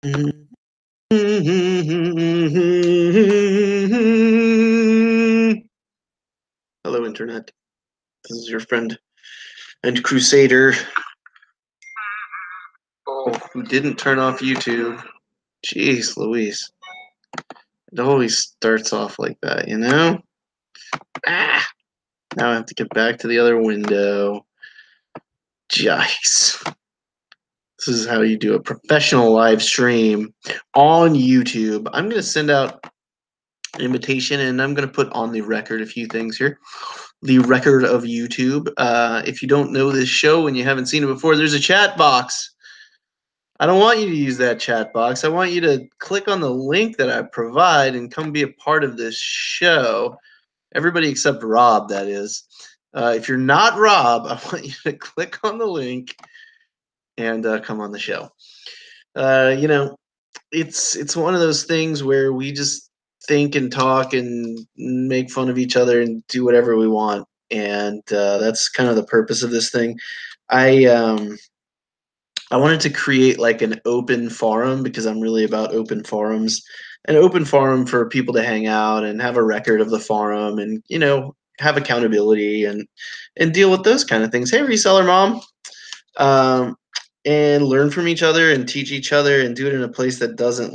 Hello, Internet. This is your friend and crusader who didn't turn off YouTube. Jeez Louise. It always starts off like that, you know? Ah! Now I have to get back to the other window. Yikes. This is how you do a professional live stream on YouTube. I'm going to send out an invitation, and I'm going to put on the record a few things here. The record of YouTube. If you don't know this show and you haven't seen it before, there's a chat box. I don't want you to use that chat box. I want you to click on the link that I provide and come be a part of this show. Everybody except Rob, that is. If you're not Rob, I want you to click on the link and come on the show. You know, it's one of those things where we just think and talk and make fun of each other and do whatever we want, and that's kind of the purpose of this thing. I wanted to create like an open forum because I'm really about open forums, an open forum for people to hang out and have a record of the forum, and have accountability and deal with those kind of things. Hey, reseller mom. And learn from each other and teach each other and do it in a place that doesn't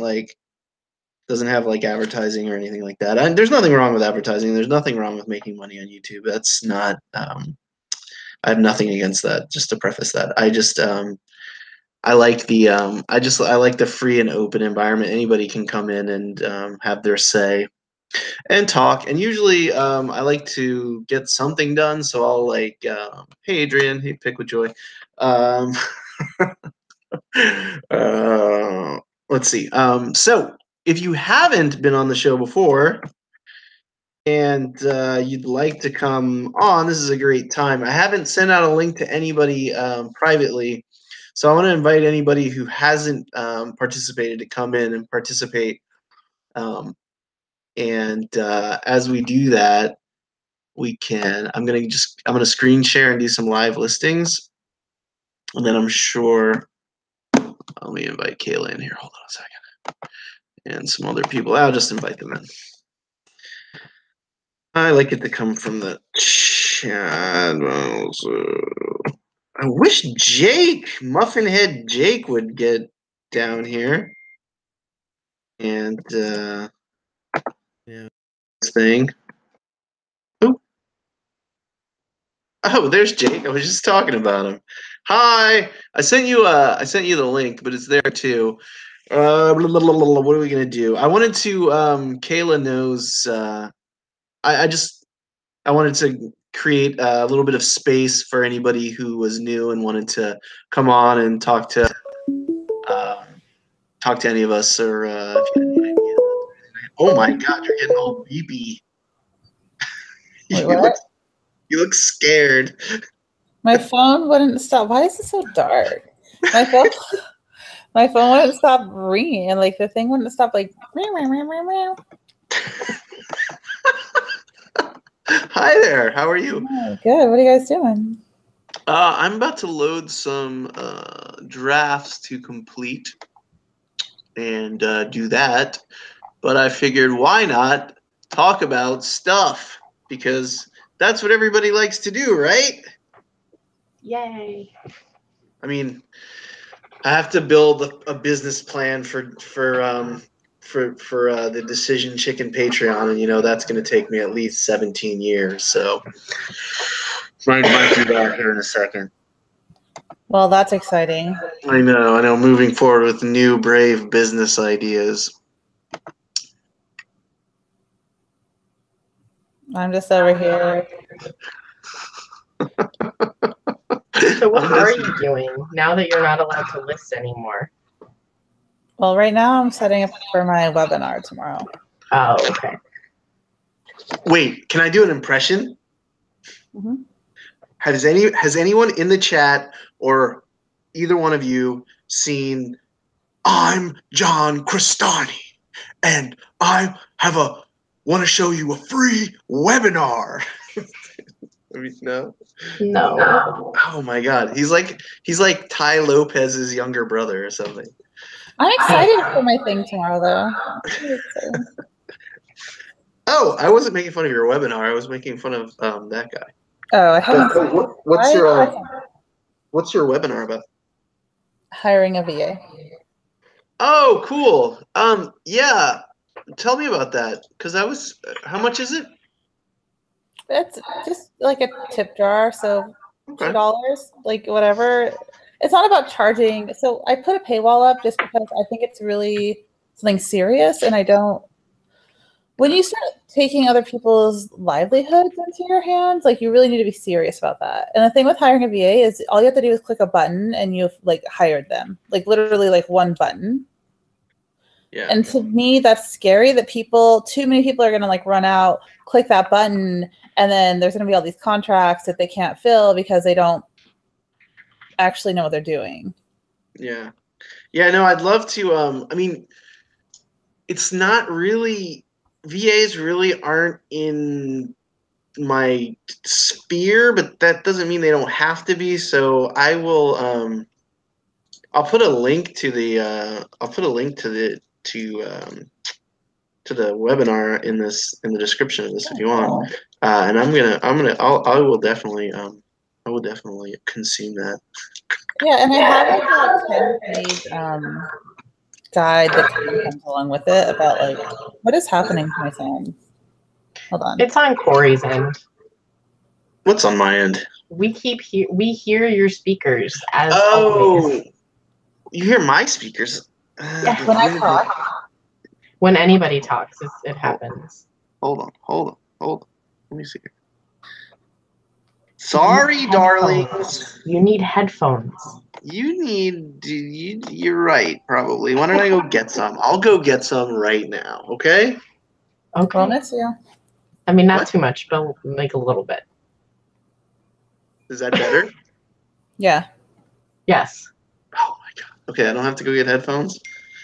have like advertising or anything like that. There's nothing wrong with advertising. There's nothing wrong with making money on YouTube. That's not. I have nothing against that. Just to preface that, I like the I like the free and open environment. Anybody can come in and have their say and talk. And usually, I like to get something done. So I'll like, hey Adrian, hey Pick with Joy. Let's see. So if you haven't been on the show before and you'd like to come on, this is a great time. I haven't sent out a link to anybody privately, so I want to invite anybody who hasn't participated to come in and participate. And as we do that, I'm gonna screen share and do some live listings, and then I'm sure. Let me invite Kayla in here. Hold on a second. And some other people. I'll just invite them in. I like it to come from the chat. I wish Muffinhead Jake would get down here. And this thing. Oh, there's Jake. I was just talking about him. Hi. I sent you the link, but it's there too. What are we gonna do? I wanted to. Kayla knows. I wanted to create a little bit of space for anybody who was new and wanted to come on and talk to any of us, or if you had any idea. Oh my God, you're getting all beepy. Wait, what? You look scared. My phone wouldn't stop. Why is it so dark? My phone wouldn't stop ringing, and like the thing wouldn't stop like. Hi there. How are you? Oh, good. What are you guys doing? I'm about to load some drafts to complete and do that. But I figured, why not talk about stuff? Because that's what everybody likes to do, right? Yay. I mean, I have to build a business plan for the Decision Chicken Patreon, and that's going to take me at least 17 years. So might do that here in a second. Well, that's exciting. I know. Moving forward with new, brave business ideas. I'm just over here. So what are you doing now that you're not allowed to list anymore? Well, right now I'm setting up for my webinar tomorrow. Oh, okay. Wait, can I do an impression? Mm-hmm. Has anyone in the chat or either one of you seen I'm John Crestani and I want to show you a free webinar? I mean, no. No. Oh my God, he's like Ty Lopez's younger brother or something. I'm excited for my thing tomorrow, though. I'm really excited. Oh, I wasn't making fun of your webinar. I was making fun of that guy. Oh, I haven't. What's your I- what's your webinar about? hiring a VA. Oh, cool. Yeah. Tell me about that, because I was. How much is it? It's just like a tip jar, so Okay. $2, like whatever. It's not about charging. So I put a paywall up just because I think it's really something serious, and I don't. When you start taking other people's livelihoods into your hands, like you really need to be serious about that. And the thing with hiring a VA is all you have to do is click a button, and you've like hired them, like literally like one button. Yeah. And to me, that's scary that too many people are going to like run out, click that button, and then there's going to be all these contracts that they can't fill because they don't actually know what they're doing. Yeah. Yeah, no, I'd love to I mean, it's not really VAs really aren't in my sphere, but that doesn't mean they don't have to be. So I will I'll put a link to the to the webinar in the description of this if you want. And I will definitely consume that. Yeah, and I have like a 10-page guide that kind of comes along with it about like what is happening to my phone. Hold on. It's on Corey's end. What's on my end? We hear your speakers as always. You hear my speakers? Yeah, when I talk. When anybody talks, it happens. Hold on. Let me see. Sorry, darlings. You need headphones. You're right, probably. Why don't I go get some? I'll go get some right now, okay? Okay. Promise you. I mean, not too much, but like a little bit. Is that better? Yeah. Yes. Oh my God. Okay, I don't have to go get headphones?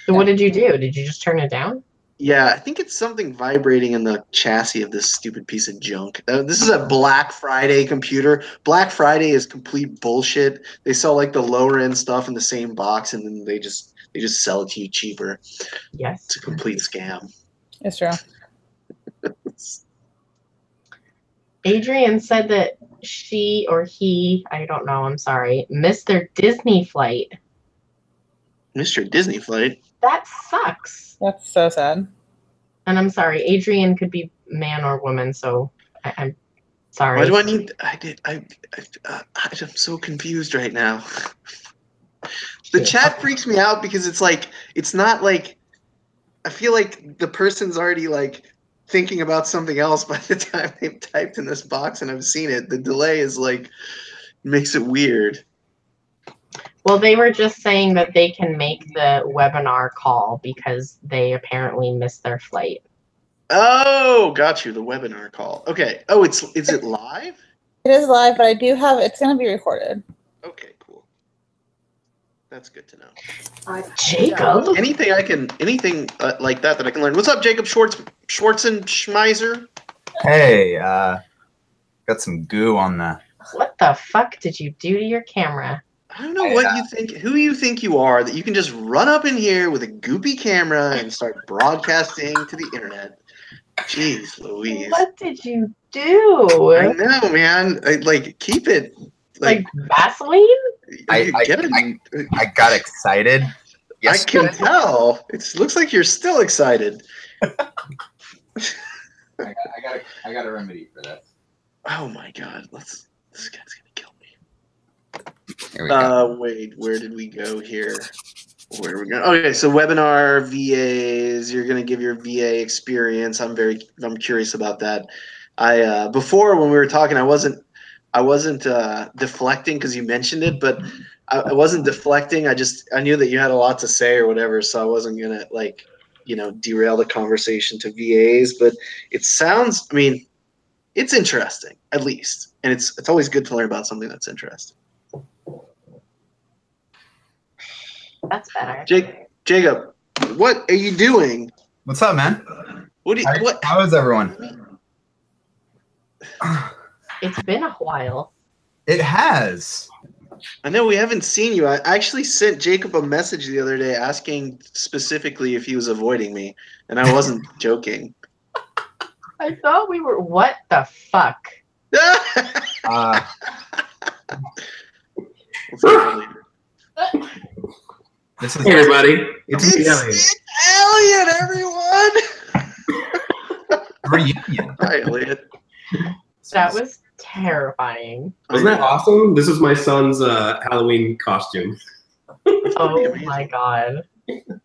So what did you do? Did you just turn it down? Yeah, I think it's something vibrating in the chassis of this stupid piece of junk. This is a Black Friday computer. Black Friday is complete bullshit. They sell like the lower end stuff in the same box, and then they just sell it to you cheaper. Yes, it's a complete scam. It's true. Adrian said that she or he, I don't know, I'm sorry, missed their Disney flight. Mr. Disney flight? That sucks. That's so sad. And I'm sorry, Adrian could be man or woman, so I'm sorry. Why do I need? I'm so confused right now. The chat freaks me out because it's not like I feel like the person's already like thinking about something else by the time they've typed in this box and I've seen it. The delay is like makes it weird. Well, they were just saying that they can make the webinar call because they apparently missed their flight. Oh, got you. The webinar call. Okay. Oh, is it live? It is live, but I do have it's going to be recorded. Okay, cool. That's good to know. Jacob? Yeah, anything like that I can learn. What's up, Jacob Schwarzenschmeiser? Hey, got some goo on the. What the fuck did you do to your camera? I don't know who you think you are that you can just run up in here with a goopy camera and start broadcasting to the internet. Jeez Louise. What did you do? I know, man. Keep it. Like Vaseline? I got excited. I can tell. It looks like you're still excited. I got a remedy for that. Oh my God! This guy's gonna kill me. Here we go. Wait, where did we go here? Where are we going? Okay, so webinar VAs. You're gonna give your VA experience. I'm curious about that. Before when we were talking, I wasn't deflecting because you mentioned it, but I wasn't deflecting. I knew that you had a lot to say or whatever, so I wasn't gonna derail the conversation to VAs. But it sounds, I mean, it's interesting at least, and it's always good to learn about something that's interesting. That's better. Jacob, what are you doing? What's up, man? What? How is everyone? It's been a while. It has. I know we haven't seen you. I actually sent Jacob a message the other day asking specifically if he was avoiding me, and I wasn't joking. I thought we were. What the fuck? Uh, We'll see you later. this is Hey everybody, it's me, Elliot. It's Elliot, everyone! reunion. Hi, Elliot. That was terrifying. Wasn't that awesome? This is my son's Halloween costume. Oh my god. That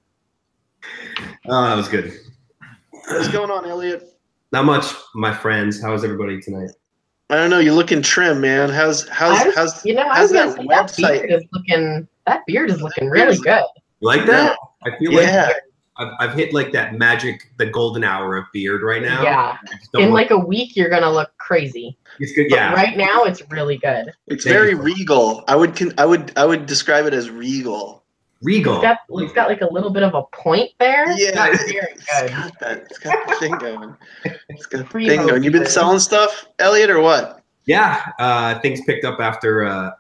was good. What's going on, Elliot? Not much, my friends. How is everybody tonight? I don't know. You're looking trim, man. How's I was that gonna say, website? that beard is looking really good. You like that? I feel like Yeah. I've hit like that magic, the golden hour of beard right now. Yeah. I just don't In look- like a week, you're gonna look crazy. it's good. But Yeah. right now, it's really good. It's Thank very you. regal. I would describe it as regal. Regal. It's got like a little bit of a point there. Yeah, It's very it's good. got that. It's got the thing going. It's got the Primo thing going. You been beard. selling stuff, Elliot, or what? Yeah. Things picked up after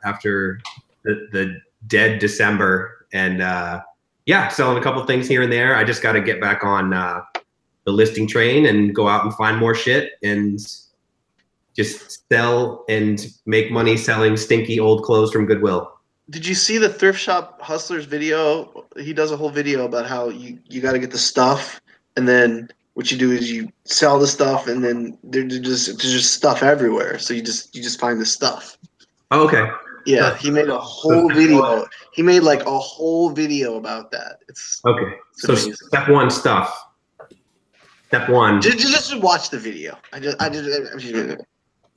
the dead December, and yeah, selling a couple things here and there. I just got to get back on the listing train and go out and find more shit and just sell and make money selling stinky old clothes from Goodwill. Did you see the Thrift Shop Hustlers video? He does a whole video about how you got to get the stuff, and then what you do is you sell the stuff, and then there's just stuff everywhere. So you just find the stuff. Oh, okay. Yeah, he made a whole video. He made like a whole video about that. It's Okay. So amazing. step one, stuff. Step one. Just watch the video.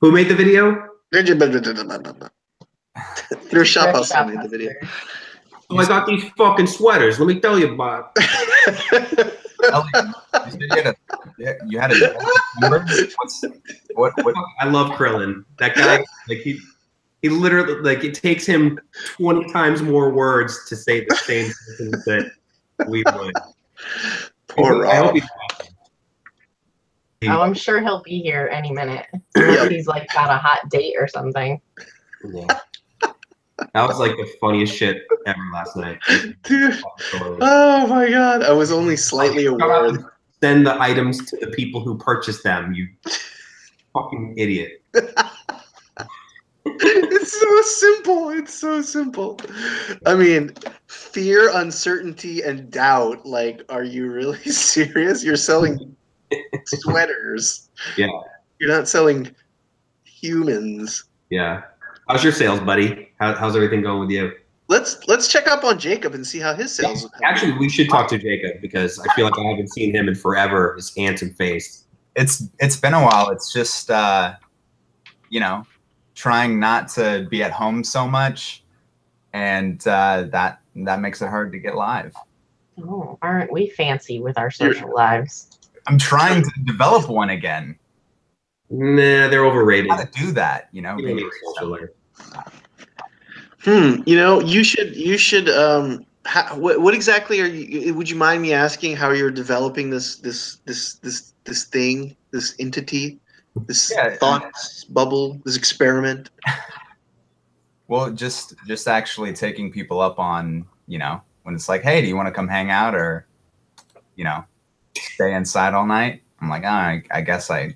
Who made the video? Thrift Shop Thrift Hustler shop made the video. Oh, I got these fucking sweaters. Let me tell you about. Elliot, you had a number? What? I love Krillin. That guy, like he literally, like it takes him 20 times more words to say the same sentence that we would. Poor I hope Rob. he's Oh, I'm sure he'll be here any minute. Unless he's like got a hot date or something. yeah. That was like the funniest shit ever last night. Dude. Oh my god. I was only slightly aware. Send the items to the people who purchased them, you fucking idiot. It's so simple. It's so simple. I mean, fear, uncertainty, and doubt. Like, are you really serious? You're selling sweaters. Yeah. You're not selling humans. Yeah. How's your sales, buddy? How's everything going with you? Let's check up on Jacob and see how his sales are. Actually, we should talk to Jacob because I feel like I haven't seen him in forever. His handsome face. It's been a while. It's just trying not to be at home so much, and that makes it hard to get live. Oh, aren't we fancy with our social lives? I'm trying to develop one again. Nah, they're overrated. How to do that, You don't need a social life. You should. What exactly are you? Would you mind me asking how you're developing this thing, this entity, this thought bubble, this experiment? Well, just actually taking people up on, when it's like, hey, do you want to come hang out or, stay inside all night? I'm like, I guess I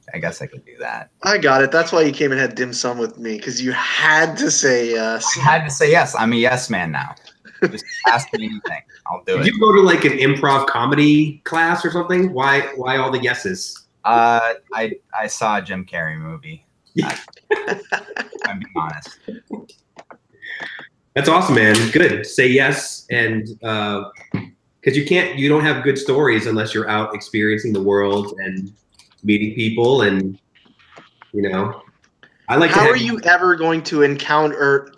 could do that. I got it. That's why you came and had dim sum with me, because you had to say yes. I had to say yes. I'm a yes man now. Just ask me anything, I'll do Did it. you go to like an improv comedy class or something? Why all the yeses? I saw a Jim Carrey movie. I'm being honest. That's awesome, man. Good. Say yes, and because you don't have good stories unless you're out experiencing the world and meeting people, and I like. How are you ever going to encounter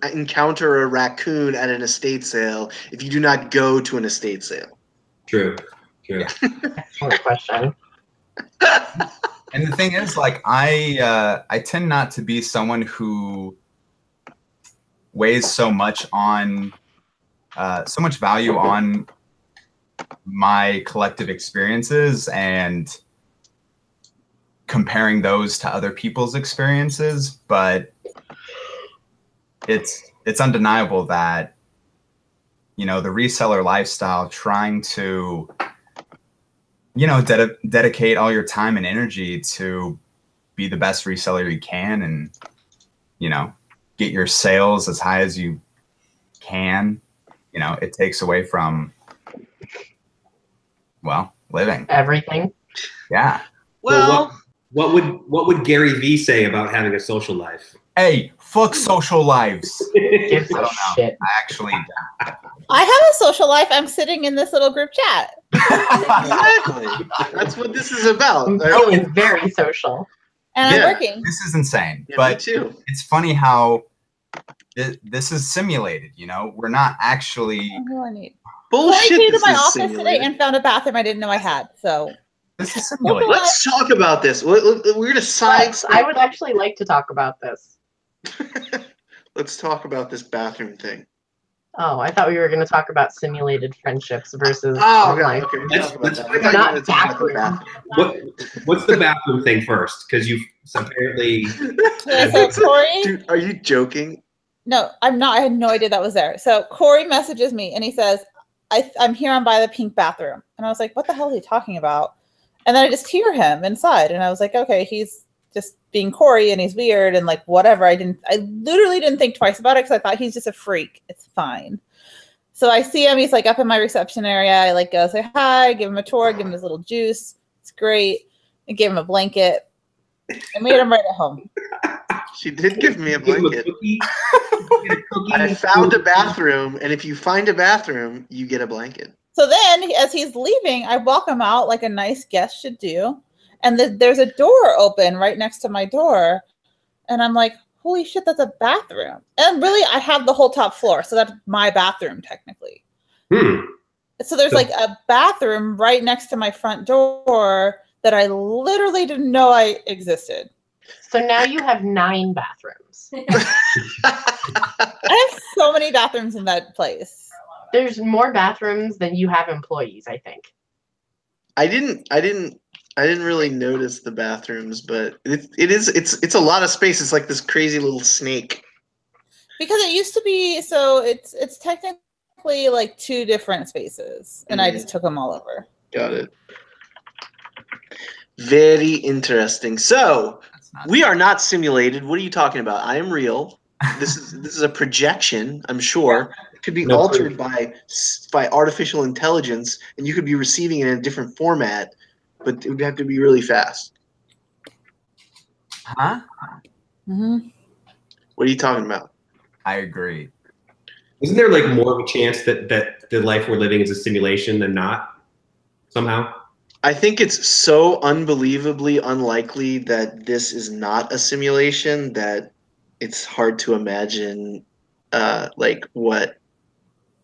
a raccoon at an estate sale if you do not go to an estate sale? True. Excellent question. And the thing is, like, I tend not to be someone who weighs so much value on my collective experiences and comparing those to other people's experiences, but it's undeniable that, you know, the reseller lifestyle, trying to, you know, dedicate all your time and energy to be the best reseller you can, and, you know, get your sales as high as you can, you know, it takes away from, well, living. Everything. Yeah. Well, what would Gary Vee say about having a social life? Hey, fuck social lives. Gives I a don't know. shit. I actually I have a social life. I'm sitting in this little group chat. exactly. That's what this is about. He is very social. And Yeah. I'm working. This is insane. Yeah, me but too. it's funny how this is simulated, you know? We're not actually... Who do I need? Bullshit. I came to This my is office today simulated. and found a bathroom I didn't know I had. So This is simulated. Let's talk about this. We're gonna But I would actually like to talk about this. Let's talk about this bathroom thing. Oh, I thought we were going to talk about simulated friendships versus Oh, online. okay. Let's- Let's talk about let's that. I find thought out you were gonna talk about the bathroom. What's the bathroom thing first? Because you apparently. Yeah, so Corey, Dude, are you joking? no, I'm not. I had no idea that was there. So Corey messages me and he says, I'm here on by the pink bathroom. And I was like, what the hell is he talking about? And then I just hear him inside. And I was like, okay, he's just being Corey and he's weird and like whatever. I literally didn't think twice about it because I thought he's just a freak. It's fine. So I see him. He's like up in my reception area. I like go say hi, give him a tour, give him his little juice. It's great. I gave him a blanket. I made him right at home. She did give me a Give him a blanket. cookie. I found a bathroom, and if you find a bathroom, you get a blanket. So then, as he's leaving, I walk him out like a nice guest should do. And there's a door open right next to my door. And I'm like, holy shit, that's a bathroom. And really, I have the whole top floor. So that's my bathroom, technically. So there's like a bathroom right next to my front door that I literally didn't know I existed. So now you have 9 bathrooms. I have so many bathrooms in that place. There's more bathrooms than you have employees, I think. I didn't really notice the bathrooms, but it's a lot of space. It's like this crazy little snake. Because it used to be, so it's technically like 2 different spaces, and I just took them all over. Got it. Very interesting. So we are not simulated. What are you talking about? I am real. This is a projection. I'm sure it could be altered by artificial intelligence, and you could be receiving it in a different format, but it would have to be really fast. Huh? Mm-hmm. What are you talking about? I agree. Isn't there like more of a chance that the life we're living is a simulation than not? Somehow. I think it's so unbelievably unlikely that this is not a simulation that it's hard to imagine like what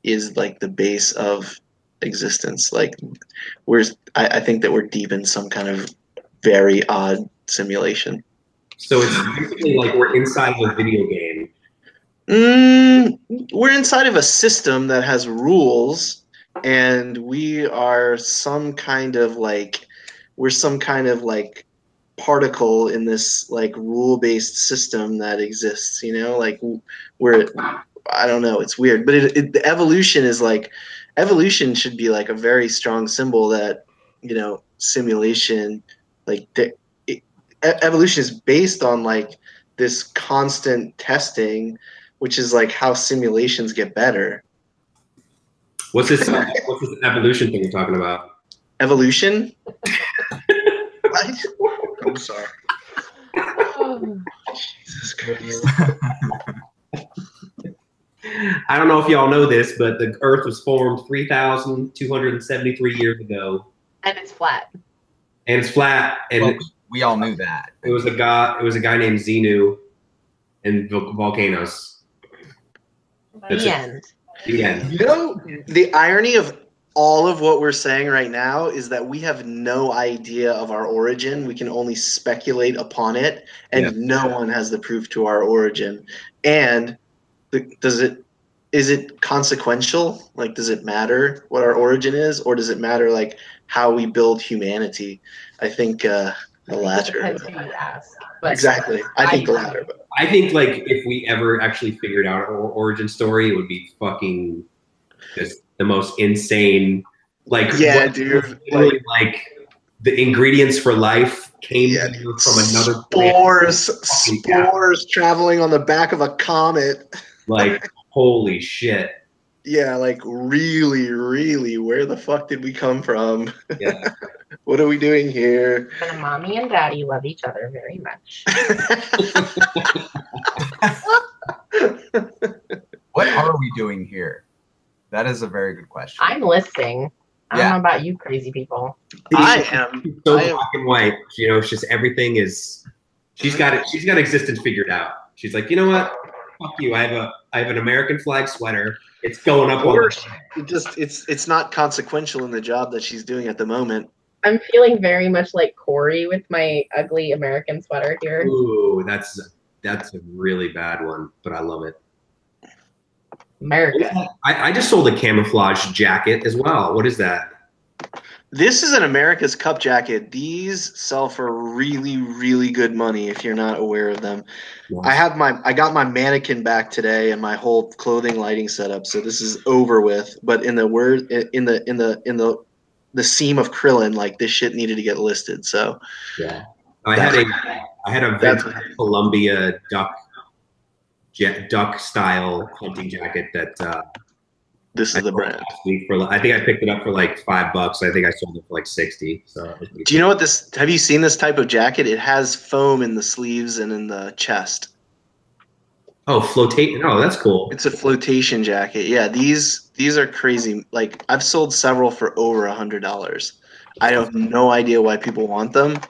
is like the base of existence. Like I think that we're deep in some kind of very odd simulation. So it's basically like we're inside of a video game. We're inside of a system that has rules, and we are some kind of like particle in this like rule-based system that exists. You know, like I don't know. It's weird, but the evolution is like evolution should be like a very strong symbol that, you know, simulation, like evolution is based on like this constant testing, which is like how simulations get better. What's this evolution thing you're talking about? Evolution? What? I'm sorry. Jesus Christ. I don't know if y'all know this, but the Earth was formed 3,273 years ago. And it's flat. And it's flat. And Well, we all knew that. it was a guy named Xenu and volcanoes. That's The it. end. The end. You know, the irony of all of what we're saying right now is that we have no idea of our origin. We can only speculate upon it, and no one has the proof to our origin. And is it consequential? Like, does it matter what our origin is, or does it matter like how we build humanity? I think The latter. Depends who you ask. But Exactly. I think the latter. But I think like if we ever actually figured out our origin story, it would be fucking just the most insane. Like yeah, what, dude. literally like the ingredients for life came Yeah, here from another planet. spores traveling on the back of a comet. Like holy shit. Yeah, like really, really, where the fuck did we come from? Yeah. What are we doing here? and mommy and daddy love each other very much. What are we doing here? That is a very good question. I'm listening. I don't Yeah. know about you crazy people. I am So I am- black and white. You know, it's just everything is. She's got it. She's got existence figured out. She's like, you know what? Fuck you. I have an American flag sweater. It's going up on. Or it's not consequential in the job that she's doing at the moment. I'm feeling very much like Corey with my ugly American sweater here. Ooh, that's a really bad one, but I love it. America. I just sold a camouflage jacket as well. What is that? This is an America's Cup jacket. These sell for really, really good money if you're not aware of them. I got my mannequin back today and my whole clothing lighting setup, so this is over with. But in the seam of Krillin, like this shit needed to get listed. So yeah, I had a vintage Columbia duck style hunting jacket that this is the brand. last week I think I picked it up for like $5. I think I sold it for like 60. So Do you know what this? Have you seen this type of jacket? It has foam in the sleeves and in the chest. Oh, flotation. Oh, that's cool. It's a flotation jacket. Yeah, these are crazy. Like I've sold several for over $100. I have no idea why people want them.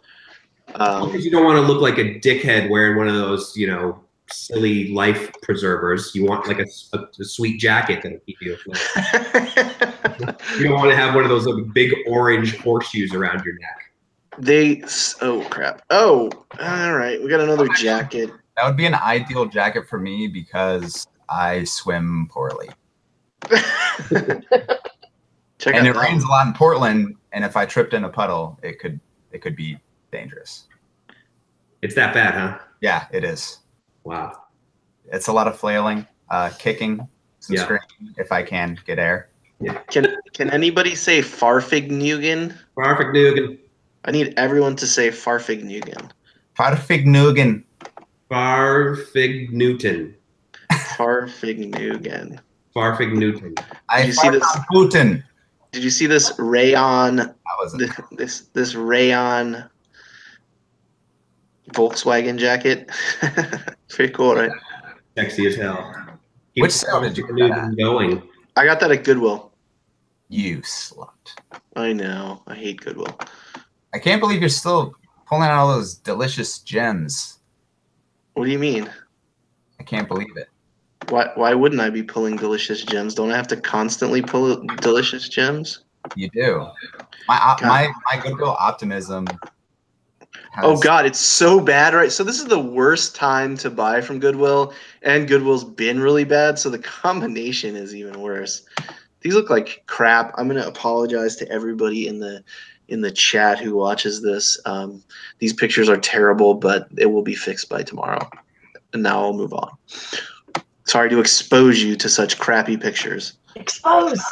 Because you don't want to look like a dickhead wearing one of those, you know, silly life preservers. You want like a sweet jacket that'll keep you afloat. You don't want to have one of those like, big orange horseshoes around your neck. Oh crap. Oh, all right. We got another jacket. That would be an ideal jacket for me because I swim poorly. Check And out it rains a lot in Portland, and if I tripped in a puddle, it could be dangerous. It's that bad, huh? Yeah, it is. Wow. It's a lot of flailing, kicking, some Yeah. screaming if I can get air. Can anybody say Farfignugan? Farfignugan. I need everyone to say Farfignugan. Farfignugan. Farfignugan. Farfignugan. Farfignugan. I you see this? Putin. Did you see this rayon? wasn't. This rayon Volkswagen jacket. Pretty cool, right? Sexy as hell. Which sale did you get that at? Going. I got that at Goodwill. You slut. I know. I hate Goodwill. I can't believe you're still pulling out all those delicious gems. What do you mean? I can't believe it. Why wouldn't I be pulling delicious gems? Don't I have to constantly pull delicious gems? You do. My Goodwill optimism. Oh God, it's so bad, right? So this is the worst time to buy from Goodwill, and Goodwill's been really bad, so the combination is even worse. These look like crap. I'm gonna apologize to everybody in the chat who watches this. These pictures are terrible, but it will be fixed by tomorrow. And now I'll move on. Sorry to expose you to such crappy pictures. Exposed.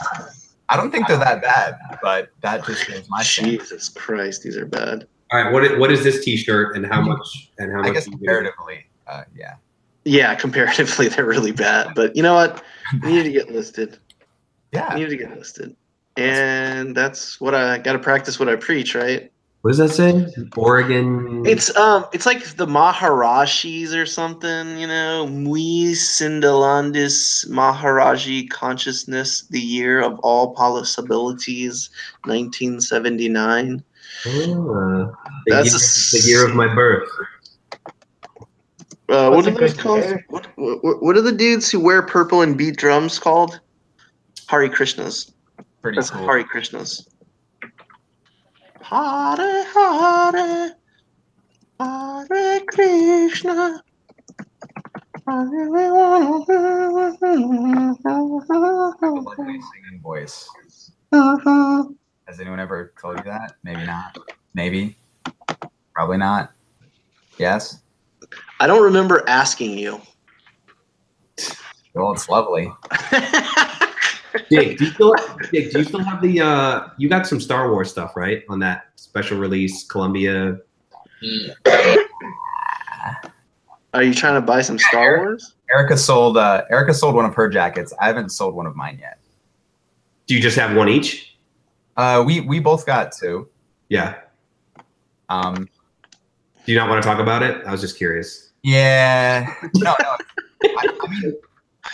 I don't think they're that bad, but that just shows my shame. Jesus Christ, these are bad. All right, what is this T-shirt and how much? And how much? I guess do you comparatively, yeah. Yeah, comparatively, they're really bad. But you know what? They need to get listed. Yeah. They need to get listed. And that's what I got to practice what I preach, right? What does that say? Oregon. It's like the Maharashis or something, you know. Mui Sindalandis Maharaji Consciousness, the year of all possibilities, 1979. That's the year of my birth. What are those called? What are the dudes who wear purple and beat drums called? Hare Krishnas. Pretty That's cool. Hare Krishnas. Hare Hare Hare Krishna. Lovely singing voice. Has anyone ever told you that? Maybe not. Maybe. Probably not. Yes. I don't remember asking you. Well, it's lovely. Jake, do you still have the you got some Star Wars stuff, right? On that special release Columbia. Are you trying to buy some Star Wars? Erica sold one of her jackets. I haven't sold one of mine yet. Do you just have one each? We both got two. Yeah. Do you not want to talk about it? I was just curious. Yeah. No. I mean,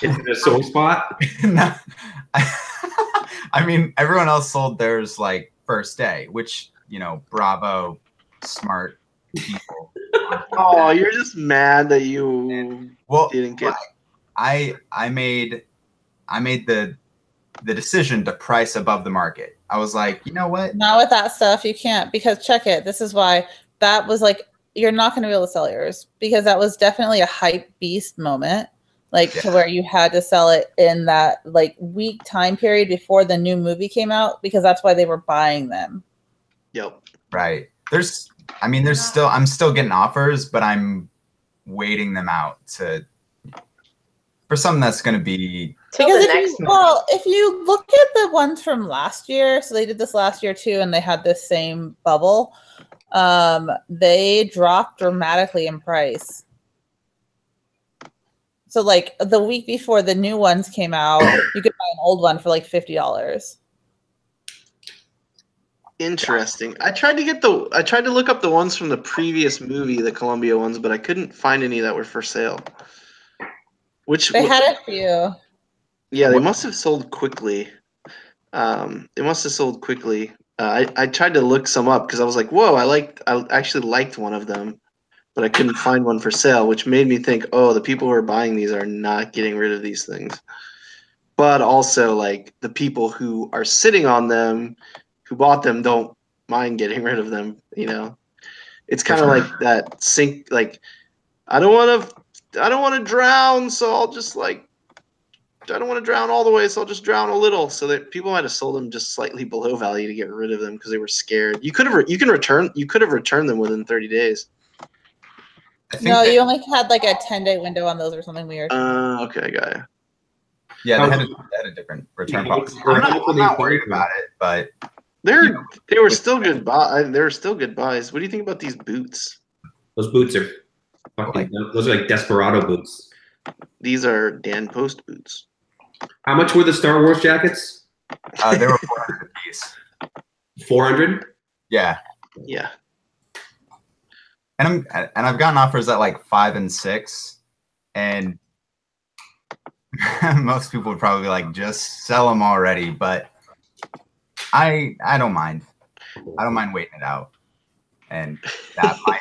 is it a sore spot? No. I mean, everyone else sold theirs like first day, which, you know, bravo, smart people. Oh, you're just mad that you didn't get. I made the decision to price above the market. I was like, you know what? Not with that stuff, you can't, because check it. This is why that was like, you're not going to be able to sell yours, because that was definitely a hype beast moment, like to where you had to sell it in that like week time period before the new movie came out, because that's why they were buying them. Yep. Right. I'm still getting offers, but I'm waiting them out for something that's going to be. Because if you look at the ones from last year, so they did this last year too, and they had this same bubble. They dropped dramatically in price. So like the week before the new ones came out, you could buy an old one for like $50. Interesting. I tried to look up the ones from the previous movie, the Columbia ones, but I couldn't find any that were for sale. They had a few. Yeah, they must have sold quickly. I tried to look some up because I was like, whoa, I actually liked one of them, but I couldn't find one for sale, which made me think, oh, the people who are buying these are not getting rid of these things. But also, like, the people who are sitting on them, who bought them, don't mind getting rid of them, you know? It's kind of like that sink, like, I don't want to drown, so I'll just, like, I don't want to drown all the way, so I'll just drown a little. So that people might have sold them just slightly below value to get rid of them because they were scared. You could have returned them within 30 days. No, you only had like a 10-day window on those or something weird. Okay, got you. Yeah, they had a different return policy. I'm not worried about it, but they were still good buys. They were still good buys. What do you think about these boots? Those boots are those are like Desperado boots. These are Dan Post boots. How much were the Star Wars jackets? They were 400 a piece. 400? Yeah. Yeah. And I've gotten offers at like 5 and 6, and most people would probably be like, just sell them already. But I don't mind. I don't mind waiting it out, and that might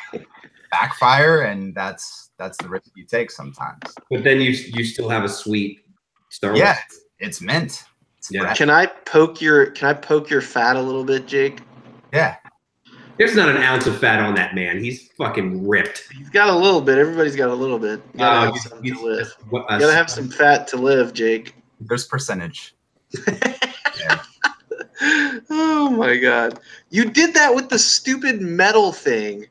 backfire, and that's the risk you take sometimes. But then you still have a sweet Star Wars. Yeah, it's mint. Yeah. Can I poke your fat a little bit, Jake? Yeah. There's not an ounce of fat on that man. He's fucking ripped. He's got a little bit. Everybody's got a little bit. You gotta have some fat to live, Jake. There's percentage. Yeah. Oh my god. You did that with the stupid metal thing.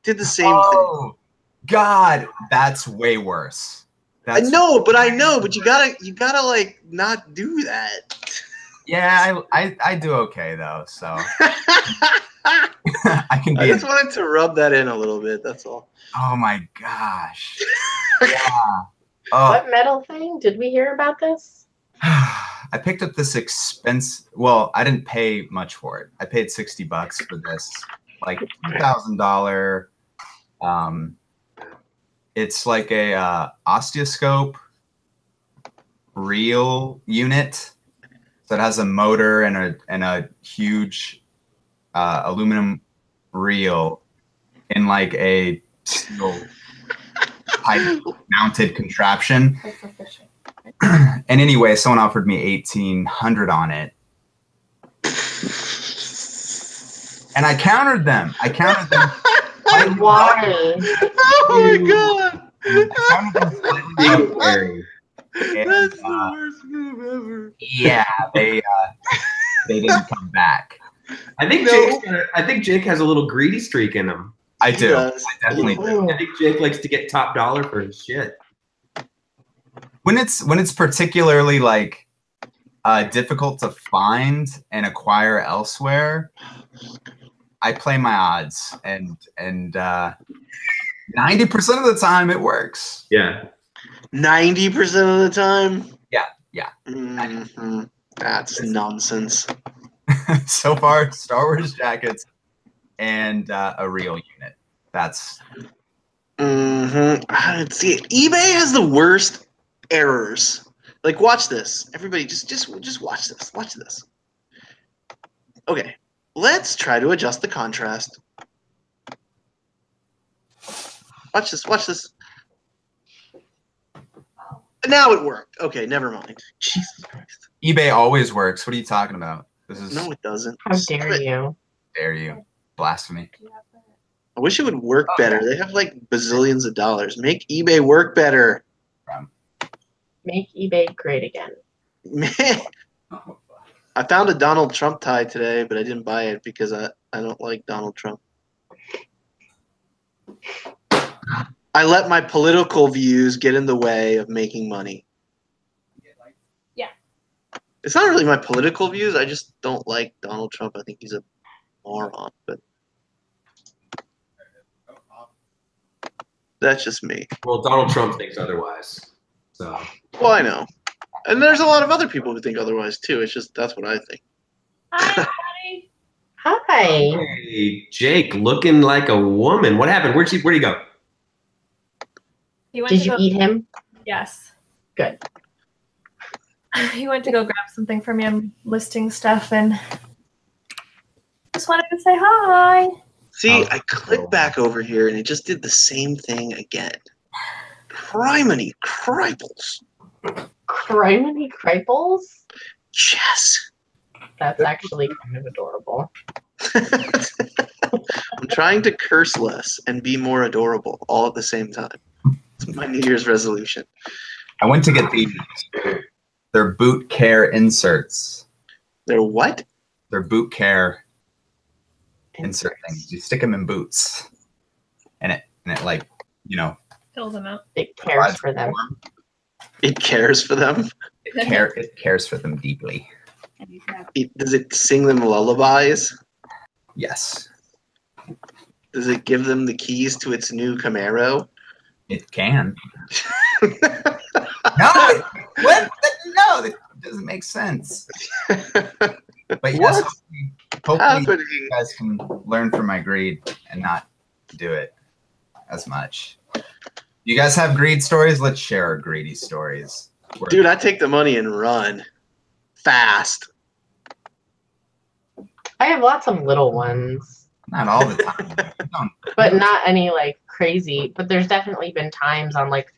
Did the same thing. God, that's way worse. I know, but you gotta like not do that. Yeah, I do okay though, so I can. I just wanted to rub that in a little bit. That's all. Oh my gosh. Yeah. What metal thing? Did we hear about this? I picked up this well, I didn't pay much for it. I paid $60 for this, like $2,000. It's like a osteoscope reel unit that has a motor and a huge aluminum reel in like a steel pipe mounted contraption. And anyway, someone offered me $1,800 on it, and I countered them. Why? Oh my god! That's the worst move ever. Yeah, they didn't come back. I think Jake has a little greedy streak in him. I He do. does. I definitely do. I think Jake likes to get top dollar for his shit. When it's particularly like difficult to find and acquire elsewhere, I play my odds, and 90% of the time it works. Yeah. 90% of the time. Yeah. Mm-hmm. That's nonsense. So far, Star Wars jackets and a real unit. That's Mm-hmm. See, eBay has the worst errors. Like, watch this. Everybody, just watch this. Watch this. Okay, let's try to adjust the contrast. Watch this. Watch this. Now it worked. Okay, never mind. Jesus Christ. eBay always works. What are you talking about? This is No, it doesn't. How dare you? dare you. Blasphemy. I wish it would work better. They have like bazillions of dollars. Make eBay work better. Make eBay great again. Man, I found a Donald Trump tie today, but I didn't buy it because I don't like Donald Trump. I let my political views get in the way of making money. Yeah. It's not really my political views. I just don't like Donald Trump. I think he's a moron, but that's just me. Well, Donald Trump thinks otherwise. So. Well, I know. And there's a lot of other people who think otherwise, too. It's just that's what I think. Hi. Hi. Hey, Jake, looking like a woman. What happened? Where'd you go? He went Did to you go, eat him? Yes. Good. He went to go grab something for me. I'm listing stuff and just wanted to say hi. See, Oh, I clicked back over here, and it just did the same thing again. Criminy criples. Criminy Criples? Yes. That's actually kind of adorable. I'm trying to curse less and be more adorable all at the same time. It's my New Year's resolution. I went to get these. They're boot care inserts. They're what? They're boot care insert things. You stick them in boots, and it like, you know, Fills them out. It cares for them. It cares for them? It cares for them deeply. Does it sing them lullabies? Yes, Does it give them the keys to its new Camaro? it can. No, what? No, that doesn't make sense. But yes, What's hopefully happening? you guys can learn from my greed and not do it as much. You guys have greed stories? Let's share our greedy stories. Dude, I take the money and run. Fast. I have lots of little ones, Not all the time. Don't- but not any like crazy. But there's definitely been times on like,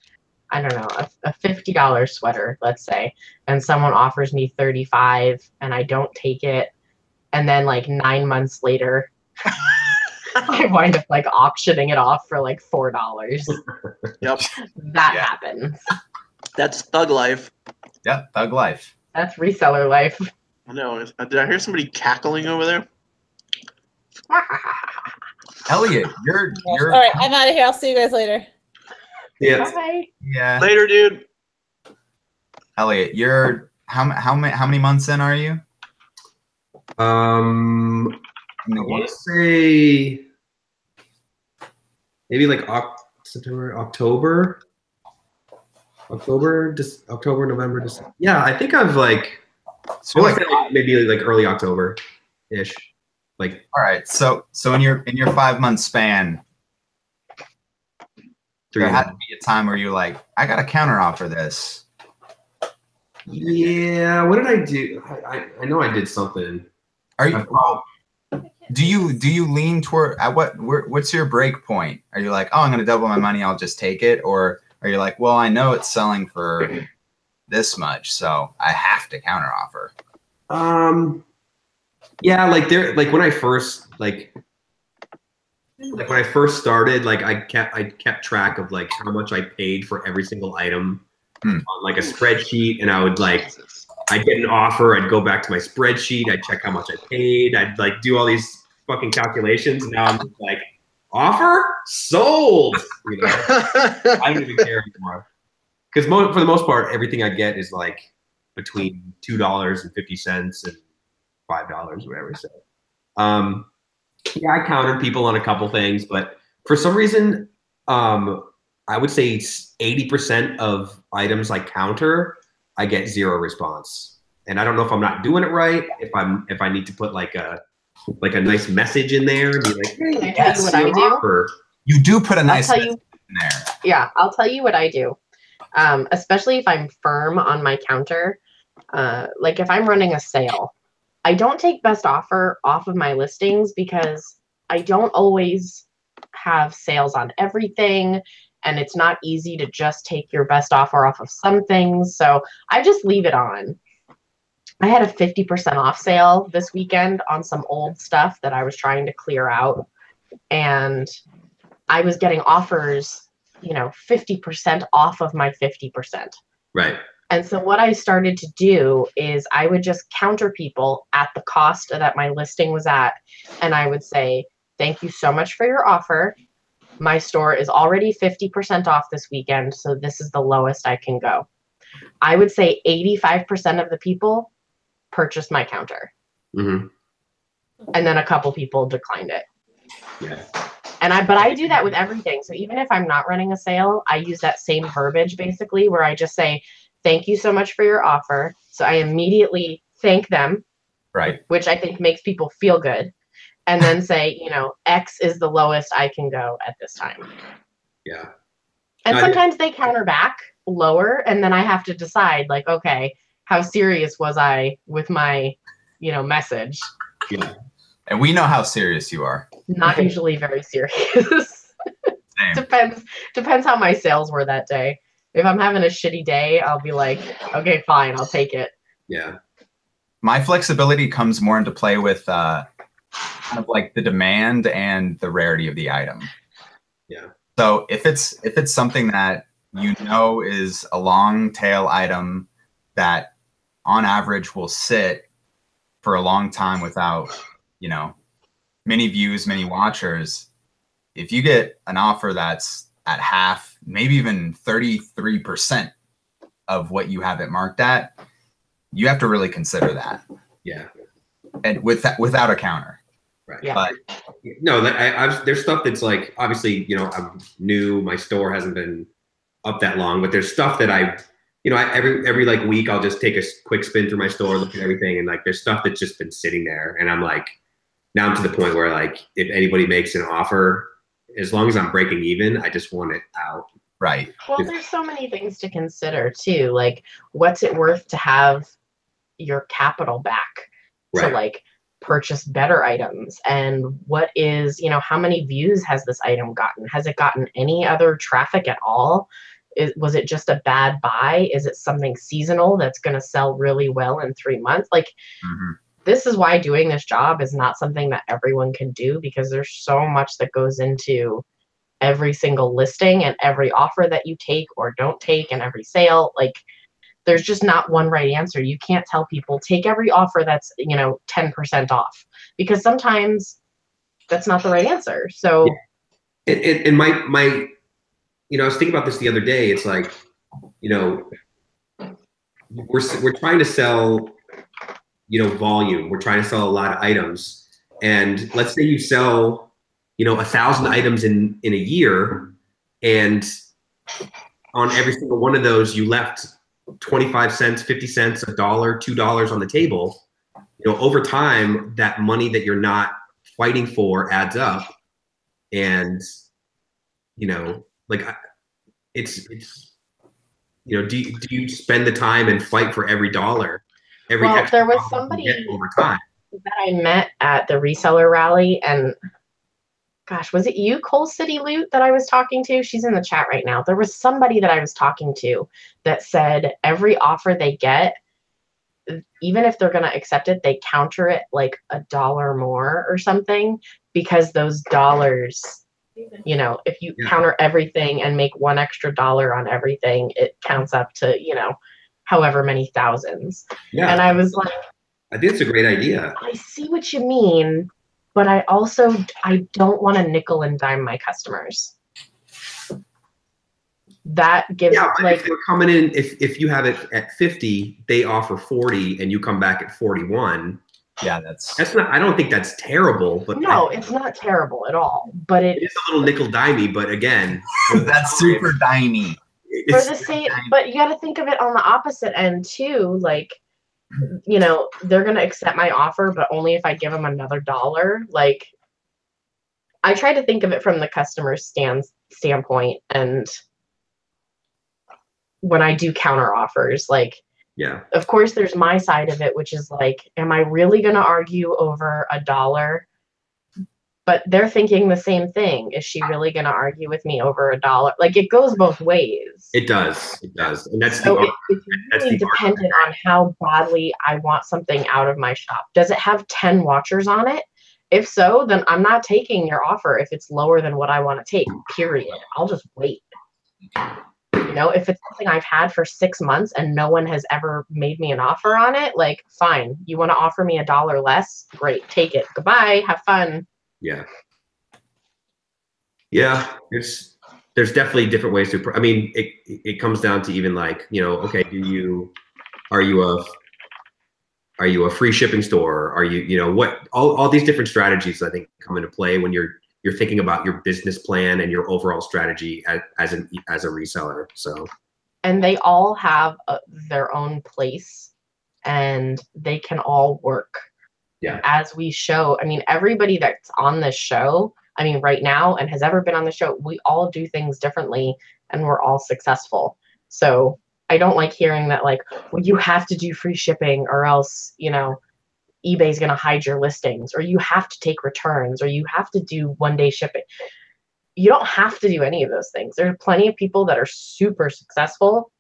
I don't know, a $50 sweater, let's say, and someone offers me 35 and I don't take it. And then like 9 months later, I wind up like auctioning it off for like $4. Yep. That Yeah. happens. That's thug life. Yep, thug life. That's reseller life. I know. Did I hear somebody cackling over there? Elliot, you're All right, I'm out of here. I'll see you guys later. Yeah. Bye. yeah. Later, dude. Elliot, you're how many months in are you? I want to say maybe like September, October, November, December. Yeah, I think I've like, So I feel like maybe like early October ish. Like, all right. So in your 5 month span, three. there had to be a time where you're like, I got to counter offer this. Yeah. What did I do? I know I did something. Are you? Do you lean toward at what's your break point? Are you like, oh, I'm going to double my money, I'll just take it, or are you like, well, I know it's selling for this much, so I have to counter offer? Yeah, like when I first when I first started, like I kept track of like how much I paid for every single item on like a spreadsheet, and I would like, I'd get an offer, I'd go back to my spreadsheet, I'd check how much I paid, I'd like do all these fucking calculations. And now I'm just like, offer sold. You know, I don't even care anymore because for the most part, everything I get is like between $2.50 and $5, whatever. So, yeah, I countered people on a couple things, but for some reason, I would say 80% of items I counter, I get zero response. And I don't know if I'm not doing it right. If I need to put like a nice message in there and be like, hey, can I tell you what I do? offer. You do put a nice I'll tell message in there. Yeah, I'll tell you what I do. Especially if I'm firm on my counter. Like if I'm running a sale, I don't take best offer off of my listings because I don't always have sales on everything. And it's not easy to just take your best offer off of some things. So I just leave it on. I had a 50% off sale this weekend on some old stuff that I was trying to clear out. And I was getting offers, 50% off of my 50%. Right. And so what I started to do is I would just counter people at the cost that my listing was at. And I would say, thank you so much for your offer. My store is already 50% off this weekend, so this is the lowest I can go. I would say 85% of the people purchased my counter. Mm-hmm. And then a couple people declined it. Yeah. But I do that with everything. So even if I'm not running a sale, I use that same verbiage basically where I just say, thank you so much for your offer. So I immediately thank them, Right. Which I think makes people feel good. And then say, X is the lowest I can go at this time. Yeah. And sometimes they counter back lower, and then I have to decide, like, okay, how serious was I with my, message? Yeah. And we know how serious you are. Not usually very serious. Same. Depends how my sales were that day. If I'm having a shitty day, I'll be like, okay, fine, I'll take it. Yeah. My flexibility comes more into play with kind of like the demand and the rarity of the item. Yeah. So if it's something that is a long tail item that on average will sit for a long time without, many views, many watchers, if you get an offer that's at half, maybe even 33% of what you have it marked at, you have to really consider that. Yeah. And without a counter. Right. Yeah. But no, there's stuff that's like, obviously, I'm new, my store hasn't been up that long, but there's stuff that every like week I'll just take a quick spin through my store, look at everything, and like there's stuff that's just been sitting there, and I'm like, now I'm to the point where like if anybody makes an offer, as long as I'm breaking even, I just want it out. Right. Well, there's so many things to consider too. Like, what's it worth to have your capital back to like purchase better items? And what is, how many views has this item gotten? Has it gotten any other traffic at all? Was it just a bad buy? Is it something seasonal that's going to sell really well in 3 months? Like, this is why doing this job is not something that everyone can do, because there's so much that goes into every single listing and every offer that you take or don't take and every sale. Like, there's just not one right answer. You can't tell people take every offer that's, 10% off, because sometimes that's not the right answer. So, and my, I was thinking about this the other day. It's like, we're trying to sell, volume. We're trying to sell a lot of items, and let's say you sell, 1,000 items in a year, and on every single one of those, you left 25 cents, 50 cents, $1, $2 on the table. Over time, that money that you're not fighting for adds up, and like it's do you spend the time and fight for every dollar? Well, there was somebody over time that I met at the reseller rally, and gosh, was it you, Coal City Loot, that I was talking to? She's in the chat right now. There was somebody that I was talking to that said every offer they get, even if they're going to accept it, they counter it like $1 more or something, because those dollars, if you counter everything and make $1 extra on everything, it counts up to, however many thousands. Yeah. And I was like, I think it's a great idea. I see what you mean, but I don't want to nickel and dime my customers. That gives like if they're coming in, if you have it at 50, they offer 40 and you come back at 41. Yeah, that's not, I don't think that's terrible, but no, it's not terrible at all. But it is a little nickel-dimey, but again, that's super dimey. For the same, but you got to think of it on the opposite end too. Like, you know, they're gonna accept my offer, but only if I give them another $1. Like, I try to think of it from the customer's standpoint, and when I do counter offers, like, yeah, of course, there's my side of it, which is like, am I really gonna argue over $1? But they're thinking the same thing. Is she really going to argue with me over $1? Like, it goes both ways. It does. It does. And that's so it's really dependent on how badly I want something out of my shop. Does it have 10 watchers on it? If so, then I'm not taking your offer if it's lower than what I want to take, period. I'll just wait. You know, if it's something I've had for 6 months and no one has ever made me an offer on it, like, fine. You want to offer me $1 less? Great. Take it. Goodbye. Have fun. Yeah. Yeah. There's definitely different ways to, I mean, it comes down to even like, you know, okay, are you a free shipping store? Are you know, what, all these different strategies I think come into play when you're thinking about your business plan and your overall strategy as a reseller. So, and they all have their own place and they can all work. Yeah. As we show, I mean, everybody that's on this show, I mean, right now and has ever been on the show, we all do things differently and we're all successful. So I don't like hearing that, like, well, you have to do free shipping or else, you know, eBay's going to hide your listings, or you have to take returns, or you have to do 1-day shipping. You don't have to do any of those things. There are plenty of people that are super successful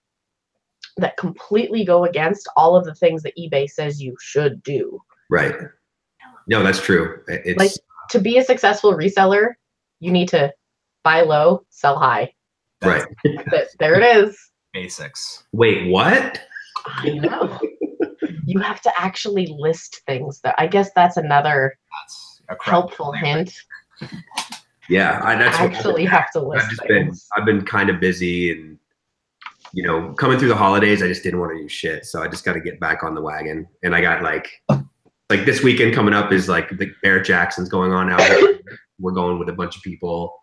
that completely go against all of the things that eBay says you should do. Right. No, that's true. It's like, to be a successful reseller, you need to buy low, sell high. Right. There it is. Basics. Wait, what? I know. You have to actually list things. I guess that's another helpful hint. Yeah, that's actually have to list things. I've been kind of busy, and you know, coming through the holidays, I just didn't want to do shit. So I just got to get back on the wagon. And I got like this weekend coming up is like the Barrett Jackson's going on out here. We're going with a bunch of people.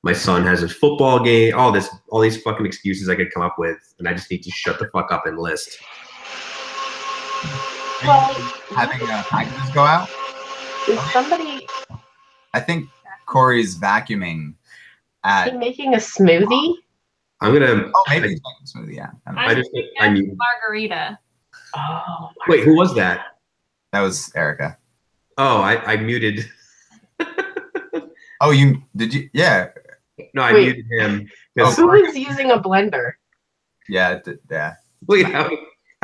My son has his football game. All these fucking excuses I could come up with, and I just need to shut the fuck up and list. Well, having packages go out. Is somebody? I think Corey's vacuuming. Is he making a smoothie? I'm gonna. Oh, maybe he's making a smoothie. Yeah. I mean margarita. Oh. Wait, who was that? That was Erica. Oh, I muted. Oh, did you? Yeah. No, I muted him. Who is using a blender? Yeah. Yeah. Wait, how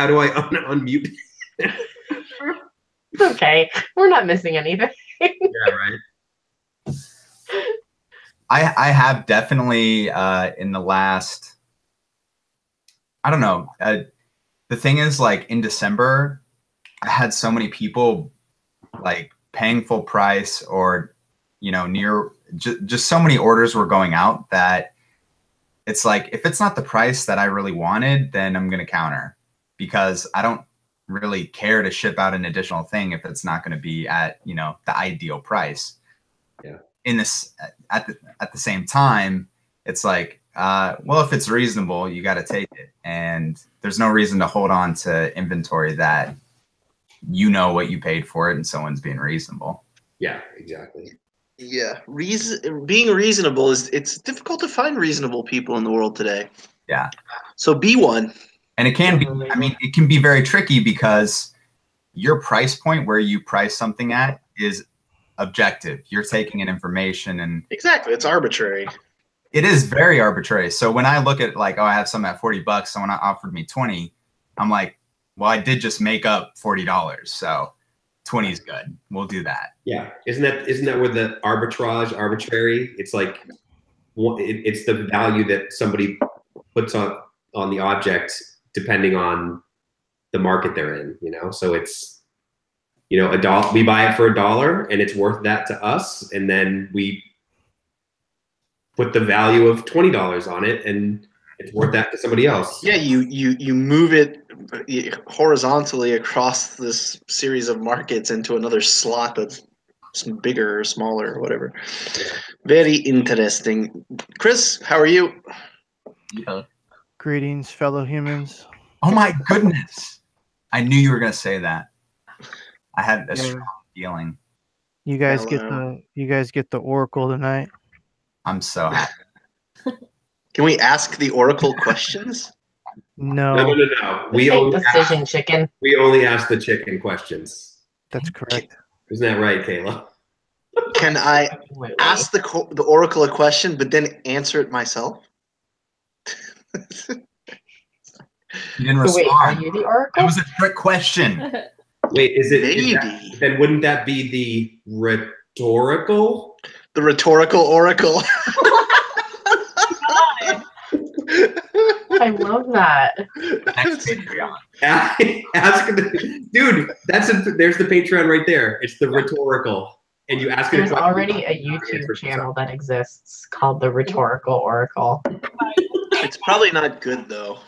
do I unmute? It's okay. We're not missing anything. Yeah, right. I have definitely in the last, I don't know. The thing is, like, in December, I had so many people like paying full price, or, you know, near just so many orders were going out that it's like, if it's not the price that I really wanted, then I'm going to counter, because I don't really care to ship out an additional thing if it's not going to be at, you know, the ideal price. Yeah. In this, at the same time, it's like, well, if it's reasonable, you got to take it, and there's no reason to hold on to inventory that, you know, what you paid for it and someone's being reasonable. Yeah, exactly. Yeah, being reasonable it's difficult to find reasonable people in the world today. Yeah. So be one. And it can be, I mean, it can be very tricky, because your price point where you price something at is objective. You're taking in information, and exactly, it's arbitrary. It is very arbitrary. So when I look at, like, oh, I have some at $40, someone offered me 20, I'm like, well, I did just make up $40, so 20 is good. We'll do that. Yeah, isn't that where the arbitrary? It's like, it's the value that somebody puts on the object depending on the market they're in, you know. So it's you know, $1. We buy it for $1, and it's worth that to us, and then we put the value of $20 on it, and it's worth that to somebody else. Yeah, you move it horizontally across this series of markets into another slot of some bigger or smaller or whatever. Very interesting. Chris, how are you? Yeah. Greetings, fellow humans. Oh my goodness! I knew you were gonna say that. I had a Yeah. strong feeling. You guys Hello. get the oracle tonight. I'm so happy. Can we ask the Oracle questions? No. No, We Make only decision, ask, chicken. we only ask the chicken questions. that's correct. Isn't that right, Kayla? Can I Wait. ask the Oracle a question, but then answer it myself? You didn't So wait, are respond. you the That oracle? was a trick question. Wait, is that, Maybe. then wouldn't that be the rhetorical? The rhetorical Oracle. I love that. Next Patreon. Dude, there's the Patreon right there. It's the rhetorical. And you ask it a There's question. already a YouTube channel that exists called the Rhetorical Oracle. It's probably not good though.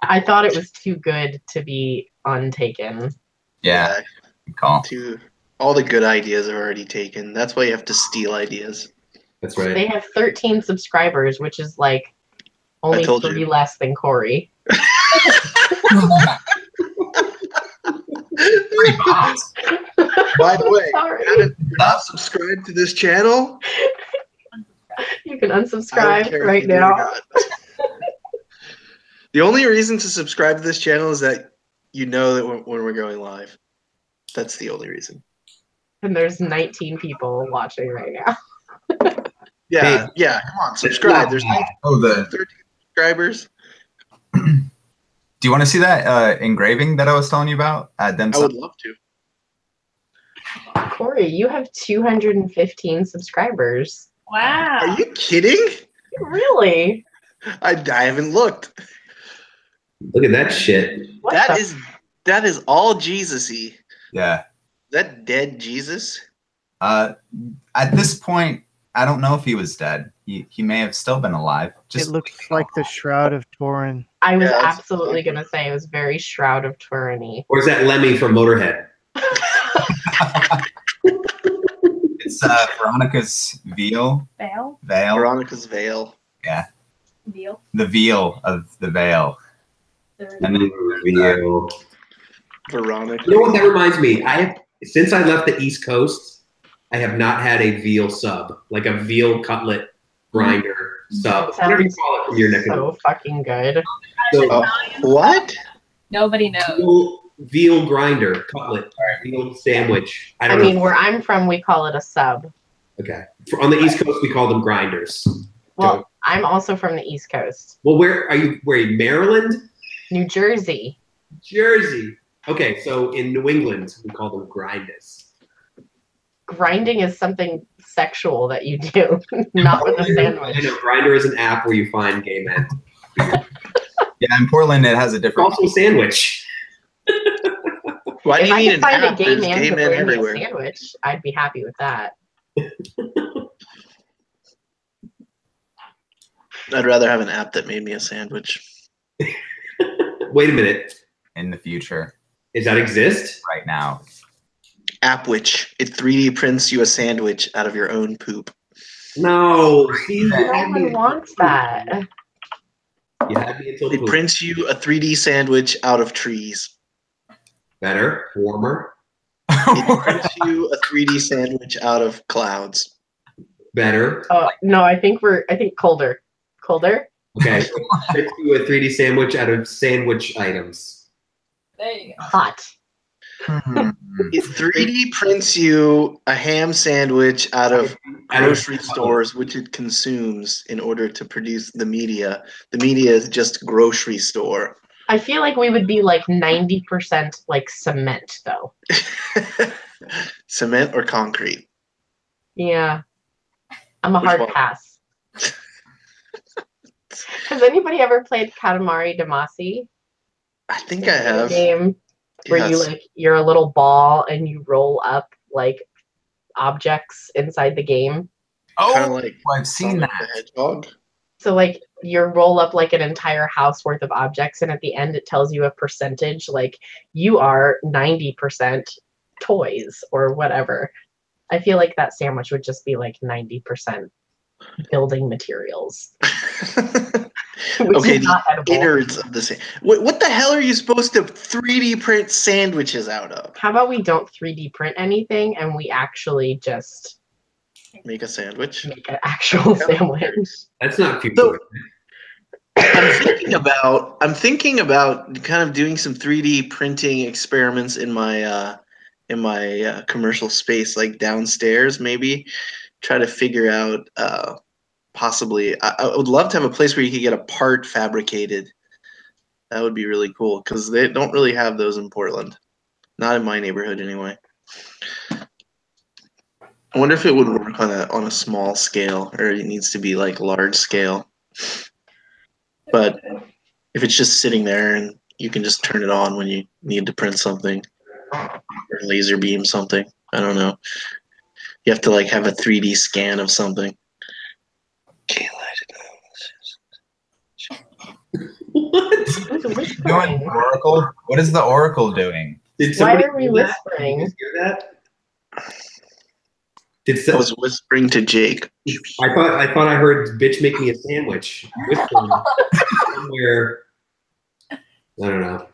I thought it was too good to be untaken. Yeah, good call. All the good ideas are already taken. That's why you have to steal ideas. That's They right. have 13 subscribers, which is like only told 3 you. less than Corey. Pretty boss. By the way, Sorry. you're not subscribed to this channel? You can I don't unsubscribe care if right you do or now. not. The only reason to subscribe to this channel is that you know that when we're going live. That's the only reason. And there's 19 people watching right now. Yeah, Hey. yeah. Come on, subscribe. There's Oh, 13 subscribers. Do you want to see that engraving that I was telling you about? I would love to. Corey, you have 215 subscribers. Wow. Are you kidding? Really? I haven't looked. Look at that shit. What That is all Jesus-y. Yeah. Is that dead Jesus? At this point, I don't know if he was dead. He may have still been alive. It looks like the Shroud of Turin. I was Yeah, that's- absolutely going to say it was very Shroud of Turin-y. Or is that Lemmy from Motorhead? It's Veronica's veil. Veil? Veil. Veronica's veil. Veal? The veil of the veil. And then Video. Veronica. You know what that reminds me? Since I left the East Coast, I have not had a veal sub, like a veal cutlet grinder sub. That Whatever you sounds call it from your neck of so fucking good. So, What? Nobody knows. veal grinder, cutlet, veal sandwich. I I don't know. mean, where I'm from, we call it a sub. Okay. On the East Coast, we call them grinders. Well, I'm also from the East Coast. Well, where are you? Where are you? Maryland? New Jersey. Jersey. Okay, so in New England, we call them grinders. Grinding is something sexual that you do, not with a I sandwich. know Grinder is an app where you find gay men. yeah, in Portland it has a It's different. also a sandwich. Why do If you I need could an find a app? gay There's man gay to men bring me a everywhere. sandwich, I'd be happy with that. I'd rather have an app that made me a sandwich. Wait a minute. In the future, Does that exist? right now. Appwich. It 3D prints you a sandwich out of your own poop. No. See, you No had me one wants that. You had me until It poop. prints you a 3D sandwich out of trees. Better, warmer, It prints you a 3D sandwich out of clouds. better. Oh no, I think colder. Colder? Okay. Let's do a 3D sandwich out of sandwich items. There you go. Hot. It 3D prints you a ham sandwich out of grocery stores, which it consumes in order to produce the media. The media is just grocery store. I feel like we would be like 90% like cement though. Cement or concrete? Yeah. I'm a Which hard one? pass. Has anybody ever played Katamari Damacy? I think I have. Game. where you Yes. like you're a little ball and you roll up like objects inside the game. Kind of Oh, like I've seen Sonic that. the Hedgehog. So like you roll up like an entire house worth of objects, and at the end it tells you a percentage. Like you are 90% toys or whatever. I feel like that sandwich would just be like 90% building materials. Which Okay, is not the edible. innards of the sandwich. What the hell are you supposed to 3D print sandwiches out of? How about we don't 3D print anything and we actually just Make a sandwich. make an actual sandwich? That's not future. I'm thinking about kind of doing some 3D printing experiments in my commercial space, like downstairs. Maybe try to figure out possibly. I would love to have a place where you could get a part fabricated. That would be really cool because they don't really have those in Portland. Not in my neighborhood, anyway. I wonder if it would work on a small scale, or it needs to be like large scale. But if it's just sitting there and you can just turn it on when you need to print something or laser beam something, I don't know. You have to like have a 3D scan of something. What? Who's Doing whispering? Oracle? What is the Oracle doing? Did Why somebody are we hear that? whispering? Did you hear that? Did I some, was whispering to Jake. I thought I heard "bitch make me a sandwich" whispering somewhere. I don't know.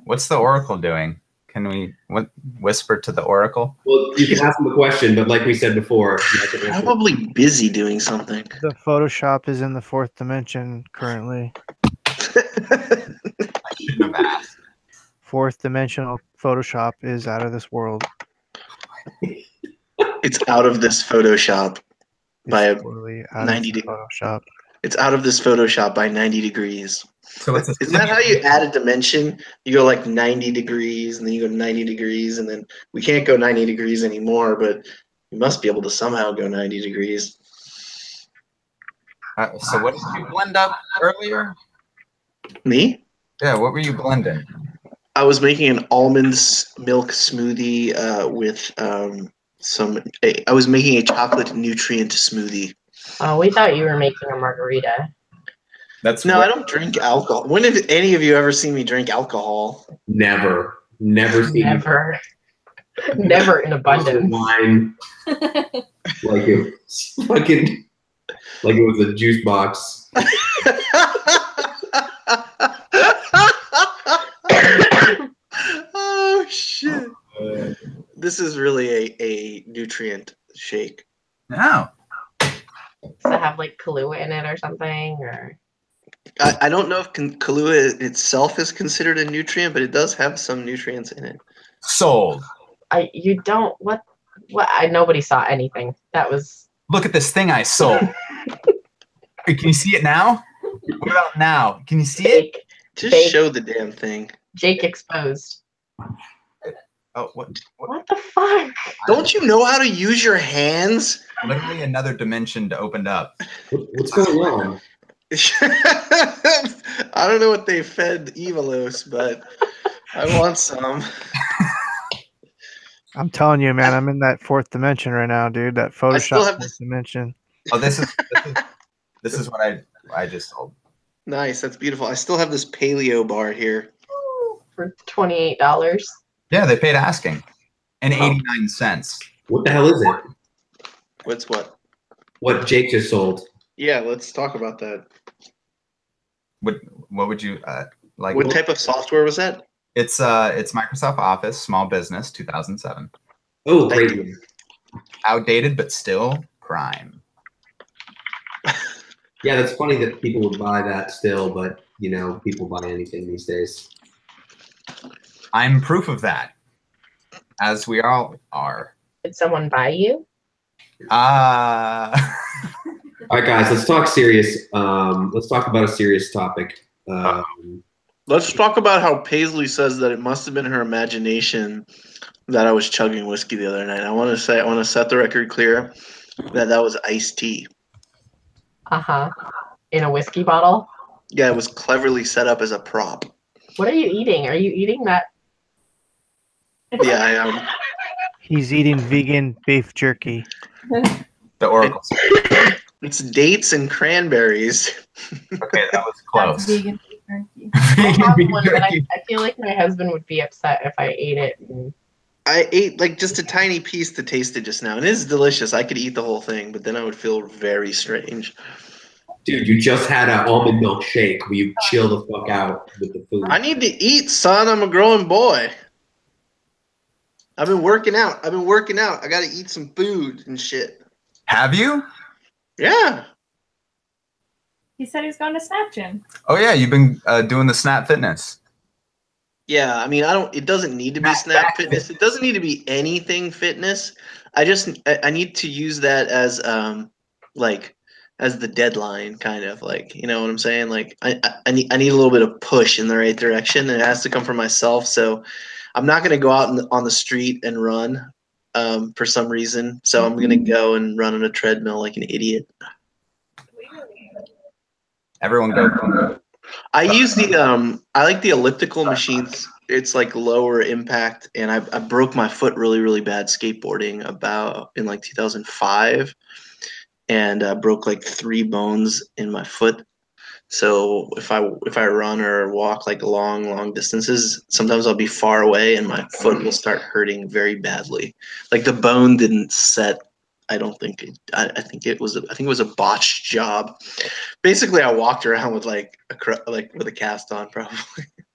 What's the Oracle doing? Can we whisper to the Oracle? Well, you can ask them a question, but like we said before, you have to answer. Probably busy doing something. The Photoshop is in the 4th dimension currently. I shouldn't have asked. 4th dimensional Photoshop is out of this world. It's out of this Photoshop by a It's totally out 90 of the degree. Photoshop. It's out of this Photoshop by 90 degrees. So it's a Isn't that how you add a dimension? You go like 90 degrees, and then you go 90 degrees, and then we can't go 90 degrees anymore, but you must be able to somehow go 90 degrees. So what did you blend up earlier? Me? Yeah, what were you blending? I was making an almond milk smoothie with I was making a chocolate nutrient smoothie. Oh, we thought you were making a margarita. That's No, what- I don't drink alcohol. When have any of you ever seen me drink alcohol? Never seen Never. Never in abundance. wine like it was fucking like it was a juice box. Oh shit! This is really a nutrient shake. No. Does it have like Kahlua in it or something? Or I don't know if Kahlua itself is considered a nutrient, but it does have some nutrients in it. Sold. you don't what nobody saw anything. That was Look at this thing I sold. Hey, can you see it now? What about now? Can you see it? Jake. Just Fake. show the damn thing. Jake exposed. Oh, what? What the fuck? Don't you know how to use your hands? Literally another dimension opened up. What's going on? I don't know what they fed Evalos, but I want some. I'm telling you, man, I'm in that 4th dimension right now, dude. That still Photoshop have 4th this- dimension. Oh, this is what I just sold. Nice, that's beautiful. I still have this paleo bar here. For $28. Yeah, they paid asking. And Oh. 89 cents. What the hell is it? What's what? What Jake just sold? Yeah, let's talk about that. What would you like? What type of software was that? It's Microsoft Office Small Business 2007. Oh, Thank great. Outdated but still prime. Yeah, that's funny that people would buy that still, but you know, people buy anything these days. I'm proof of that. As we all are. Did someone buy you? All right, guys, let's talk serious. Let's talk about a serious topic. Let's talk about how Paisley says that it must have been her imagination that I was chugging whiskey the other night. I want to set the record clear that was iced tea. Uh-huh. In a whiskey bottle? Yeah, it was cleverly set up as a prop. What are you eating? Are you eating that Yeah, I am. He's eating vegan beef jerky. The Oracle. It's dates and cranberries. Okay, that was That's close. vegan beef jerky. I Vegan have beef one, but I jerky. feel like my husband would be upset if I ate it. And I ate like just a tiny piece to taste it just now, and it is delicious. I could eat the whole thing, but then I would feel very strange. Dude, you just had an almond milk shake. Will you chill the fuck out with the food? I need to eat, son. I'm a growing boy. I've been working out. I got to eat some food and shit. Have you? Yeah. He said he was going to Snap Gym. Oh yeah, you've been doing the Snap Fitness. Yeah, I mean, it doesn't need to be Snap Fitness. It doesn't need to be anything fitness. I need to use that as like as the deadline, kind of like, you know what I'm saying? Like I need a little bit of push in the right direction, and it has to come from myself. So I'm not gonna go out on the street and run for some reason. So I'm gonna go and run on a treadmill like an idiot. Everyone go. I use the I like the elliptical machines. It's like lower impact, and I broke my foot really, really bad skateboarding about in like 2005, and broke like 3 bones in my foot. So if I run or walk like long distances, sometimes I'll be far away and my foot will start hurting very badly. Like the bone didn't set. I don't think it. I think it was a botched job. Basically, I walked around with like with a cast on, probably.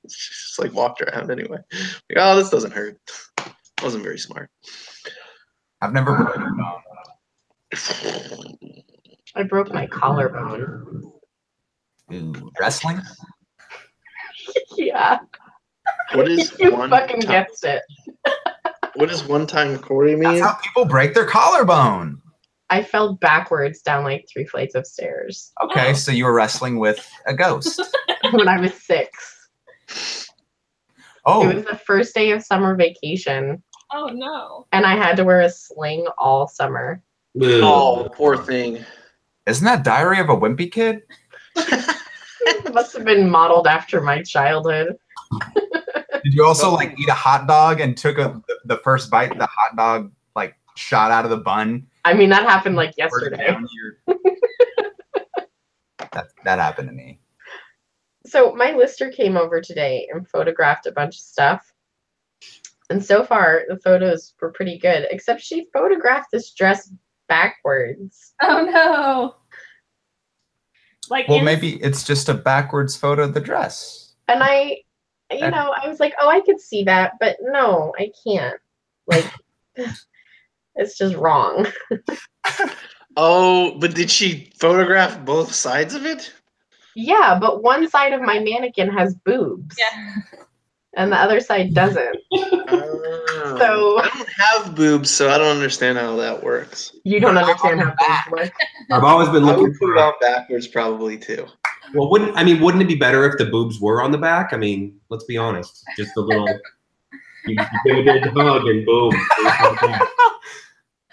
Just like walked around anyway. Like, oh, this doesn't hurt. Wasn't very smart. I've never broken a bone. I broke my collarbone. Ooh, wrestling? Yeah. What is You one fucking time? guessed it. What does one time Corey That's mean? how people break their collarbone. I fell backwards down like 3 flights of stairs Okay, so you were wrestling with a ghost. when I was 6. Oh, It was the first day of summer vacation, Oh no. and I had to wear a sling all summer. Oh, poor thing. isn't that Diary of a Wimpy Kid? It must have been modeled after my childhood. Did you also like eat a hot dog and took the first bite? The hot dog like shot out of the bun. I mean, that happened like Squirted yesterday. down that happened to me. So my lister came over today and photographed a bunch of stuff. And so far, the photos were pretty good, except she photographed this dress backwards. Oh no. Like Well, in maybe it's just a backwards photo of the dress. And I was like, oh, I could see that, but no, I can't. Like, it's just wrong. Oh, but did she photograph both sides of it? Yeah, but one side of my mannequin has boobs. Yeah. And the other side doesn't. Oh. So I don't have boobs, so I don't understand how that works. you don't understand how boobs work. I've always been I looking would put for. it on backwards probably too. Well, wouldn't it be better if the boobs were on the back? I mean, let's be honest. Just a little. You give a good hug and boom.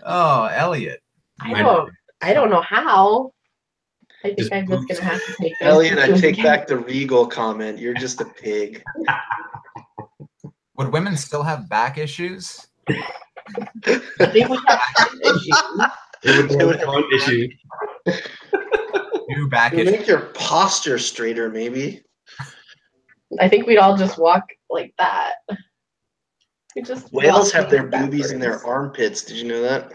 Oh, Elliot. I don't know how. I think Just I'm just gonna have to take those Elliot, I pictures take again. back the Regal comment. You're just a pig. Would women still have back issues? I think we have some issues. It would be a fun issue. New back It'll issues. make your posture straighter, maybe. I think we'd all just walk like that. We just Whales walk have their backwards. boobies in their armpits. Did you know that?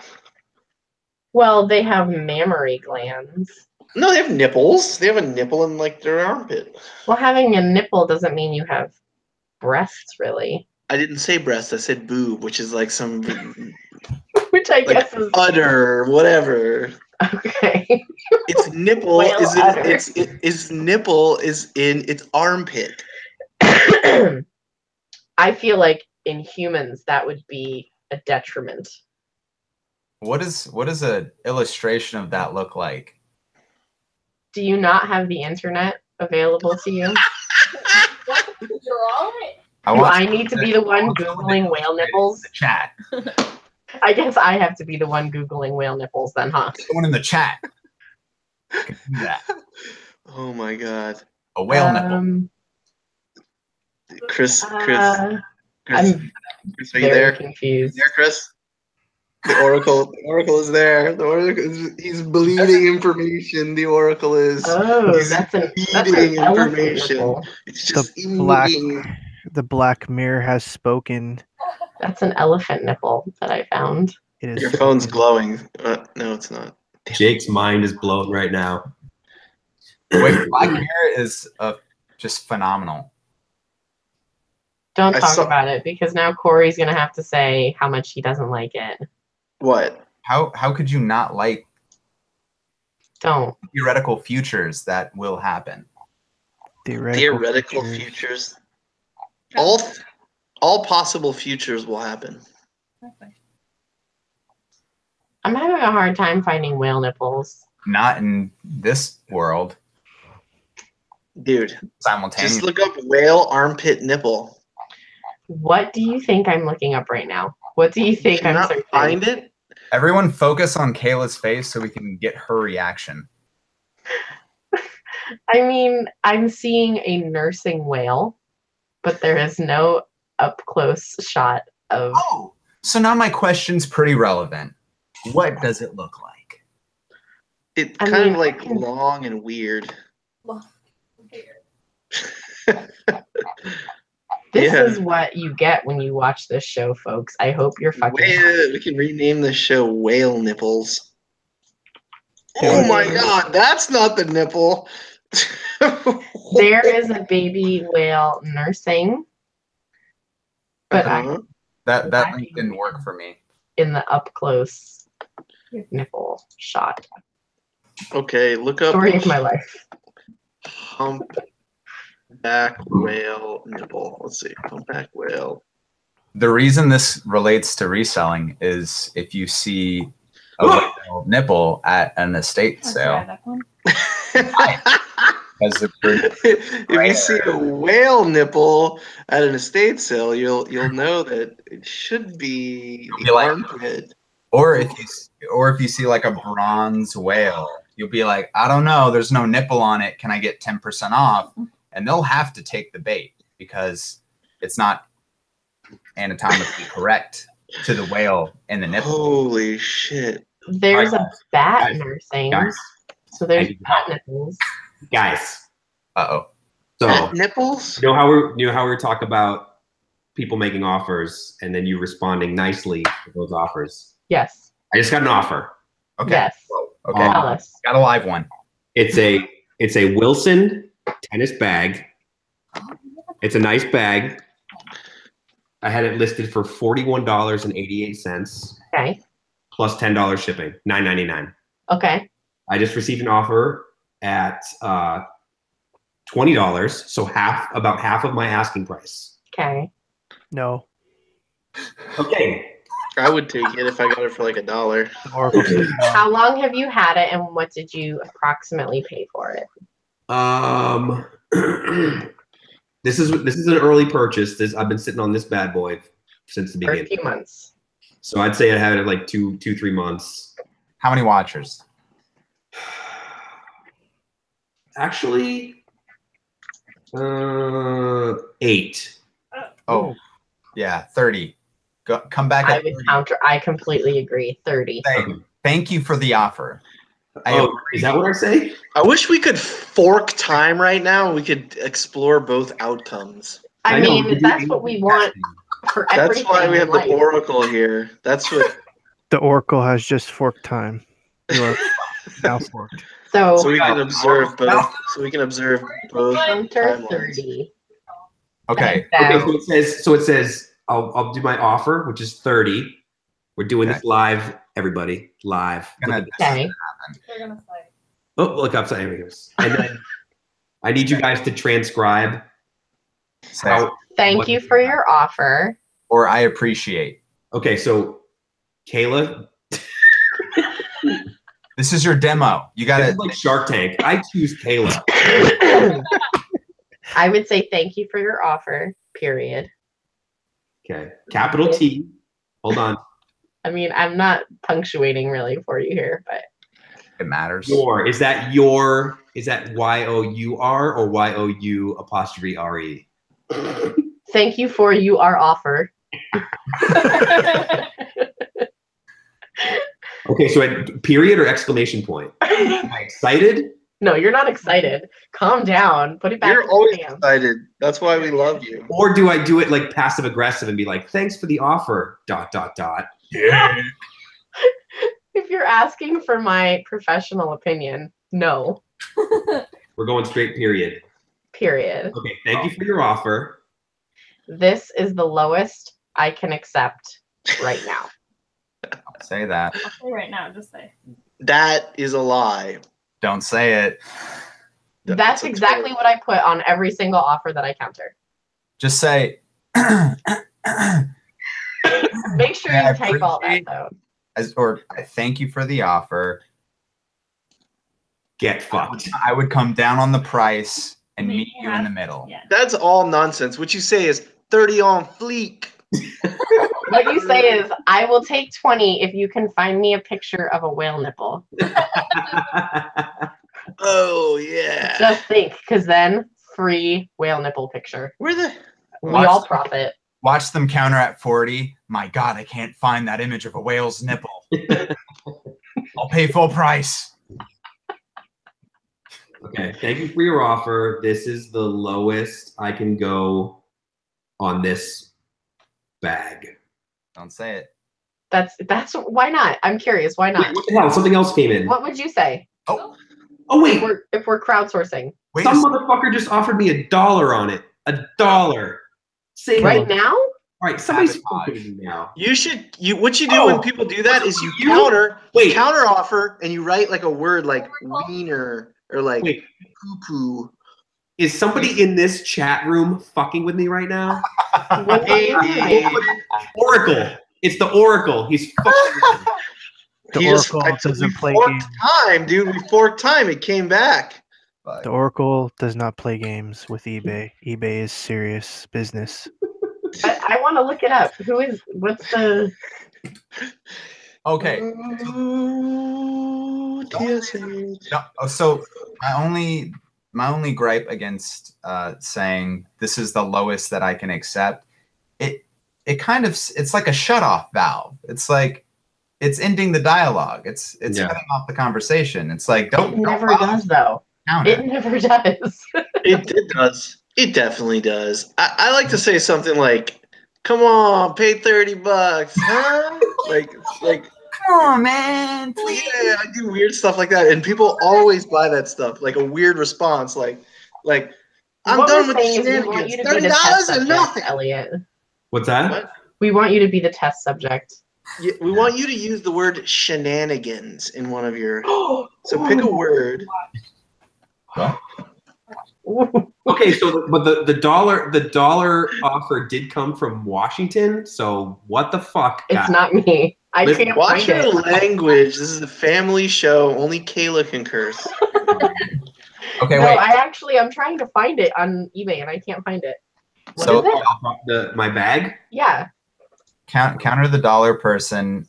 Well, they have mammary glands. No, they have nipples. They have a nipple in like their armpit. Well, having a nipple doesn't mean you have breasts, really. I didn't say breast. I said boob, which is like some Which I like guess is udder, whatever. okay. Its nipple Whale is in udder. its nipple is in its armpit. I feel like in humans that would be a detriment. What does a illustration of that look like? Do you not have the internet available to you? Do I need to be the one Googling whale nipples? The chat. I guess I have to be the one Googling whale nipples then, huh? Someone in the chat can do that. Oh my god. A whale nipple. Chris, I'm Chris, are you very there? confused. There, Chris. The Oracle is there. The Oracle he's bleeding information. The Oracle is. Oh, He's that's an bleeding elephant information. nipple. It's just The black mirror has spoken. That's an elephant nipple that I found. It is Your phone's spoken. glowing. No, it's not. Jake's mind is blown right now. Wait, Black Mirror is just phenomenal. Don't I talk saw- about it because now Corey's gonna have to say how much he doesn't like it. What? How could you not like Don't. theoretical futures that will happen? Theoretical futures. All possible futures will happen. I'm having a hard time finding whale nipples. Not in this world. Dude, Simultaneously. just look up whale armpit nipple. What do you think I'm looking up right now? What do you think I'm Cannot searching? find it? Everyone focus on Kayla's face so we can get her reaction. I mean, I'm seeing a nursing whale, but there is no up close shot of. Oh, so now my question's pretty relevant. What does it look like? It's I kind mean, of like long and weird. This Yeah. is what you get when you watch this show, folks. I hope you're fucking. We can rename the show Whale Nipples. Yeah. Oh my god, that's not the nipple. There is a baby whale nursing, but Uh-huh. That link didn't work for me. in the up close nipple shot. Okay, look up Story of my life. humpback whale nipple. Let's see, humpback whale. The reason this relates to reselling is if you see a whale nipple at an estate sale, as a If you see a whale nipple at an estate sale, you'll know that it should be You'll the be like- armpit. or if you see like a bronze whale, you'll be like, I don't know, there's no nipple on it. Can I get 10% off? And they'll have to take the bait because it's not anatomically correct to the whale and the nipple. Holy shit! There's a bat Guys. nursing. Guys, So there's I need bat help. nipples. guys. Uh-oh. So At nipples? you know how we talk about people making offers and then you responding nicely to those offers. Yes. I just got an offer. Okay. Yes. Okay. Tell us. Got a live one. It's a Wilson tennis bag. It's a nice bag. I had it listed for $41.88 Okay. plus $10 shipping, $9.99. Okay. I just received an offer at $20, so about half of my asking price. Okay. No. Okay. I would take it if I got it for like $1. Oracle says no. How long have you had it, and what did you approximately pay for it? This is an early purchase. I've been sitting on this bad boy since the For a beginning. few months. So I'd say I had it like 3 months. How many watchers? Actually, 8. Oh, yeah, 30. Come back I at would 30. counter. I completely agree. 30. Thank you for the offer. Oh, is that what I say? I wish we could fork time right now and we could explore both outcomes. I I know, mean, we do that's what we want for That's everything. why we in have the life. Oracle here. That's what. The Oracle has just forked time. You are now forked. So So we can observe both. So we can observe both counter timelines. 30. Okay. Okay, So, so it says I'll do my offer, which is 30. We're doing this live, everybody, live. Gonna- okay. They're gonna fight. Oh, look upside. Here it goes. And then I need you guys to transcribe how. Thank you for your offer. Or I appreciate. Okay, so Kayla, This is your demo. You got this to is like Shark Tank. I choose Kayla. I would say thank you for your offer, period. Okay, capital T. Hold on. I mean, I'm not punctuating really for you here, but It matters. Is that Y-O-U-R or Y-O-U apostrophe R-E? Thank you for your offer. Okay, so period or exclamation point? Am I excited? No, you're not excited. Calm down. Put it back. You're always excited. That's why we love you. Or do I do it like passive aggressive and be like, thanks for the offer, ... Yeah. If you're asking for my professional opinion, no. We're going straight period. Period. Okay, thank you for your offer. This is the lowest I can accept right now. Don't say that. I'll say right now, just say. That is a lie. Don't say it. That's exactly what I put on every single offer that I counter. Just say. Make sure Yeah, you take all that though. Or I thank you for the offer. Get fucked. I would come down on the price and Maybe meet you in the middle. Yeah. That's all nonsense. What you say is 30 on fleek. What you say is, I will take 20 if you can find me a picture of a whale nipple. Oh, yeah. Just think, because then free whale nipple picture. Where the... We all profit. Watch them counter at 40. My God, I can't find that image of a whale's nipple. I'll pay full price. Okay, thank you for your offer. This is the lowest I can go on this bag. Don't say it. That's why not? I'm curious. Why not? Wait, what the hell? Something else came in. What would you say? Oh wait, If we're crowdsourcing Wait. some motherfucker just offered me $1 on it. $1. Say right now? All right, somebody's Sabotage. fucking me now. What you do when people do that is you counter offer and you write like a word like wiener or like poo poo. Is somebody in this chat room fucking with me right now? Oracle. It's the Oracle. He's fucking with me. The Oracle doesn't play games. Time, dude. We forked time. It came back. The Oracle does not play games with eBay. eBay is serious business. I want to look it up. What's the... Okay. So my only gripe against saying this is the lowest that I can accept, it's like a shut-off valve. It's like it's ending the dialogue. It's cutting off the conversation. It's like It never does though. It never does. It does. It definitely does. I like to say something like, "Come on, pay $30, huh?" like. Come on, man. Please. Yeah, I do weird stuff like that, and people always buy that stuff. Like a weird response, like I'm what done we're with saying is we want you to be the test subject, Elliot. What's that? What? We want you to be the test subject. Yeah, we want you to use the word shenanigans in one of your. So pick a word. What? Okay, so but the dollar offer did come from Washington. So what the fuck? It's not me. I can't Watch find your it. language. This is a family show. Only Kayla can curse. Okay, No, wait. I'm trying to find it on eBay and I can't find it. What So- is it? My bag. Yeah. Counter the dollar person,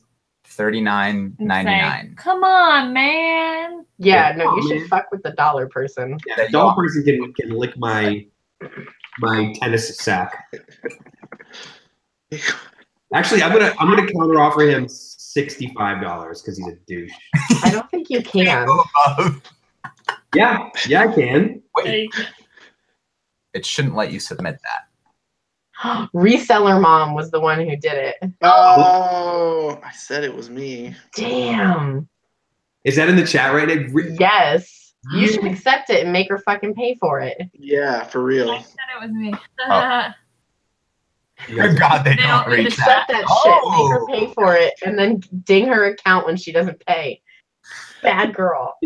$39.99. Come on, man. Yeah, no, Oh, you should man. fuck with the dollar person. Yeah, the dollar person can lick my tennis sack. Actually, I'm gonna counter offer him $65 because he's a douche. I don't think you can. Yeah, I can. Wait. It shouldn't let you submit that. Reseller mom was the one who did it. Oh, I said it was me. Damn. Is that in the chat right now? Yes. You should accept it and make her fucking pay for it. Yeah, for real. I said it was me. Good God, they don't don't reach Accept that. that shit, make her pay for it, and then ding her account when she doesn't pay. Bad girl.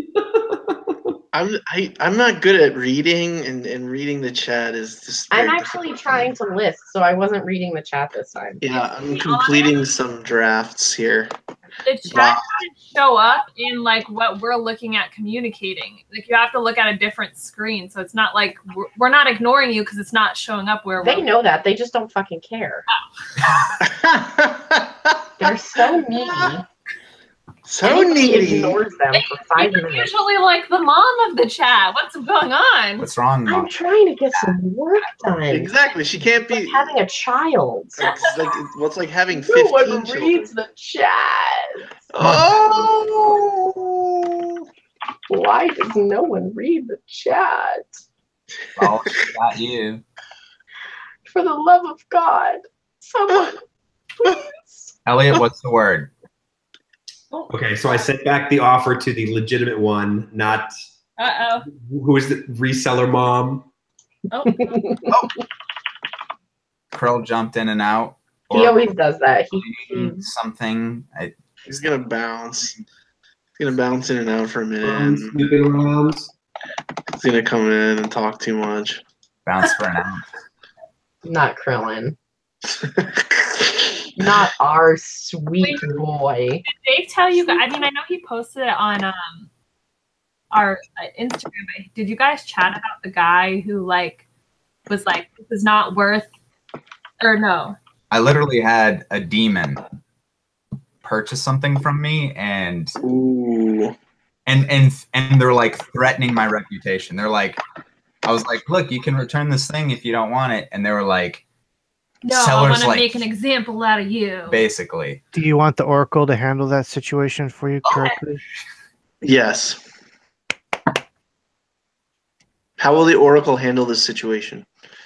I'm not good at reading, and reading the chat is just. I'm very actually difficult. trying to list, so I wasn't reading the chat this time. Yeah, I'm completing some drafts here. The chat doesn't show up in like what we're looking at communicating. Like you have to look at a different screen, so it's not like we're not ignoring you because it's not showing up where They we're. know that. They just don't fucking care. They're so needy. So Anybody needy. ignores them for 5 You're minutes. usually like the mom of the chat. What's going on? What's wrong, I'm Mom? trying to get some work done. Exactly. She can't It's like be having a child. It's like what's like having No 15 one children. reads the chat. Oh. Why does no one read the chat? Oh, she got you. For the love of God, someone, please. Elliot, what's the word? Okay, so I sent back the offer to the legitimate one, not who is the reseller mom. Oh. Krill jumped in and out. He always does that. He Something. He's gonna bounce. He's gonna bounce in and out for a minute. Snooping around. He's gonna come in and talk too much. Bounce for an ounce. not Krillin. Not our sweet boy. Did Dave tell you guys? I mean, I know he posted it on our Instagram, but did you guys chat about the guy who like was like, this is not worth, or no? I literally had a demon purchase something from me, and Ooh. and they're like threatening my reputation. They're like, I was like, look, you can return this thing if you don't want it, and they were like, No, I sellers want to like, make an example out of you. basically. Do you want the Oracle to handle that situation for you correctly? Yes. How will the Oracle handle this situation?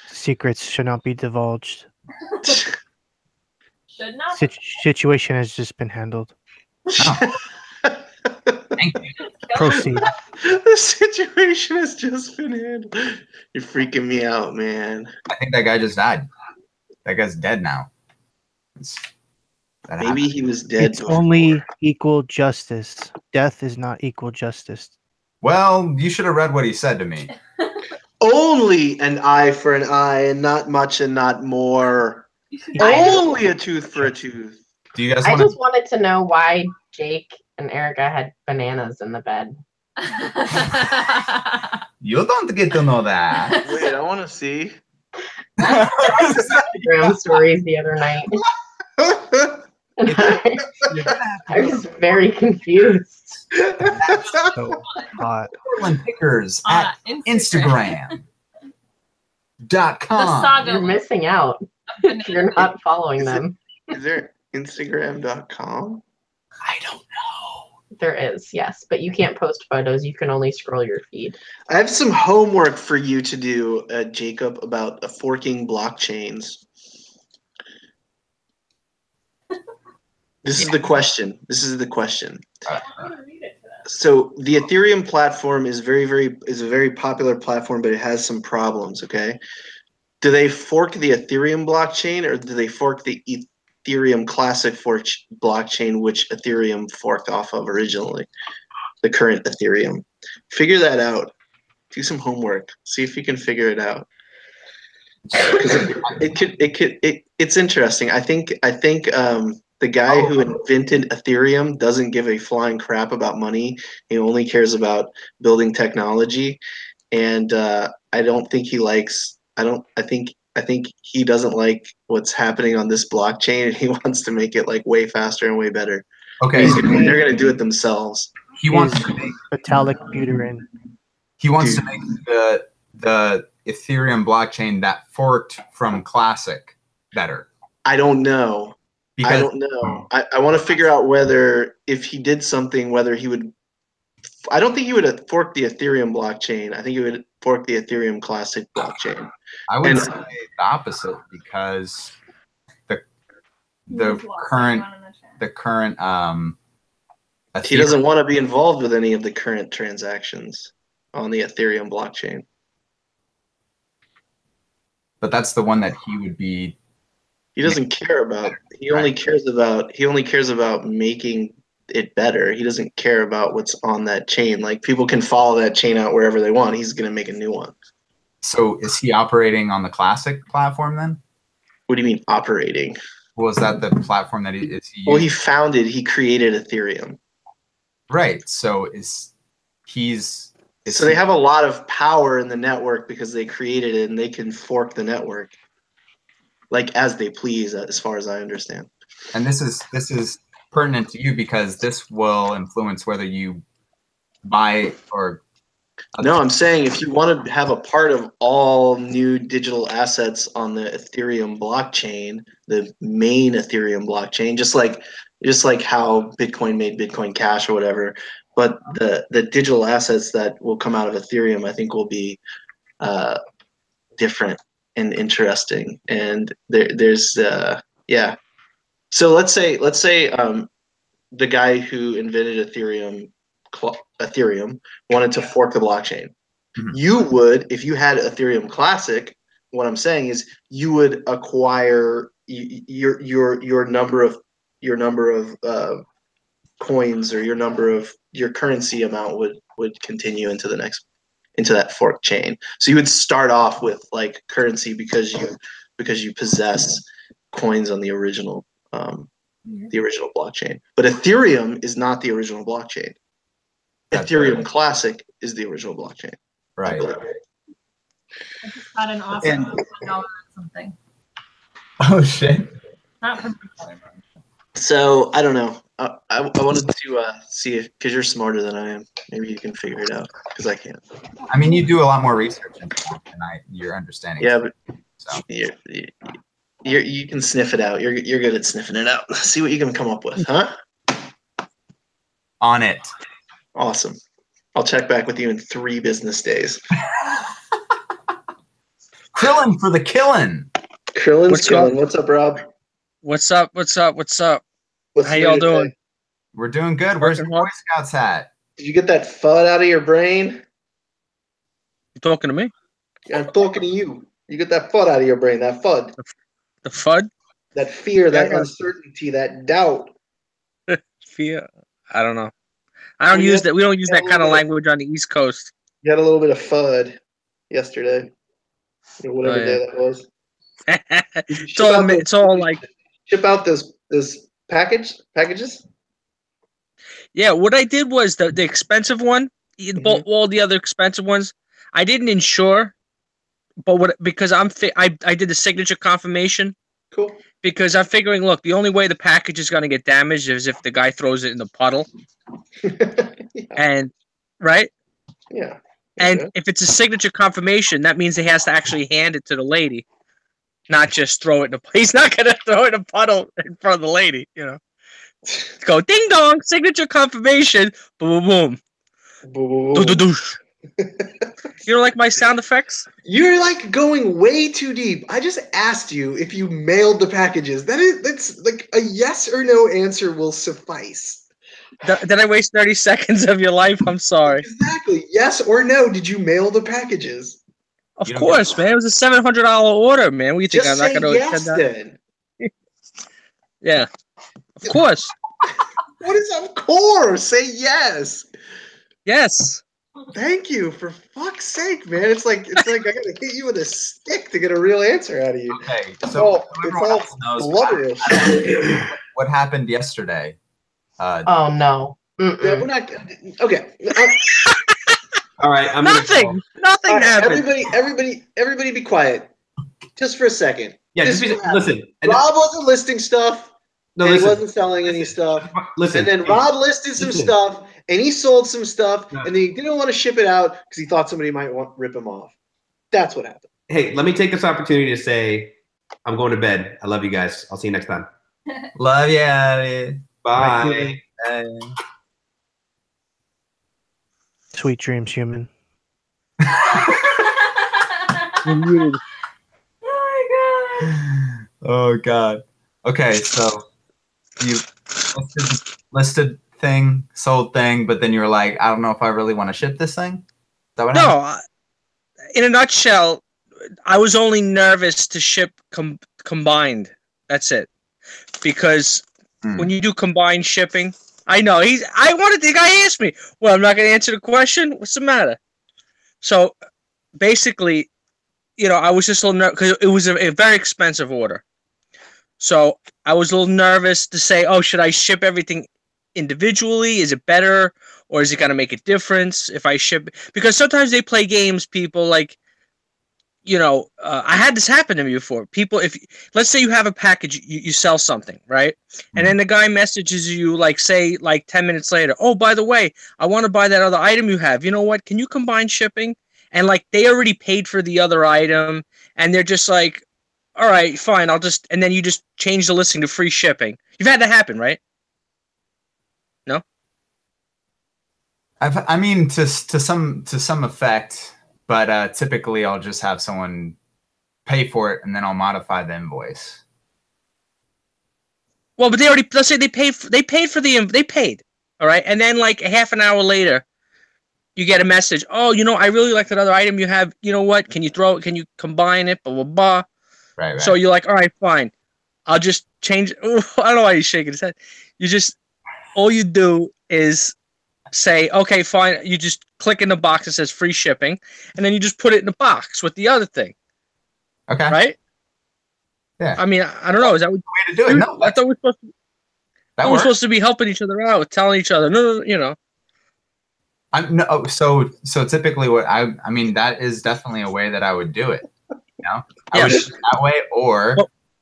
Secrets should not be divulged. Should not. Situation has just been handled. Oh. Thank you. Proceed. The situation has just been handled. You're freaking me out, man. I think that guy just died. That guy's dead now. Maybe he was dead It's before. only equal justice. Death is not equal justice. Well, you should have read what he said to me. Only an eye for an eye, and not much and not more. Only a tooth for a tooth. Do you guys I want to? just wanted to know why Jake and Erica had bananas in the bed. You don't get to know that. Wait, I want to see. Instagram stories the other night. And I was very confused. So hot. Portland Pickers at Instagram. Instagram.com. The saga. You're missing out if you're not following them. Is there Instagram.com? I don't know. There is, yes, but you can't post photos. You can only scroll your feed. I have some homework for you to do, Jacob, about forking blockchains. This is the question. So the Ethereum platform is a very popular platform, but it has some problems. Okay, do they fork the Ethereum blockchain, or do they fork the Ethereum Classic blockchain, which Ethereum forked off of originally, the current Ethereum? Figure that out. Do some homework. See if you can figure it out. It's interesting. I think the guy who invented Ethereum doesn't give a flying crap about money. He only cares about building technology, and I don't think he likes. I think he doesn't like what's happening on this blockchain, and he wants to make it like way faster and way better. Okay, They're gonna do it themselves. he wants to make metallic butyrin. he wants to make the Ethereum blockchain that forked from Classic better. I don't know. I don't know. I want to figure out whether if he did something, whether he would. I don't think he would fork the Ethereum blockchain. I think he would fork the Ethereum Classic blockchain. I would say the opposite, because the current He doesn't want to be involved with any of the current transactions on the Ethereum blockchain. But that's the one that he would be. He doesn't care about. He only cares about making it better. He doesn't care about what's on that chain. Like, people can follow that chain out wherever they want. He's going to make a new one. So is he operating on the Classic platform then? What do you mean operating? Was that the platform that he Well, he created Ethereum. Right. So So they have a lot of power in the network because they created it, and they can fork the network like as they please, as far as I understand. And this is pertinent to you because this will influence whether you buy or. No, I'm saying if you want to have a part of all new digital assets on the Ethereum blockchain, the main Ethereum blockchain, just like how Bitcoin made Bitcoin Cash or whatever, but the digital assets that will come out of Ethereum, I think, will be different and interesting. And there's yeah. So let's say the guy who invented Ethereum wanted to fork the blockchain. Mhm. You would, if you had Ethereum Classic, what I'm saying is you would acquire your number of coins, or your currency amount would continue into that fork chain. So you would start off with like currency because you possess coins on the original blockchain. But Ethereum is not the original blockchain. Ethereum Classic is the original blockchain. Right. I just got an offer And- of $1 or something. Oh shit. Not from my So I don't know. I wanted to see if, because you're smarter than I am, maybe you can figure it out because I can't. I mean, you do a lot more research into that than your understanding. Yeah, but So you can sniff it out. You're good at sniffing it out. See what you can come up with, huh? on it. Awesome. I'll check back with you in 3 business days. Krillin for the killing. Krillin's What's killing. What's up, Rob? What's up? What's up? What's up? What's How new y'all today? doing? We're doing good. Where's the Working Boy hard. Scouts hat? Did you get that FUD out of your brain? You talking to me? I'm talking to you. You get that FUD out of your brain. That FUD. The FUD? That fear, that Yeah. uncertainty, that doubt. Fear? I don't know. I don't Well, use yeah, that. We don't use yeah, that kind a of little language on the East Coast. You had a little bit of FUD yesterday. Or whatever Oh, yeah. day that was. It's all. It's all like. Ship out those packages? Yeah. What I did was the expensive one. Mhm. All the other expensive ones, I didn't insure. But because I did the signature confirmation. Cool. Because I'm figuring, look, the only way the package is going to get damaged is if the guy throws it in the puddle. Yeah. And, right? Yeah. And Okay. if it's a signature confirmation, that means he has to actually hand it to the lady, not just throw it in a. He's not going to throw it in a puddle in front of the lady, you know. Go ding dong, signature confirmation, boom boom boom, Boom. doosh. You don't like my sound effects? You're like going way too deep. I just asked you if you mailed the packages. That's like a yes or no answer will suffice. Did I waste 30 seconds of your life? I'm sorry. Exactly. Yes or no, did you mail the packages? Of You don't course, get- man. It was a $700 order, man. What do you think? Just I'm say not going to yes attend that? then. Yeah, of course. What is of course? Say yes. Yes. Thank you. For fuck's sake, man. It's like I gotta hit you with a stick to get a real answer out of you. Okay, It's so all everyone else knows blubberous. what happened yesterday. Oh no. Yeah, Mm-mm. we're not okay. All right, I'm gonna Nothing. go. Nothing All right, happened. everybody, be quiet, just for a second. Yeah, This just is what happened. listen. And- Rob wasn't listing stuff, No, and he listen. wasn't selling any stuff. Listen. And then Rob listed some Listen. stuff, and he sold some stuff, No. and then he didn't want to ship it out because he thought somebody might rip him off. That's what happened. Hey, let me take this opportunity to say I'm going to bed. I love you guys. I'll see you next time. Love ya. Bye. Sweet dreams, human. You're muted. Oh my god. Oh god. Okay, so you listed thing, sold thing, but then you were like, I don't know if I really want to ship this thing. Is that what happened? No, in a nutshell, I was only nervous to ship combined. That's it. Because when you do combined shipping, I know the guy asked me, well, I'm not going to answer the question. What's the matter? So basically, I was just a little nervous because it was a very expensive order. So I was a little nervous to say, oh, should I ship everything individually? Is it better? Or is it going to make a difference if I ship? Because sometimes they play games, people, like, you know, I had this happen to me before. People, if let's say you have a package, you sell something, right? And then the guy messages you, like, say, like 10 minutes later, oh, by the way, I want to buy that other item you have. You know what? Can you combine shipping? And like they already paid for the other item, and they're just like, all right, fine, I'll just, and then you just change the listing to free shipping. You've had that happen, right? No? I mean, to some effect. But typically, I'll just have someone pay for it, and then I'll modify the invoice. Well, but they already, let's say they paid for they paid, all right, and then like a half an hour later, you get a message. Oh, you know, I really like that other item you have. You know what? Can you combine it? Blah blah blah. Right. So you're like, all right, fine. I'll just change. I don't know why he's shaking his head. All you do is say, okay, fine. You just click in the box that says free shipping, and then you just put it in the box with the other thing. Okay. Right? Yeah. I mean, I don't know. Is that what way to do it? No, I thought we're supposed to be helping each other out, telling each other. No, you know. So typically, what I mean, that is definitely a way that I would do it. You know, I would do it that way, or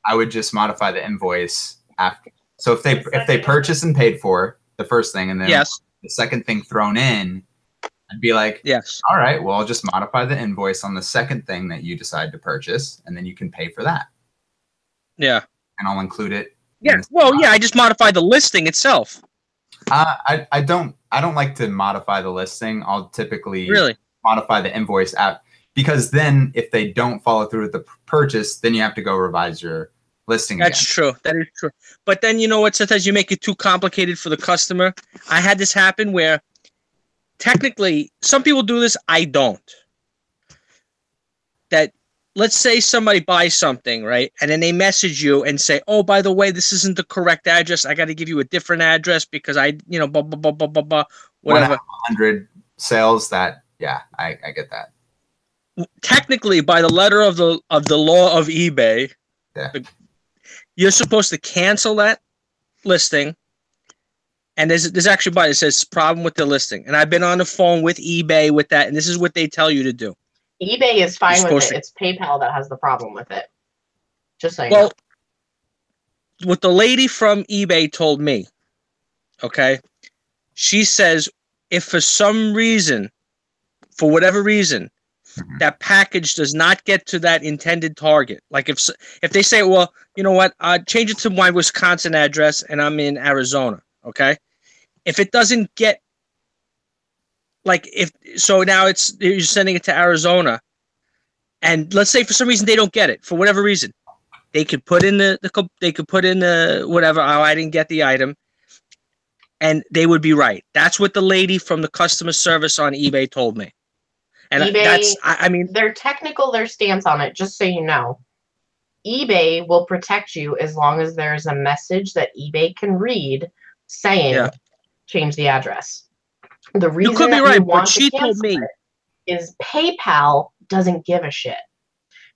I would just modify the invoice after. So if they purchased and paid for the first thing, and then the second thing thrown in, I'd be like, yes, all right, well, I'll just modify the invoice on the second thing that you decide to purchase, and then you can pay for that. Yeah. And I'll include it. Yeah. Well, yeah, I just modified the listing itself. I don't like to modify the listing. I'll typically modify the invoice app, because then if they don't follow through with the purchase, then you have to go revise your listing again. That's true. That is true. But then, you know what? Sometimes you make it too complicated for the customer. I had this happen where technically some people do this. I don't. That let's say somebody buys something, right? And then they message you and say, oh, by the way, this isn't the correct address. I got to give you a different address because blah, blah, blah, blah, blah, blah, whatever. 100 sales that, I get that. Technically, by the letter of the law of eBay, you're supposed to cancel that listing. And there's actually it says problem with the listing. And I've been on the phone with eBay with that, and this is what they tell you to do. eBay is fine with it. It's PayPal that has the problem with it. Just so you know. Well, what the lady from eBay told me, okay, she says if for some reason, for whatever reason, that package does not get to that intended target, like if they say, well, you know what, change it to my Wisconsin address and I'm in Arizona, okay, if it doesn't get, like, so now you're sending it to Arizona, and let's say for some reason they don't get it, for whatever reason, they could put in the whatever, oh, I didn't get the item, and they would be right. That's what the lady from the customer service on eBay told me. And eBay, I mean, their stance on it, just so you know, eBay will protect you as long as there's a message that eBay can read saying change the address. The reason you could be that right, want but she to told me is PayPal doesn't give a shit.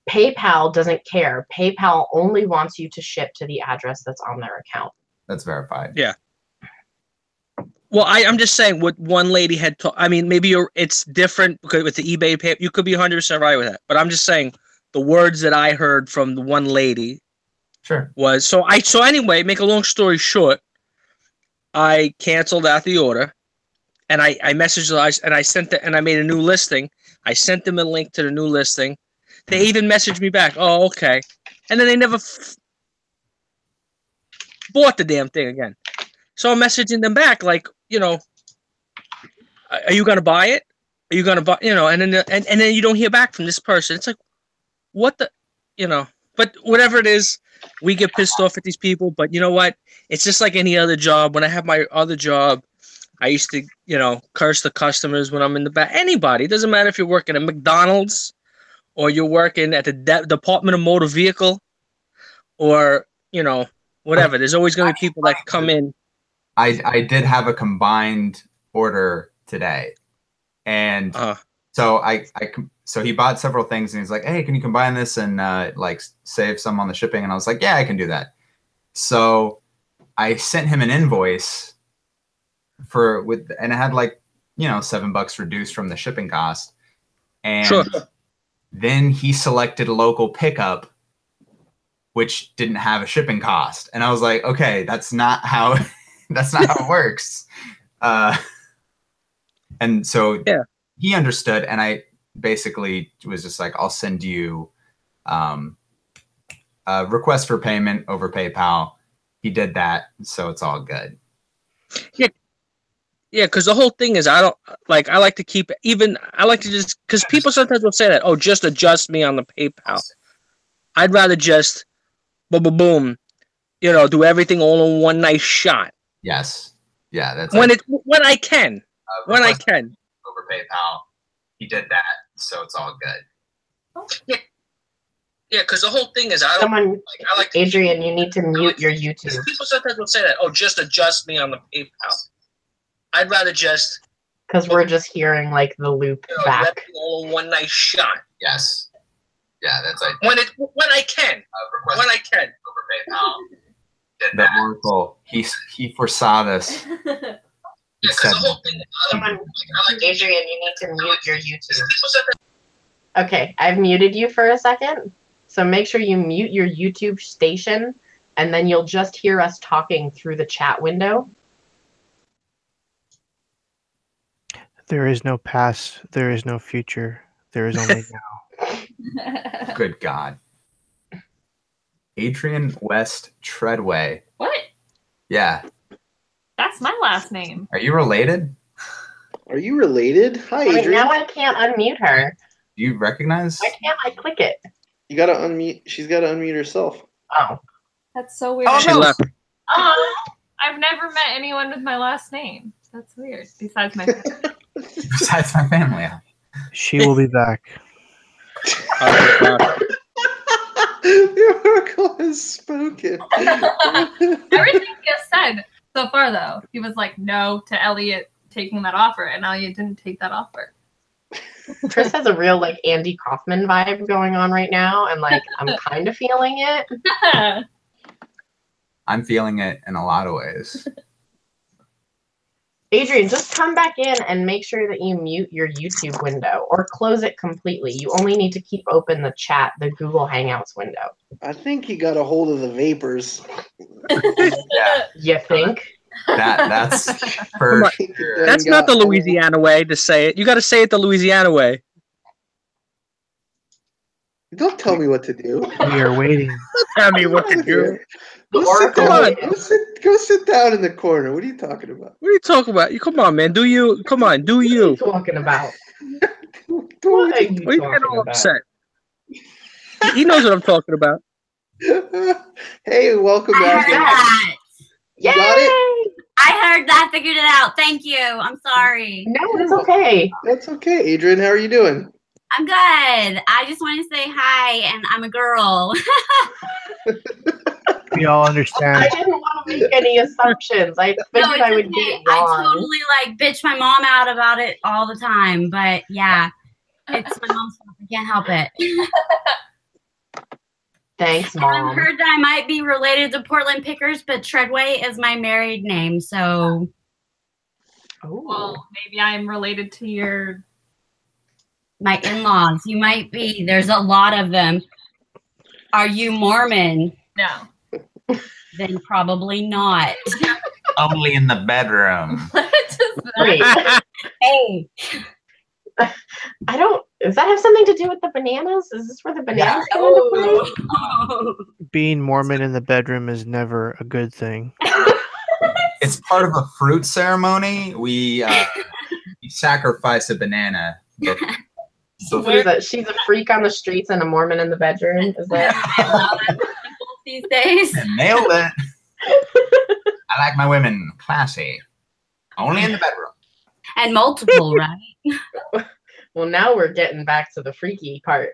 PayPal doesn't care. PayPal only wants you to ship to the address that's on their account. That's verified. Yeah. Well, I'm just saying what one lady had told. I mean, maybe it's different because with the eBay pay, you could be 100% right with that. But I'm just saying the words that I heard from the one lady was so anyway, make a long story short, I canceled out the order, and I messaged her and I sent and I made a new listing. I sent them a link to the new listing. They even messaged me back. Oh, okay. And then they never bought the damn thing again. So I'm messaging them back like, you know, are you going to buy it? Are you going to buy, you know, and then you don't hear back from this person. It's like, what the, you know, but whatever it is, we get pissed off at these people. But you know what? It's just like any other job. When I have my other job, I used to, you know, curse the customers when I'm in the back. Anybody. It doesn't matter if you're working at McDonald's or you're working at the Department of Motor Vehicle or, you know, whatever. There's always going to be people that come in. I did have a combined order today, and so so he bought several things, and he's like, "Hey, can you combine this and like save some on the shipping?" And I was like, "Yeah, I can do that." So I sent him an invoice and it had like, you know, $7 reduced from the shipping cost, and Then he selected a local pickup, which didn't have a shipping cost. And I was like, okay, that's not how that's not how it works. And so he understood, and I basically was just like, I'll send you a request for payment over PayPal. He did that, so it's all good. Yeah, because the whole thing is I like to keep just because people sometimes will say that, oh, just adjust me on the PayPal. I'd rather just boom, boom, boom, do everything all in one nice shot. Yes. Yeah, that's when I can. When I can. Over PayPal. He did that, so it's all good. Yeah, because the whole thing is Adrian, you need to mute your YouTube. People sometimes will say that, oh, just adjust me on the PayPal. I'd rather just because we're just hearing like the loop back. All in one nice shot. Yes. Yeah, that's like when I can. When I can. Over PayPal. The Oracle. He foresaw this. Because the whole thing. Adrian, you need to mute your YouTube. Okay, I've muted you for a second. So make sure you mute your YouTube station, and then you'll just hear us talking through the chat window. There is no past. There is no future. There is only now. Good God. Adrian West Treadway. What? Yeah. That's my last name. Are you related? Are you related? Hi, Adrian. Now I can't unmute her. Do you recognize? Why can't I click it? You gotta unmute. She's gotta unmute herself. Oh. That's so weird. Oh, she left. I've never met anyone with my last name. That's weird. Besides my family. Besides my family. She will be back. The Oracle has spoken. Everything he has said so far, though, he was like no to Elliot taking that offer, and Elliot didn't take that offer. Chris has a real like Andy Kaufman vibe going on right now, and like I'm kind of feeling it. I'm feeling it in a lot of ways. Adrian, just come back in and make sure that you mute your YouTube window or close it completely. You only need to keep open the chat, the Google Hangouts window. I think he got a hold of the vapors. Yeah. You think? That's for sure. That's not the Louisiana way to say it. You got to say it the Louisiana way. Don't tell me what to do. We are waiting. Don't tell me what to do. Go sit down in the corner. What are you talking about? What are you talking about? You come on, man. Do you? Come on. Do you? What are you talking about? What are you getting all upset? He knows what I'm talking about. Hey, welcome back. Yay! Got it? I heard that. Figured it out. Thank you. I'm sorry. No, it's okay. That's okay. Adrian, how are you doing? I'm good. I just want to say hi, and I'm a girl. We all understand. I didn't want to make any assumptions. I figured I would get it wrong. I totally like bitch my mom out about it all the time, but yeah, it's my mom's fault. I can't help it. Thanks, Mom. I've heard that I might be related to Portland Pickers, but Treadway is my married name, so. Oh. Well, maybe I'm related to my in-laws. You might be. There's a lot of them. Are you Mormon? No. Then probably not. Only in the bedroom. What is that? Wait. Hey. I don't. Does that have something to do with the bananas? Is this where the bananas come into play? Being Mormon in the bedroom is never a good thing. It's part of a fruit ceremony. We sacrifice a banana. So what is that? She's a freak on the streets and a Mormon in the bedroom. Is that these days? Nailed it. I like my women classy. Only in the bedroom. And multiple, right? Well, now we're getting back to the freaky part.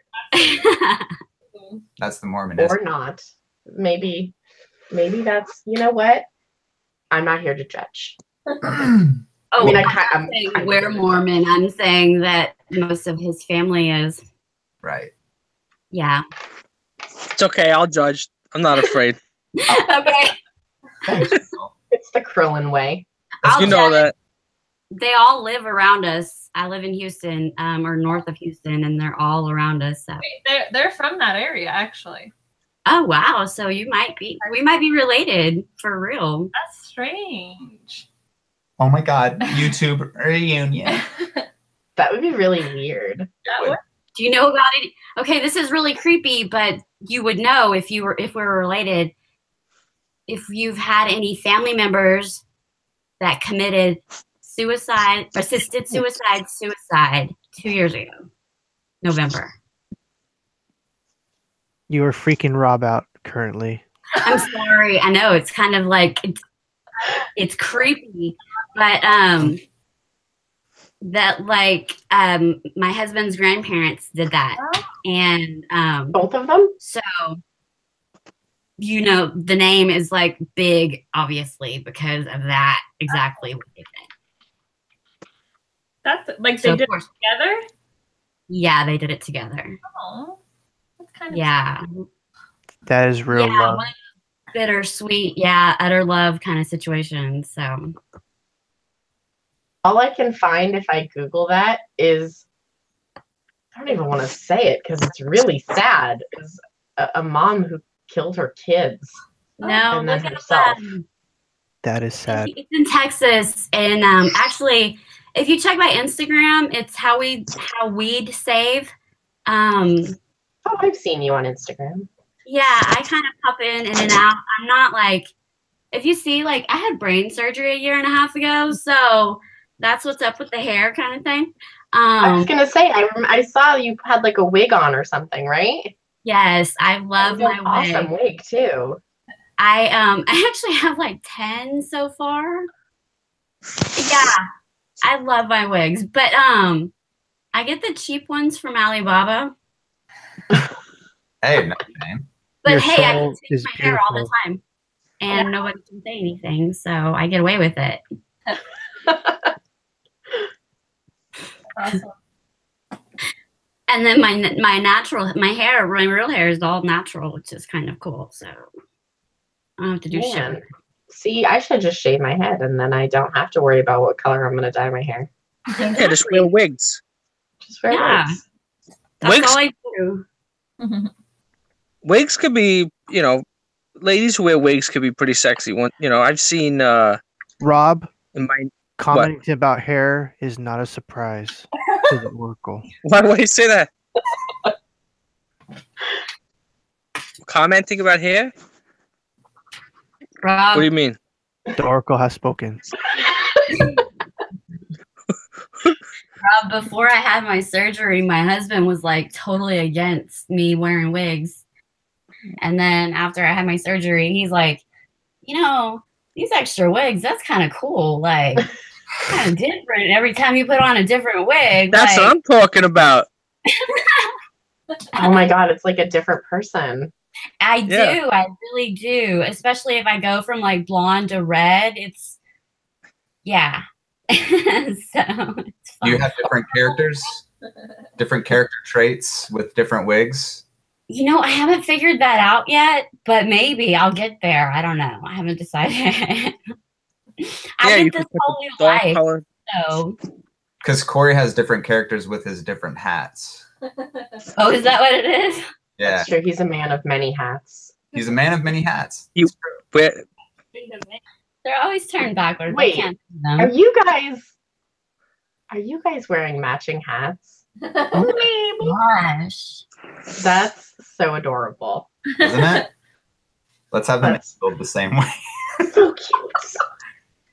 That's the Mormonism. Or not. Maybe that's, you know what? I'm not here to judge. I mean, I'm saying we're Mormon. I'm saying that most of his family is. Right. Yeah. It's okay. I'll judge. I'm not afraid. Okay. It's the Krillin way. You know that. they all live around us. I live in Houston, or north of Houston, and they're all around us. So. They're from that area, actually. Oh wow! So we might be related for real. That's strange. Oh my God! YouTube reunion. That would be really weird. Do you know about it? Okay, this is really creepy, but you would know if we were related. If you've had any family members that committed assisted suicide 2 years ago, November. You are freaking Rob out currently. I'm sorry. I know it's kind of like it's creepy, but that like my husband's grandparents did that, and both of them. So the name is like big, obviously, because of that exactly what they did. That's like they did it together. Yeah, they did it together. Oh, that's kind of sweet. That is real love. Bittersweet, utter love kind of situation. So all I can find if I Google that is, I don't even want to say it because it's really sad, is a mom who killed her kids. No, and then herself. That is sad. It's in Texas, and actually, if you check my Instagram, it's how we'd save. Oh, I've seen you on Instagram. Yeah, I kind of pop in and out. I'm not like, if you see, like, I had brain surgery 1.5 years ago, so that's what's up with the hair kind of thing. I was gonna say, I saw you had like a wig on or something, right? Yes, I love my wig. Awesome wig too. I actually have like 10 so far. Yeah, I love my wigs, but I get the cheap ones from Alibaba. Hey, no name. But hey, I can take my hair all the time, and nobody can say anything, so I get away with it. awesome. And then my real hair is all natural, which is kind of cool. So I don't have to do shit. See, I should just shave my head, and then I don't have to worry about what color I'm going to dye my hair. Yeah, just wear wigs. Just wear wigs. That's all I do. Wigs could be, ladies who wear wigs could be pretty sexy. I've seen Rob in my commenting about hair is not a surprise to the Oracle. Why do you say that? Commenting about hair? Rob, what do you mean? The Oracle has spoken. Rob, before I had my surgery, my husband was like totally against me wearing wigs. And then after I had my surgery, he's like, these extra wigs, that's kind of cool. Like, kind of different every time you put on a different wig. That's what I'm talking about. Oh my God, it's like a different person. I really do. Especially if I go from like blonde to red, it's, so it's fun. You have different characters, different character traits with different wigs. I haven't figured that out yet, but maybe I'll get there. I don't know. I haven't decided. I get this whole new life. Color. So. Because Corey has different characters with his different hats. Oh, is that what it is? Yeah. That's true. He's a man of many hats. He's a man of many hats. They're always turned backwards. Wait, I can't see them. Are you guys wearing matching hats? Gosh. That's so adorable. Isn't it? Let's have them build the same way. So cute.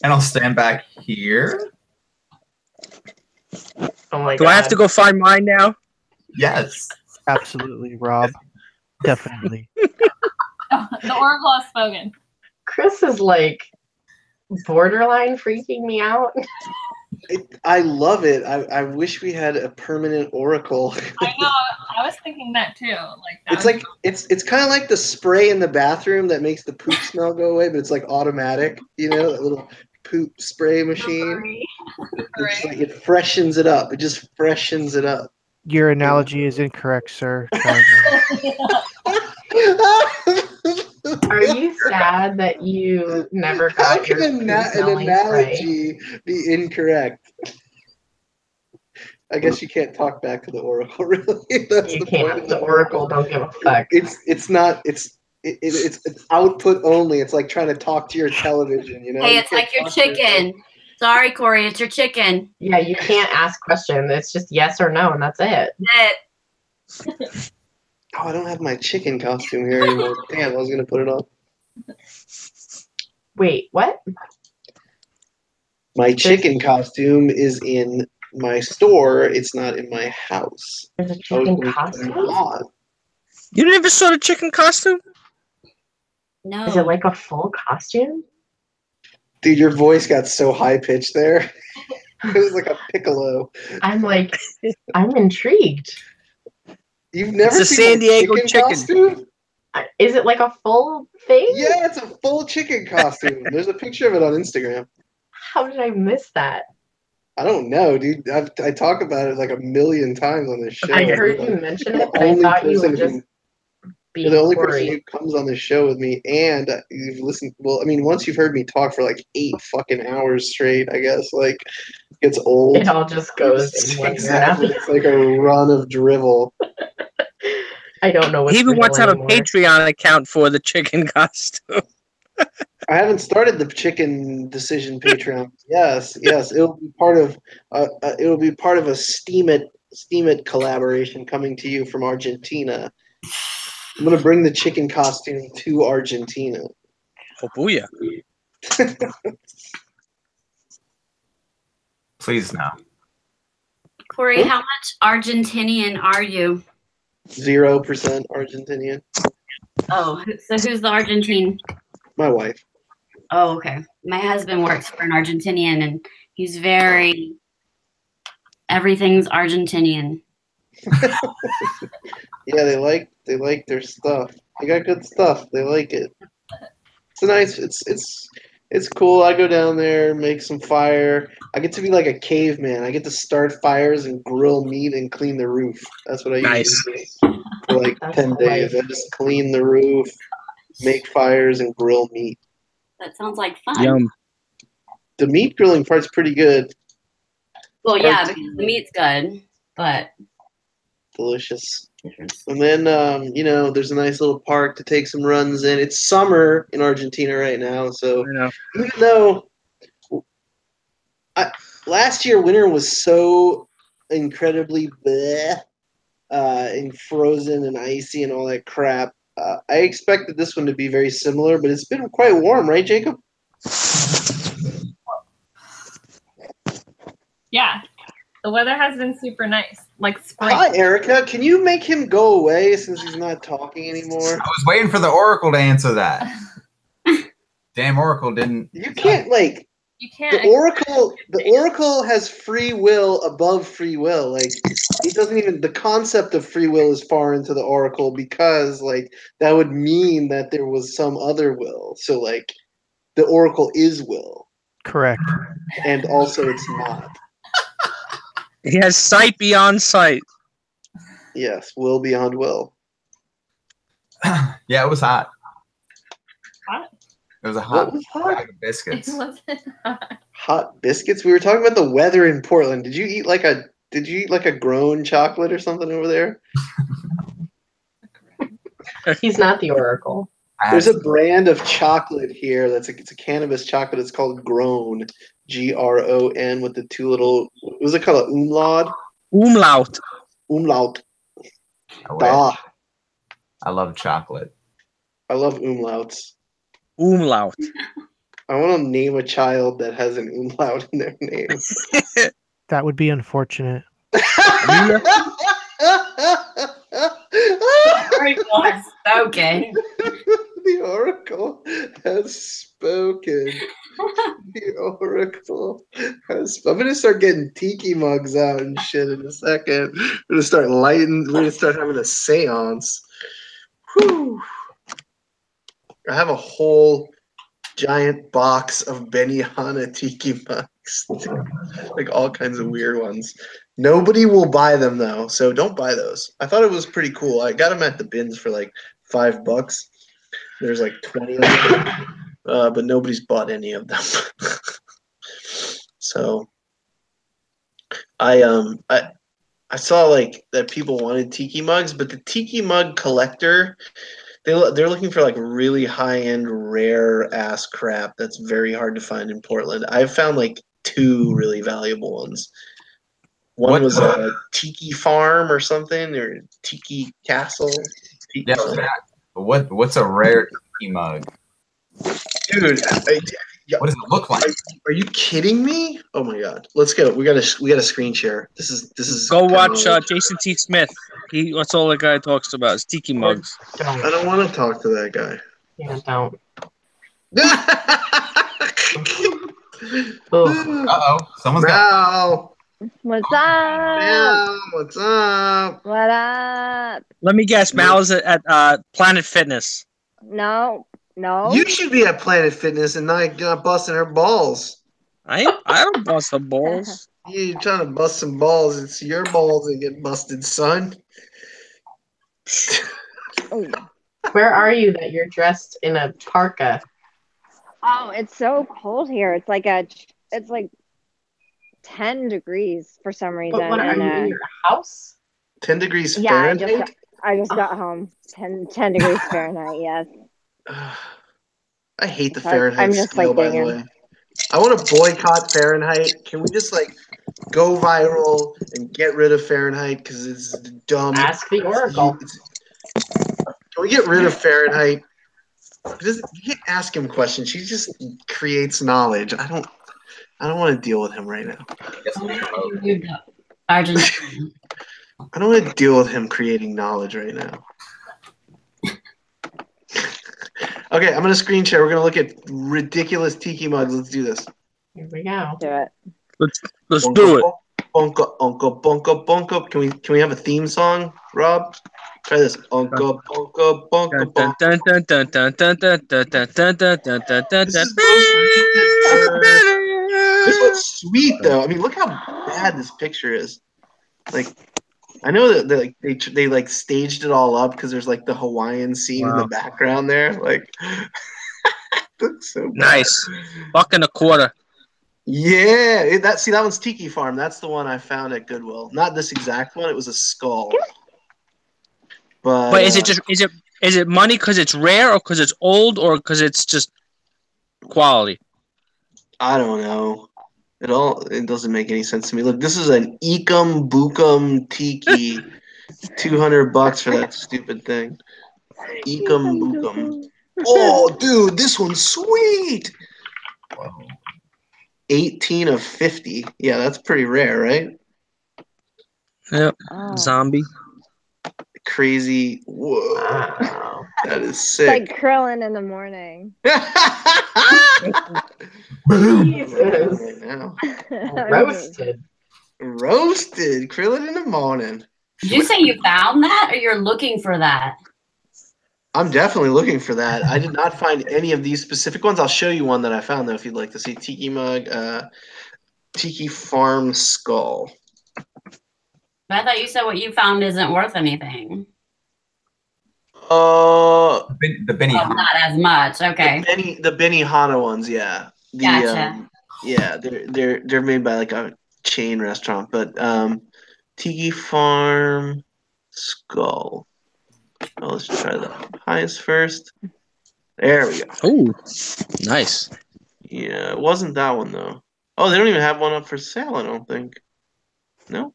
And I'll stand back here. Oh my God. Do I have to go find mine now? Yes. Absolutely, Rob. Definitely. The Oracle has spoken. Chris is like borderline freaking me out. I love it. I wish we had a permanent Oracle. I know. I was thinking that too. It's kind of like the spray in the bathroom that makes the poop smell go away, but it's like automatic. That little poop spray machine. It's like it freshens it up. It just freshens it up. Your analogy is incorrect, sir. Are you sad that you never How got your can an smelling spray? analogy be incorrect? I guess you can't talk back to the oracle, really. That's You the can't. point of The oracle don't give a fuck. It's not. It's output only. It's like trying to talk to your television. You know. Hey, You it's can't like your talk to chicken. Sorry, Corey, it's your chicken. Yeah, you can't ask questions. It's just yes or no, and that's it. Oh, I don't have my chicken costume here anymore. Damn, I was gonna put it on. Wait, what? My chicken costume is in my store. It's not in my house. There's a I was chicken gonna put it costume? on. You never saw the chicken costume? No. Is it like a full costume? Dude, your voice got so high pitched there. It was like a piccolo. I'm intrigued. You've never It's a seen San Diego chicken. costume? Is it like a full thing? Yeah, it's a full chicken costume. There's a picture of it on Instagram. How did I miss that? I don't know, dude. I talk about it like a million times on this show. I heard you mention it, but I Only thought you were person just You're the only being person who Corey. comes on this show with me, and you've listened. Well, I mean, once you've heard me talk for like 8 fucking hours straight, I guess like it gets old. It all just goes in one ear Exactly. now. It's like a run of drivel. I don't know what's He even real wants to have a anymore. Patreon account for the chicken costume. I haven't started the chicken decision Patreon. Yes, it'll be part of a Steam It collaboration coming to you from Argentina. I'm gonna bring the chicken costume to Argentina. Oh, booyah. Please no. Corey, how much Argentinian are you? 0% Argentinian. Oh, so who's the Argentine? My wife. Oh, okay. My husband works for an Argentinian, and he's very everything's Argentinian. Yeah, they like their stuff. They got good stuff. They like it. It's nice. It's cool. I go down there, make some fire. I get to be like a caveman. I get to start fires and grill meat and clean the roof. That's what I usually do for like That's 10 days. I just clean the roof, make fires, and grill meat. That sounds like fun. Yum. The meat grilling part's pretty good. Well, yeah, because the meat's good, but Delicious. And then, there's a nice little park to take some runs in. It's summer in Argentina right now, so I know. even though last year winter was so incredibly bleh, and frozen and icy and all that crap, I expected this one to be very similar, but it's been quite warm, right, Jacob? Yeah. The weather has been super nice. Like spring. Hi, Erica. Can you make him go away since he's not talking anymore? I was waiting for the Oracle to answer that. Damn Oracle didn't. You can't You can't. The Oracle has free will above free will. Like it doesn't even the concept of free will is far into the Oracle because like that would mean that there was some other will. So like the Oracle is will. Correct. And also it's not. He has sight beyond sight. Yes, will beyond will. Yeah, it was hot. Hot? It was a What hot was hot? bag of biscuits. It wasn't hot. Hot biscuits. We were talking about the weather in Portland. Did you eat like a grown chocolate or something over there? He's not the Oracle. There's a brand of chocolate here it's a cannabis chocolate. It's called Grown, Gron, with the two little. What was it called? Umlaut. Umlaut. I love chocolate. I love umlauts. Umlaut. I want to name a child that has an umlaut in their name. That would be unfortunate. Okay. The Oracle has spoken. The Oracle has. I'm gonna start getting tiki mugs out and shit in a second. We're gonna start lighting. We're gonna start having a séance. Whew. I have a whole giant box of Benihana tiki mugs, like all kinds of weird ones. Nobody will buy them though, so don't buy those. I thought it was pretty cool. I got them at the bins for like $5. There's like 20 of them, but nobody's bought any of them. So I saw like that people wanted tiki mugs, but the tiki mug collector, they're looking for like really high end, rare ass crap that's very hard to find in Portland. I've found like 2 really valuable ones. One was a Tiki Farm or something, or Tiki Castle. Tiki something. What's a rare tiki mug? Dude, what does it look like? Are you kidding me? Oh my god! Let's go. We got a screen share. This is. Go watch Jason T. Smith. That's all the guy talks about is tiki mugs. I don't want to talk to that guy. Yeah, don't. Someone's got. What's up? Mal, what's up? What up? Let me guess. Mal is at Planet Fitness. No. You should be at Planet Fitness and not busting her balls. I don't bust the balls. You're trying to bust some balls. It's your balls that get busted, son. Where are you that you're dressed in a parka? Oh, it's so cold here. It's like 10 degrees for some reason. But what, are you in your house? 10 degrees Fahrenheit? I just got home. 10 degrees Fahrenheit, yes. I hate the Fahrenheit just scale, by the way. I want to boycott Fahrenheit. Can we just like go viral and get rid of Fahrenheit because it's dumb? Ask the Oracle. Can we get rid of Fahrenheit? You can't ask him questions. She just creates knowledge. I don't want to deal with him right now. I don't want to deal with him creating knowledge right now. Okay, I'm going to screen share. We're going to look at ridiculous tiki mugs. Let's do this. Here we go. Do it. Let's do it. Bunka, unka, bunka, bunka. Can we have a theme song, Rob? Try this. Unka, bunka, bunka, bunka. This one's sweet, though. I mean, look how bad this picture is. Like, I know that they like staged it all up because there's like the Hawaiian scene in the background there. Like, looks so bad. Nice. $1.25. Yeah, that one's Tiki Farm. That's the one I found at Goodwill. Not this exact one. It was a skull. But is it money because it's rare, or because it's old, or because it's just quality? I don't know. It doesn't make any sense to me. Look, this is an Ekum Bukum Tiki. $200 for that stupid thing. Ekum Bukum. Oh, dude, this one's sweet. 18 of 50. Yeah, that's pretty rare, right? Yep. Zombie. Crazy. Whoa. Wow. That is sick. It's like Krillin in the morning. Jesus. Right now. Roasted. Krillin in the morning. Did you say you found that, or you're looking for that? I'm definitely looking for that. I did not find any of these specific ones. I'll show you one that I found, though, if you'd like to see. Tiki mug, Tiki Farm skull. But I thought you said what you found isn't worth anything. The Benihana. Not as much. Okay. The Benihana ones, yeah. Gotcha. Yeah, they're made by like a chain restaurant, but Tiki Farm skull. Oh, let's try the highest first. There we go. Oh, nice. Yeah, it wasn't that one though. Oh, they don't even have one up for sale, I don't think. Nope.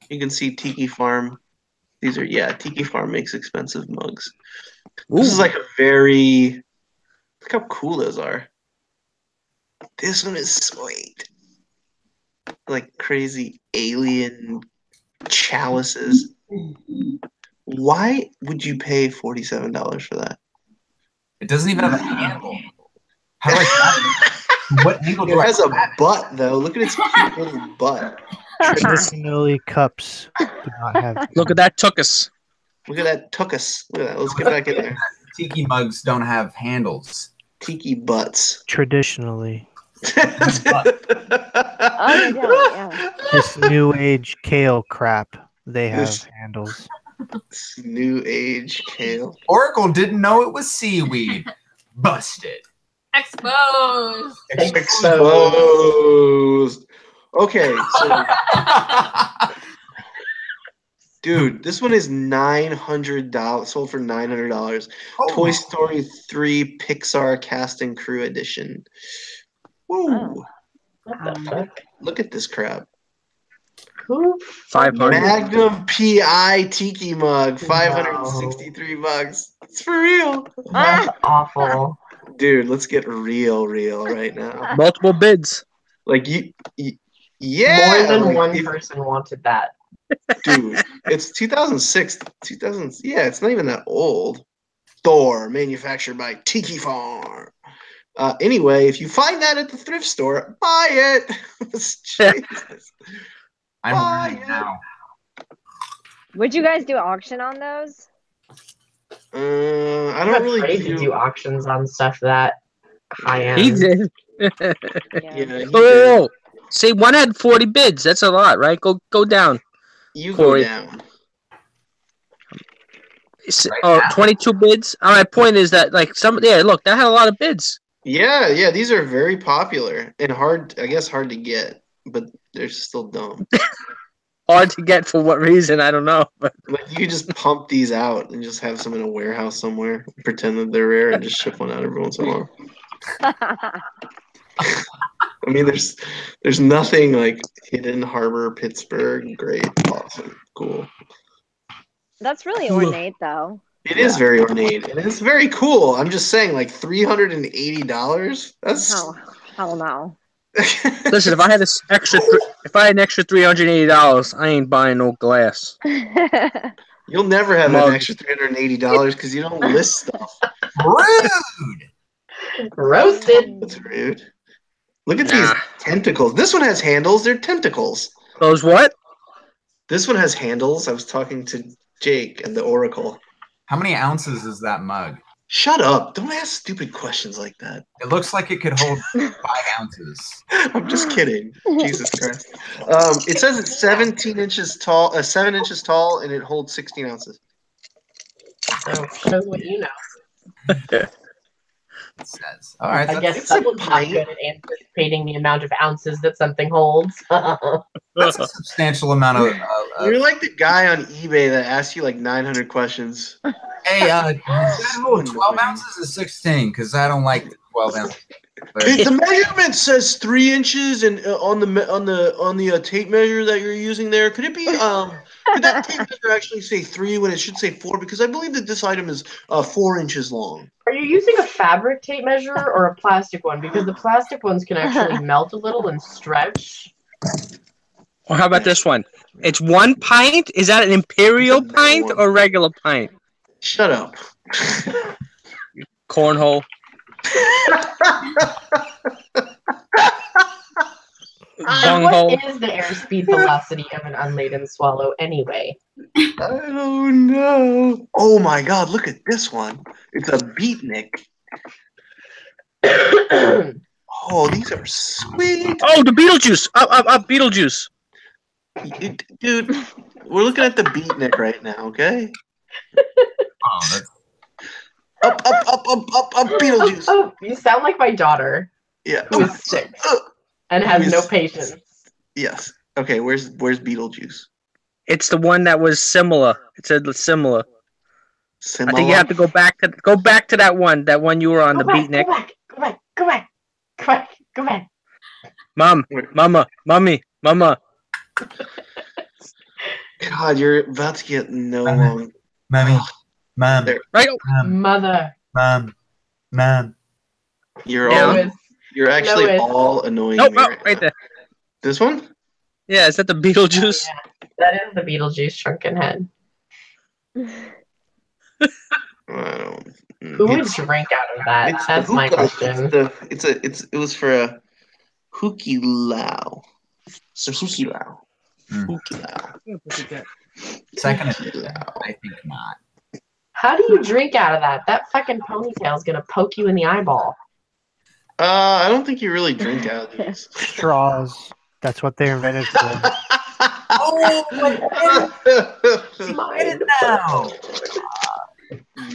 You can see Tiki Farm. These are, Tiki Farm makes expensive mugs. Ooh. This is like a very, look how cool those are. This one is sweet. Like crazy alien chalices. Why would you pay $47 for that? It doesn't even have a handle. How do I what angle do it has a butt, though. Look at its cute little butt. Traditionally, cups do not have. Look at that tuchus. Look at that tuchus. Look at that. Let's get back in there. Tiki mugs don't have handles. Tiki butts. Traditionally. Yeah. This new age kale crap, they have handles. It's new age kale. Oracle didn't know it was seaweed. Busted. Exposed. Exposed. Okay, so dude, this one is $900. Sold for $900. Toy Story 3 Pixar Cast and Crew Edition. Woo! Oh. What the fuck? Look at this crap. 500. Magnum PI Tiki Mug, $563. It's for real. That's awful. Dude, let's get real right now. Multiple bids. Like yeah. More than like, one person wanted that. Dude, it's 2006. Yeah, it's not even that old. Thor, manufactured by Tiki Farm. Anyway, if you find that at the thrift store, buy it. Jesus. I'm ready now. Would you guys do auction on those? I I'm don't really afraid to do auctions on stuff that high end. He did. Yeah, he Oh, see, one had 40 bids. That's a lot, right? Go down. You Corey. go down. Oh, 22 bids. All right, point is that like look, that had a lot of bids. Yeah, these are very popular and hard to get, but they're still dumb. Hard to get for what reason? I don't know. But Like you could just pump these out and just have some in a warehouse somewhere, pretend that they're rare, and just ship one out every once in a while. I mean, there's nothing like Hidden Harbor, Pittsburgh. Great, awesome, cool. That's really ornate, though. It is very ornate and it's very cool. I'm just saying, like $380. That's Hell no. listen, if I had an extra $380, I ain't buying no glass. You'll never have Mug. an extra $380 because you don't list stuff. Rude. Roasted. That's rude. Look at these tentacles. This one has handles. They're tentacles. Those what? This one has handles. I was talking to Jake and the Oracle. How many ounces is that mug? Shut up. Don't ask stupid questions like that. It looks like it could hold 5 ounces. I'm just kidding. Jesus Christ. It says it's 17 inches tall, 7 inches tall, and it holds 16 ounces. So show what you know. It says. All right. I guess someone's not good at anticipating the amount of ounces that something holds. That's a substantial amount of. You're like the guy on eBay that asks you like 900 questions. Hey, 12 ounces is 16 because I don't like 12 ounces. The measurement says 3 inches, and on the tape measure that you're using there, could it be could that tape measure actually say 3 when it should say 4? Because I believe that this item is 4 inches long. Are you using a fabric tape measure or a plastic one? Because the plastic ones can actually melt a little and stretch. Or how about this one? It's 1 pint. Is that an imperial pint or regular pint? Shut up. Cornhole. What is the airspeed velocity of an unladen swallow anyway? I don't know. Oh my God! Look at this one. It's a beatnik. Oh, these are sweet. Oh, the Beetlejuice. Up, Beetlejuice. Dude, we're looking at the beatnik right now, okay? Oh, that's... Up, Beetlejuice. Oh, you sound like my daughter. Yeah. Who is 6 and has no patience. Yes. Okay, where's Beetlejuice? It's the one that was similar. It said similar. Similar? I think you have to go back to that one you were on, the beatnik. Go back. Mama. God, you're about to get no long. Mom. Right. Mother. Mom. You're actually all annoying me right there. This one? Yeah, is that the Beetlejuice? Oh, yeah. That is the Beetlejuice shrunken head. Who would drink out of that? That's my question. It was for a Hookie Lao. It's a Hookie Lao. Hookie Lao. Second, I think not. How do you drink out of that? That fucking ponytail is gonna poke you in the eyeball. I don't think you really drink out of these. Straws. That's what they're invented for. Oh No.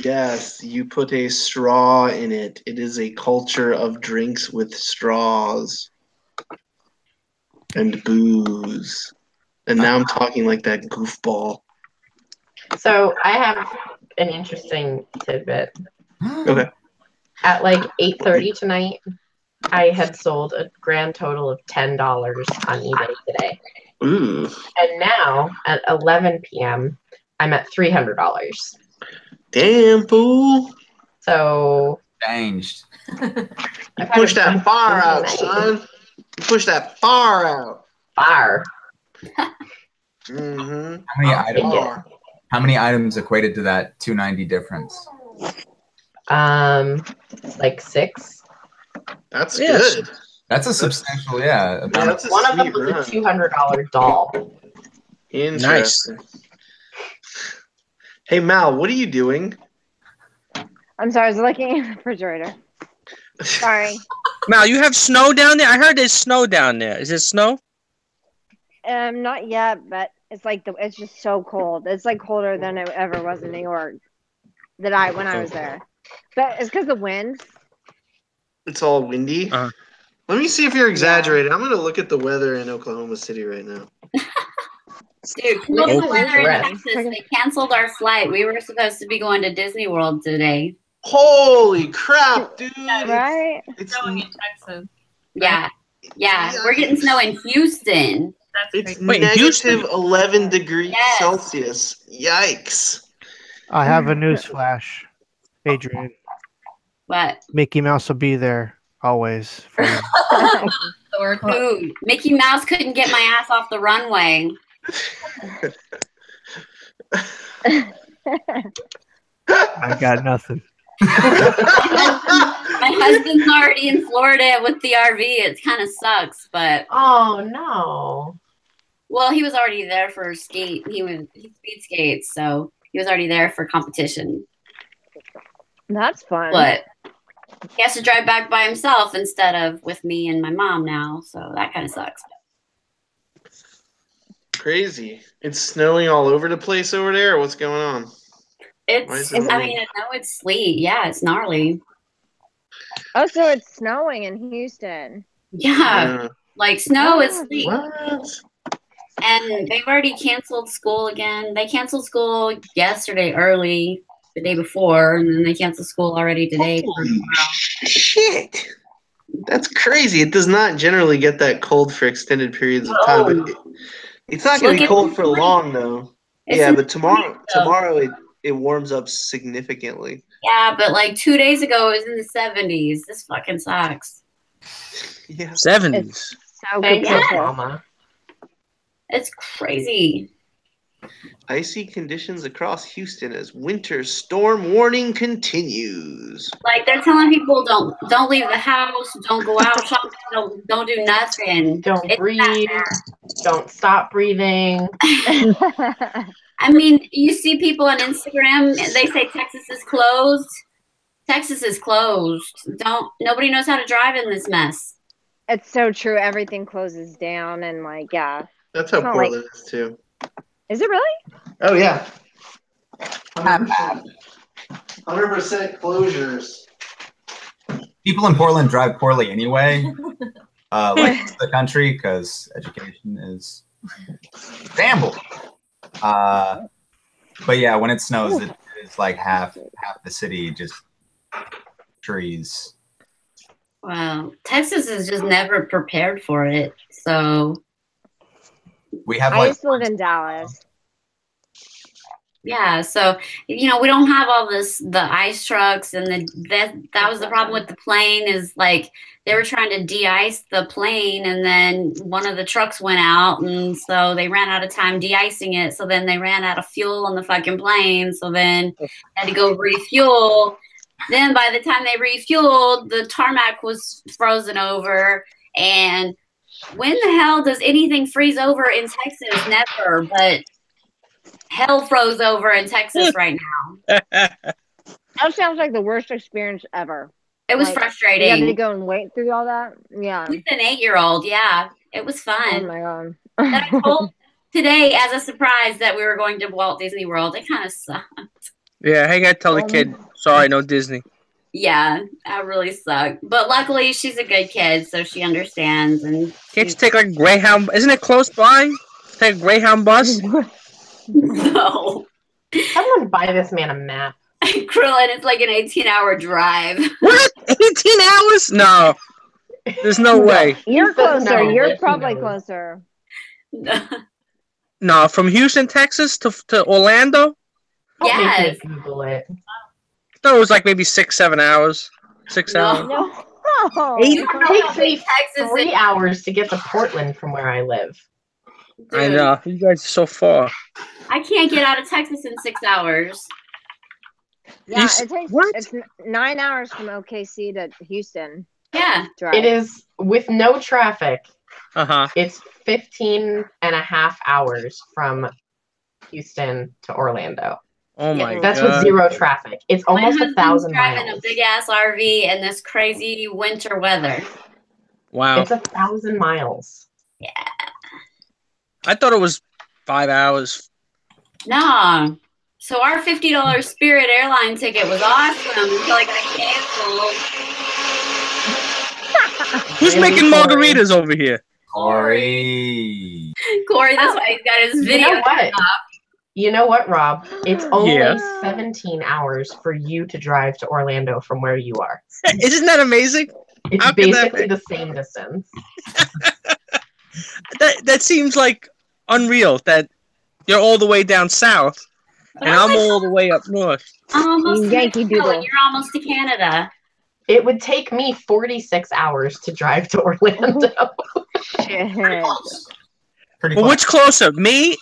Yes, you put a straw in it. It is a culture of drinks with straws and booze. And now I'm talking like that goofball. So I have an interesting tidbit. Okay. At like 8:30 tonight, I had sold a grand total of $10 on eBay today. Ooh. And now at 11 p.m., I'm at $300. Damn, fool. So Changed. You push that far out, son. You push that far out. Far. Mm-hmm. How many items equated to that 290 difference? Like 6. That's Yes. good. That's a substantial, yeah. That's a One of them sweet was run. a $200 doll. Interesting. Hey, Mal, what are you doing? I'm sorry, I was looking in the refrigerator. Sorry. Mal, you have snow down there? I heard there's snow down there. Is it snow? Not yet, but it's like it's just so cold. It's like colder than it ever was in New York when I was there. But it's because the wind. It's all windy. Let me see if you're exaggerating. I'm going to look at the weather in Oklahoma City right now. Dude, look at the weather in Texas. They canceled our flight. We were supposed to be going to Disney World today. Holy crap, dude. Right? It's snowing in Texas. Yeah. Yeah. We're getting snow in Houston. It's negative 11 degrees Celsius. Yikes. I have a news flash, Adrian. What? Mickey Mouse will be there always for you. Dude, Mickey Mouse couldn't get my ass off the runway. I got nothing. My husband's already in Florida with the RV. It kind of sucks, but oh no. Well, he was already there for skate. He speed skates, so he was already there for competition. That's fun. But he has to drive back by himself instead of with me and my mom now, so that kind of sucks. Crazy. It's snowing all over the place over there. What's going on? I know it's sleet. Yeah, it's gnarly. Oh, so it's snowing in Houston. Yeah, like snow is sleet. What? And they've already canceled school again. They canceled school yesterday early, the day before, and then they canceled school already today. Holy shit. That's crazy. It does not generally get that cold for extended periods of time. But it's not going to be cold for long, though. Yeah, but tomorrow it warms up significantly. Yeah, but like 2 days ago, it was in the 70s. This fucking sucks. Yeah. 70s. So good. It's crazy. Icy conditions across Houston as winter storm warning continues. Like they're telling people don't leave the house, don't go out shopping, don't do nothing. Don't breathe. Don't stop breathing. I mean, you see people on Instagram, they say Texas is closed. Texas is closed. Nobody knows how to drive in this mess. It's so true. Everything closes down and yeah. That's how Portland is too. Is it really? Oh yeah. 100% closures. People in Portland drive poorly anyway. Like the country, because education is shambles. But yeah, when it snows, it's like half the city just trees. Wow, Texas is just never prepared for it. So we have. I used to live in Dallas. Yeah, so we don't have all the ice trucks, and that was the problem with the plane is like they were trying to de-ice the plane, and then one of the trucks went out, and so they ran out of time de-icing it. So then they ran out of fuel on the fucking plane. So then had to go refuel. Then by the time they refueled, the tarmac was frozen over. And when the hell does anything freeze over in Texas? Never, but hell froze over in Texas right now. That sounds like the worst experience ever. It was frustrating. You had to go and wait through all that. Yeah. With an 8-year-old, yeah. It was fun. Oh my god. today as a surprise that we were going to Walt Disney World. It kind of sucked. Yeah, I gotta tell the kid, sorry, no Disney. Yeah, that really sucked. But luckily, she's a good kid, so she understands. And can't you take like a Greyhound? Isn't it close by? Take a Greyhound bus? No. Someone buy this man a map. Krillin, it's like an 18-hour drive. What? 18 hours? No. There's no way. You're closer. No, You're like, probably no. closer. No, from Houston, Texas to Orlando? Yes. Google it. I thought it was like maybe 6-7 hours. 6 hours. No. It takes me Texas 3 hours to get to Portland from where I live. I Dude, know. You guys are so far. I can't get out of Texas in 6 hours. Yeah, You it takes what? it's 9 hours from OKC to Houston. Yeah. Drive. It is, with no traffic, Uh-huh. it's 15 and a half hours from Houston to Orlando. Oh my god. That's with zero traffic. It's My almost husband's 1,000 driving miles. a big ass RV in this crazy winter weather. Wow. It's 1,000 miles. Yeah. I thought it was 5 hours. No. So our $50 Spirit airline ticket was awesome until I got canceled. Who's Really, making Corey? margaritas over here? Corey. Corey, that's why he's got his video. You know what? You know what, Rob? It's only Yeah. 17 hours for you to drive to Orlando from where you are. Isn't that amazing? It's How can that basically the same distance. That seems like unreal that you're all the way down south and I'm all the way up north. I'm almost to Yankee Mexico, Doodle. and you're almost to Canada. It would take me 46 hours to drive to Orlando. Shit. Pretty Well, close. which closer, me?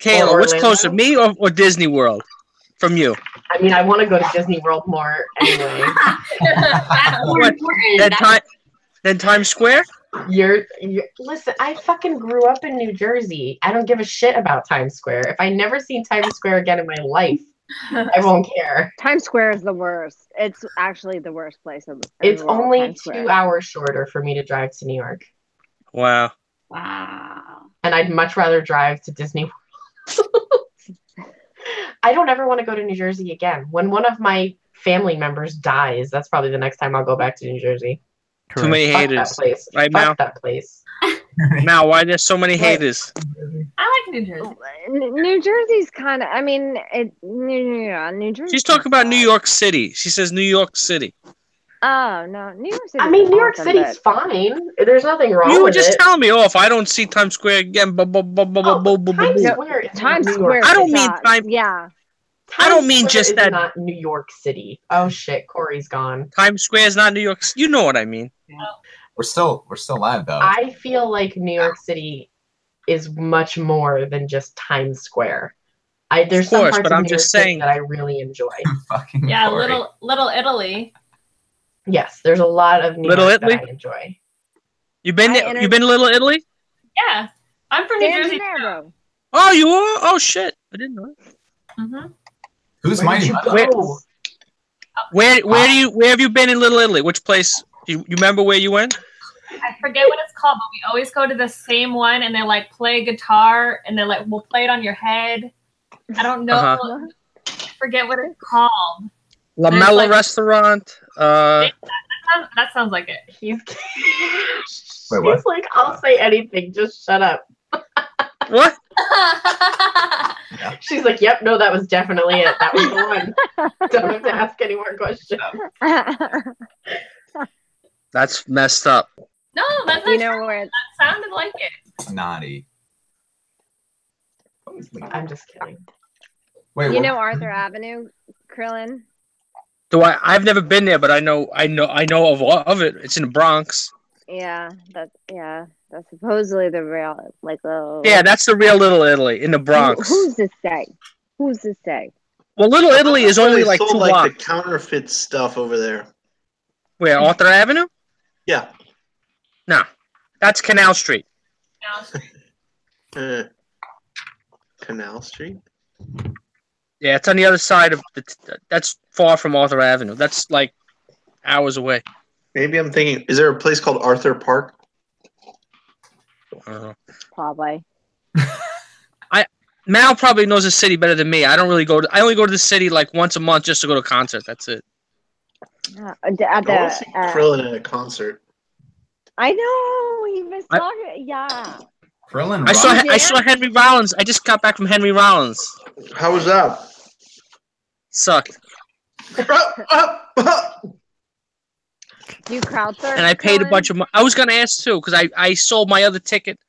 Kayla, what's Orlando? closer, me or Disney World from you? I mean, I want to go to Disney World more anyway. That's more What? important. Then Times Square? You're listen, I fucking grew up in New Jersey. I don't give a shit about Times Square. If I never see Times Square again in my life, I won't care. Times Square is the worst. It's actually the worst place in the It's world, only Times 2 Square. hours shorter for me to drive to New York. Wow. Wow. And I'd much rather drive to Disney World. I don't ever want to go to New Jersey again. When one of my family members dies, that's probably the next time I'll go back to New Jersey. Too many Fuck that haters. place. Right, Fuck Mal? that place. Mal, why there's so many haters? I like New Jersey. New Jersey's kind of. I mean, yeah, New Jersey. She's talking about New York City. She says New York City. Oh no, New York City. I mean, New York City's fine. There's nothing wrong You were with just it. telling me, if I don't see Times Square again, Times Square is Times not New Square. York I don't is mean not- time- Yeah. I don't Times mean Square just is that- not New York City. Oh shit, Corey's gone. Times Square is not New York. You know what I mean. We're still live though. I feel like New York City is much more than just Times Square. There's Of course, some parts but of I'm New just York City saying- that I really enjoy. Fucking Yeah, Corey. little Italy. Yes, there's a lot of New Little York Italy? that I enjoy. You been I you been to Little Italy? Yeah, I'm from New San Jersey. Gennaro. Oh, you are? Oh shit! I didn't know. Mm-hmm. Who's Where Mighty did you Muddy? go? Where have you been in Little Italy? Which place? You remember where you went? I forget what it's called, but we always go to the same one, and they like play guitar, and they like we'll play it on your head. I don't know. Uh-huh. I forget what it's called. La There's, Mela like- Restaurant. That sounds like it. He's Wait, what? He's like, I'll say anything, just shut up. What? She's like, yep, no, that was definitely it. That was the one. Don't have to ask any more questions. That's messed up. No, that's You not know true. where? That sounded like it. Naughty. I'm just kidding. Wait, You what? know Arthur Avenue, Krillin? I've never been there, but I know of it. It's in the Bronx. Yeah, that's supposedly the real Yeah, that's the real Little Italy in the Bronx. Who's to say? Who's to say? Well, Little Italy is only They like sold, 2 like blocks. the counterfeit stuff over there. Where, Arthur Avenue? Yeah. No, that's Canal Street. Canal Street. Yeah, it's on the other side of that's far from Arthur Avenue. That's like hours away. Maybe I'm thinking. Is there a place called Arthur Park? I don't know. Probably. Mal probably knows the city better than me. I don't really go. I only go to the city like once a month just to go to a concert. That's it. At I want to see Krillin at a concert. I know he was talking. Yeah. Krillin. I saw Henry Rollins. I just got back from Henry Rollins. How was that? Sucked. You crowd surf? And I paid a bunch of money. I was gonna ask too because I sold my other ticket.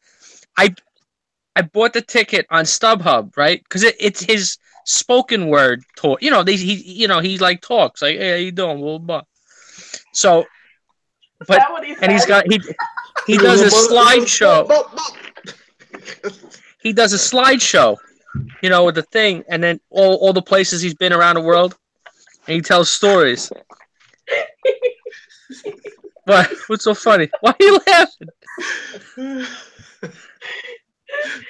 I bought the ticket on StubHub, right? Because it's his spoken word talk. You know, he like talks like, "Hey, how you doing?" Blah, blah. So, but he does a slideshow. He does a slideshow, you know, with the thing, and then all the places he's been around the world, and he tells stories. What? What's so funny? Why are you laughing?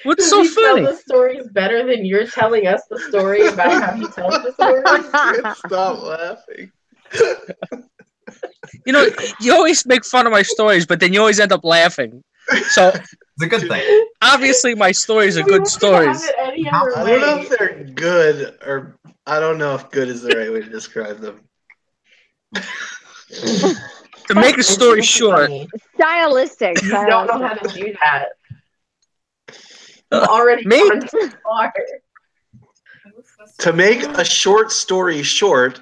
What's so funny? Tell the stories better than you're telling us the story about how he tells the stories. Stop laughing. You know, you always make fun of my stories, but then you always end up laughing. So it's a good thing. Obviously, my stories are good stories. I don't know if they're good, or I don't know if good is the right way to describe them. To make a story short, stylistic. You don't know how to do that. Already gone too far. To make a short story short.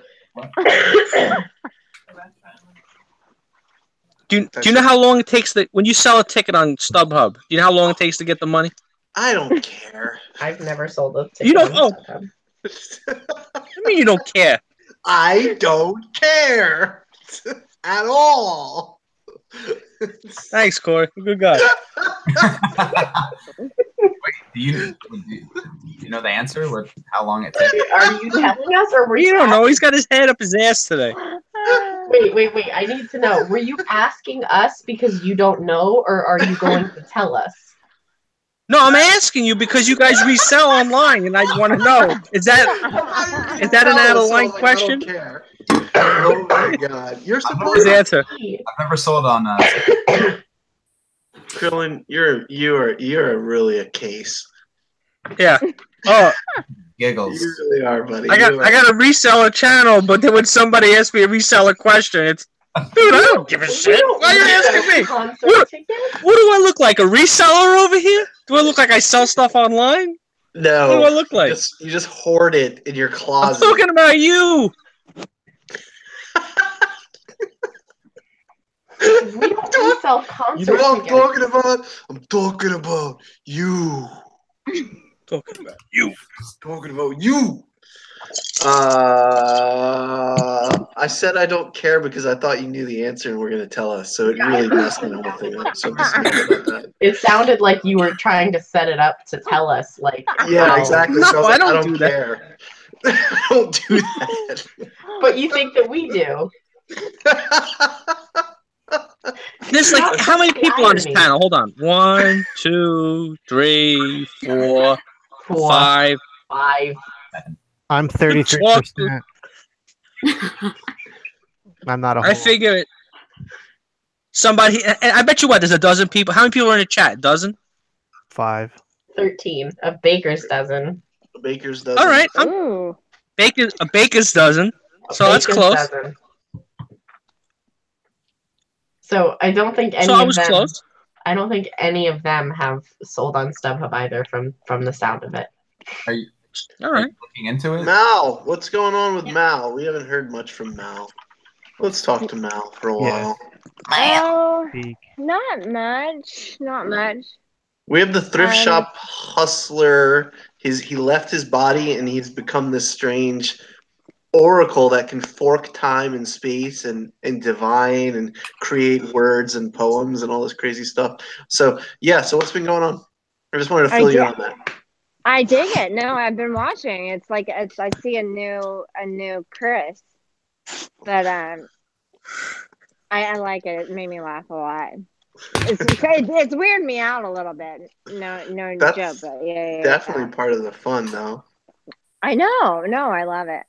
Do you know how long it takes when you sell a ticket on StubHub? Do you know how long it takes to get the money? I don't care. I've never sold a ticket. You don't on know. StubHub. I mean, you don't care. I don't care at all. Thanks, Corey. You're a good guy. Wait, do you know the answer with how long it takes? Are you telling us, or were you don't know? He's got his head up his ass today. Wait. I need to know. Were you asking us because you don't know, or are you going to tell us? No, I'm asking you because you guys resell online, and I want to know. Is that an out-of-line question? I don't care. Oh my god, you're supposed to answer. I've never sold on. Krillin, you're really a case. Yeah. Oh. Giggles. You really are, buddy. I got a reseller channel, but then when somebody asks me a reseller question, it's dude, I don't give a shit. Why are you asking me? What do I look like? A reseller over here? Do I look like I sell stuff online? No. What do I look like? You just hoard it in your closet. I'm talking about you. We don't sell concert You know what I'm tickets. talking about? I'm talking about you. Talking about you. Talking about you. I said I don't care because I thought you knew the answer and were going to tell us. So it really messed the whole thing up. So I'm just mad about that. It sounded like you were trying to set it up to tell us, like. Yeah, exactly. No, So I don't don't do that. care. I don't do that. But you think that we do. There's like how many people on this panel? Hold on. 1, 2, 3, 4, 5. I'm 33%. I'm not a whole I figure it. Somebody, and I bet you what? There's a dozen people. How many people are in the chat? Dozen? 5. 13. A baker's dozen. A baker's dozen. All right. Ooh. A baker's dozen. So that's Baker's close. dozen. So I don't think any So I of was them. close. I don't think any of them have sold on StubHub either. From the sound of it. Are you All right. looking into it? Mal, what's going on with Mal? We haven't heard much from Mal. Let's talk to Mal for a while. Oh, Speak. not much. Not much. We have the thrift shop hustler. He left his body and he's become this strange oracle that can fork time and space and divine and create words and poems and all this crazy stuff. So yeah, so what's been going on? I just wanted to fill you in on that. I dig it. No, I've been watching. It's like I see a new Chris, but I like it. It made me laugh a lot. It's weirded me out a little bit. No That's joke, but yeah. Definitely part of the fun, though. I know. No, I love it.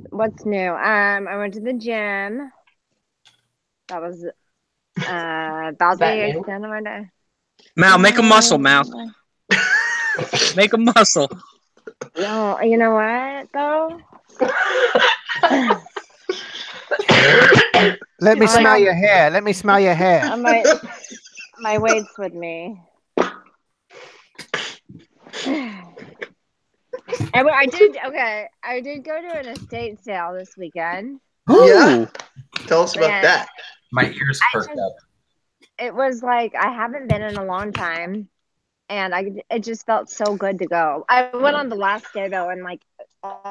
What's new? I went to the gym. That was about the extent of my day. Mal, make a muscle, Mal. Make a muscle. No, you know what though? Let me I smell have- your hair. Let me smell your hair. My weight's with me. And I did go to an estate sale this weekend. Yeah. Tell us about And that. My ears perked up. It was like I haven't been in a long time, and it just felt so good to go. I went on the last day though, and like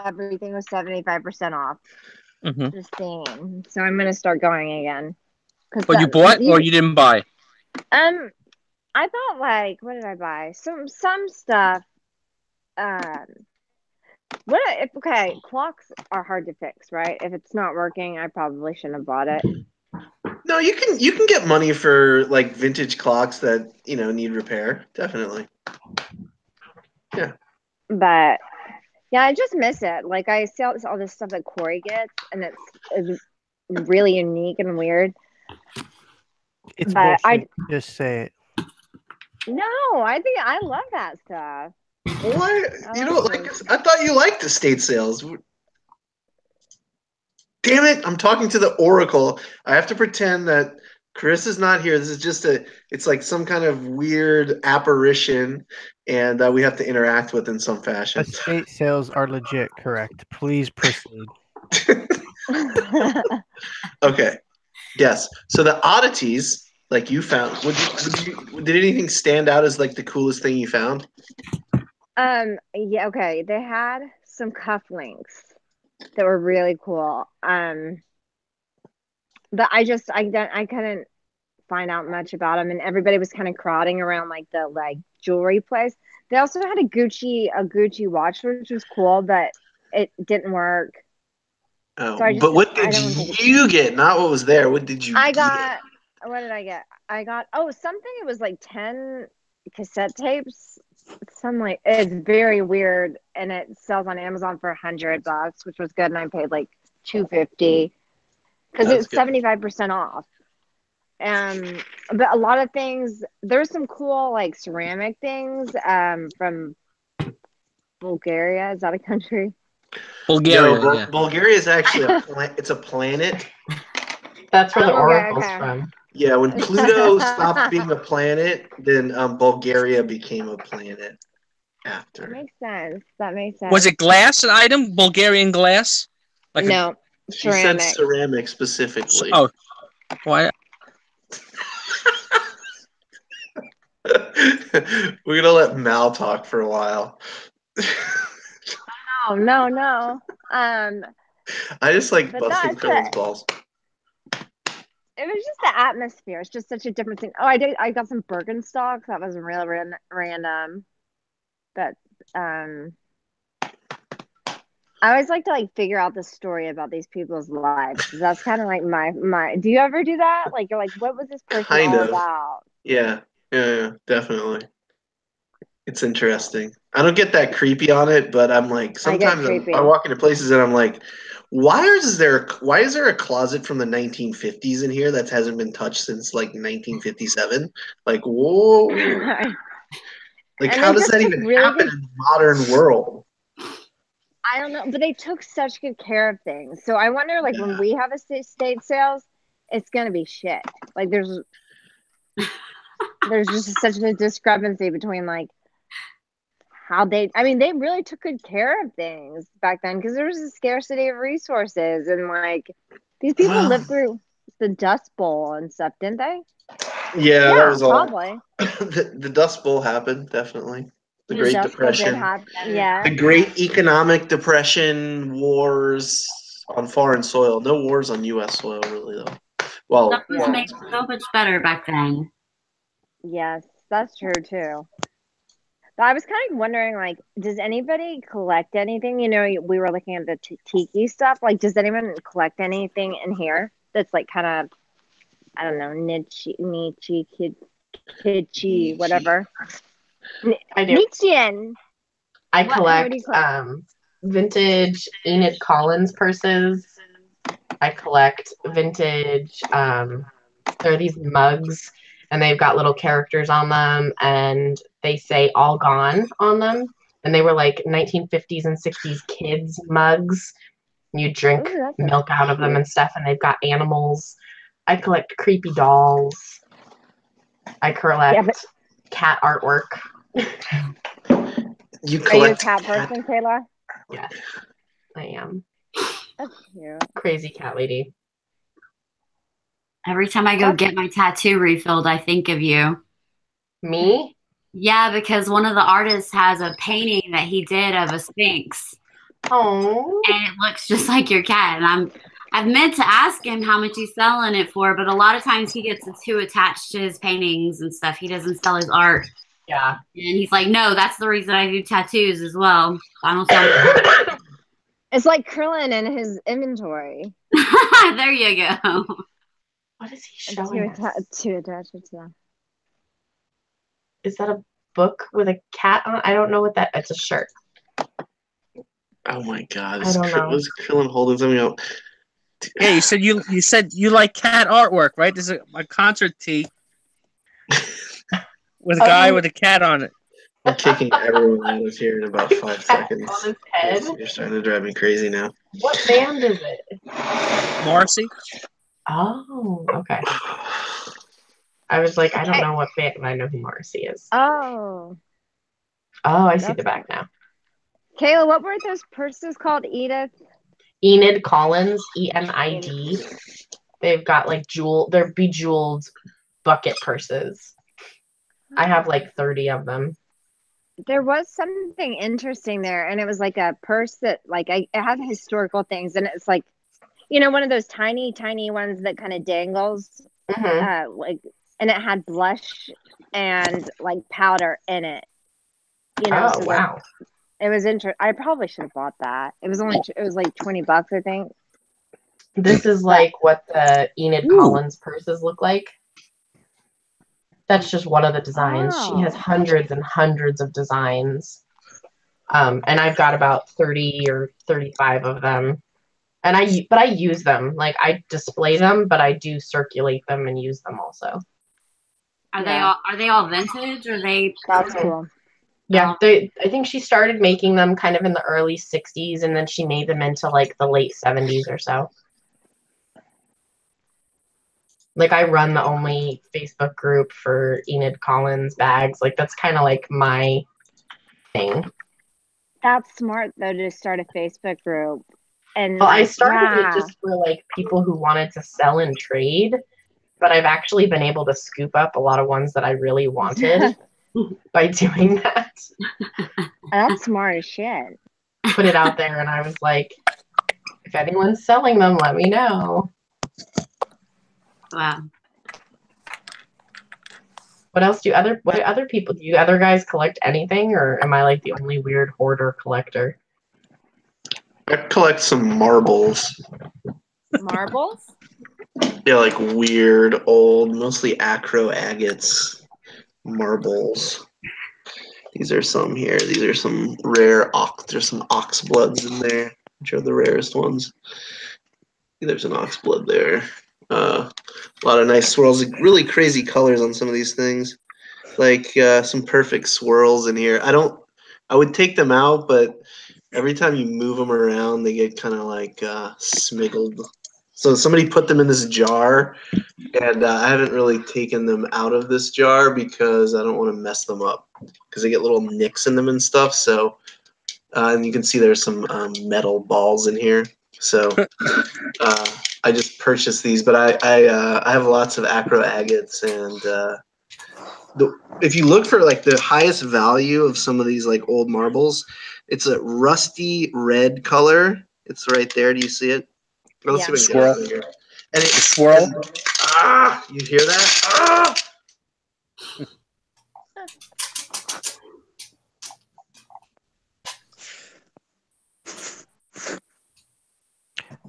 everything was 75% off. Just saying. So I'm gonna start going again. But you bought or you didn't buy? I thought like, what did I buy? Some stuff. Okay, clocks are hard to fix, right? If it's not working, I probably shouldn't have bought it. No, you can get money for like vintage clocks that need repair. Definitely. Yeah. But yeah, I just miss it. Like I see all this stuff that Corey gets, and it's really unique and weird. It's but bullshit. Just say it. No, I think I love that stuff. What? You don't like this? I thought you liked estate sales. Damn it! I'm talking to the Oracle. I have to pretend that Chris is not here. This is just it's like some kind of weird apparition, and we have to interact with in some fashion. Estate sales are legit, correct. Please proceed. Okay. Yes. So the oddities, like you found, did anything stand out as like the coolest thing you found? Yeah, okay. They had some cufflinks that were really cool. But I couldn't find out much about them, and everybody was kind of crowding around like the jewelry place. They also had a Gucci watch, which was cool, but it didn't work. Oh, so but what did you get? Not what was there. What did you get? What did I get? I got something. It was like 10 cassette tapes. It's very weird, and it sells on Amazon for $100, which was good, and I paid like $250 because it's 75% off. But a lot of things. There's some cool like ceramic things from Bulgaria. Is that a country? Bulgaria. No, yeah. Bulgaria is actually it's a planet. That's where the oracle's from. Yeah, when Pluto stopped being a planet, then Bulgaria became a planet after. That makes sense. Was it glass, an item? Bulgarian glass? No, she said ceramic specifically. Oh, why? We're gonna let Mal talk for a while. No. I just like busting Phil's balls. It was just the atmosphere. It's just such a different thing. Oh, I got some Birkenstocks. That was really random. But I always like to figure out the story about these people's lives. That's kind of like my. Do you ever do that? Like you're like, what was this person all about? Yeah, definitely. It's interesting. I don't get that creepy on it, but I'm like sometimes I walk into places and I'm like, why is there a closet from the 1950s in here that hasn't been touched since like 1957? Like, whoa. Like, how does that even happen in the modern world? I don't know, but they took such good care of things. So I wonder, when we have estate sales, it's gonna be shit. Like, there's just such a discrepancy between how they really took good care of things back then because there was a scarcity of resources, and these people lived through the Dust Bowl and stuff, didn't they? Yeah, that was probably. The Dust Bowl happened, definitely. The Great Depression. Yeah. The Great Economic Depression, wars on foreign soil. No wars on U.S. soil, really, though. Well, that was made so much better back then. Yes, that's true too. But I was kind of wondering, does anybody collect anything? We were looking at the tiki stuff. Does anyone collect anything in here that's kind of, I don't know, niche, kitschy, whatever? I do. Nietzschean. I collect vintage Enid Collins purses. I collect vintage. There are these mugs, and they've got little characters on them, and they say "all gone" on them. And they were like 1950s and 60s kids mugs. You drink milk out of them and stuff, and they've got animals. I collect creepy dolls. I collect cat artwork. You Are you a collect cat person, Kayla? Yes, I am. That's cute. Crazy cat lady. Every time I go get my tattoo refilled, I think of you. Me? Yeah, because one of the artists has a painting that he did of a sphinx. Oh. And it looks just like your cat. And I've meant to ask him how much he's selling it for, but a lot of times he gets too attached to his paintings and stuff. He doesn't sell his art. Yeah. And he's like, no, that's the reason I do tattoos as well. I don't sell It's like Krillin in his inventory. There you go. What is he showing us? Two attachments, yeah. Is that a book with a cat on it? I don't know what that. It's a shirt. Oh my god! I don't know. Was Krillin holding something out? Yeah, you said you like cat artwork, right? There's a concert tee with a guy with a cat on it. I'm kicking everyone out of here in about 5 seconds. On his head. You're starting to drive me crazy now. What band is it? Morrissey. Oh, okay. I was like, I don't know what band, but I know who Morrissey is. Oh. Oh, I see the back now. Kayla, what were those purses called, Edith? Enid Collins, ENID. They've got like they're bejeweled bucket purses. I have like 30 of them. There was something interesting there, and it was like a purse that like it had historical things, and it's like, you know, one of those tiny ones that kind of dangles, like, and it had blush and like powder in it. You know, oh, wow. It was interesting. I probably should have bought that. It was like $20, I think. This is like what the Enid Collins purses look like. That's just one of the designs. She has hundreds and hundreds of designs. And I've got about 30 or 35 of them. And I use them. Like, I display them, but I do circulate them and use them also. Are they all vintage, or That's cool. Yeah, I think she started making them kind of in the early 60s, and then she made them into like the late 70s or so. Like, I run the only Facebook group for Enid Collins bags. Like, that's kind of like my thing. That's smart, though, to start a Facebook group. And well, I started it just for like people who wanted to sell and trade, but I've actually been able to scoop up a lot of ones that I really wanted by doing that. That's smart as shit. Put it out there, and I was like, if anyone's selling them, let me know. Wow. What else do other people do? You other guys collect anything, or am I like the only weird hoarder collector? I collect some marbles. Marbles? Yeah, like weird, old, mostly acro agates marbles. These are some here. These are some rare there's some ox bloods in there, which are the rarest ones. There's an ox blood there. A lot of nice swirls, like really crazy colors on some of these things. Like some perfect swirls in here. I would take them out, but every time you move them around, they get kind of like smiggled. So somebody put them in this jar, and I haven't really taken them out of this jar because I don't want to mess them up because they get little nicks in them and stuff. So, and you can see there's some metal balls in here. So I just purchased these, but I have lots of acro agates, and if you look for like the highest value of some of these like old marbles, it's a rusty red color. It's right there. Do you see it? Let's see what Swirl. here. And it's Swirl. You hear that?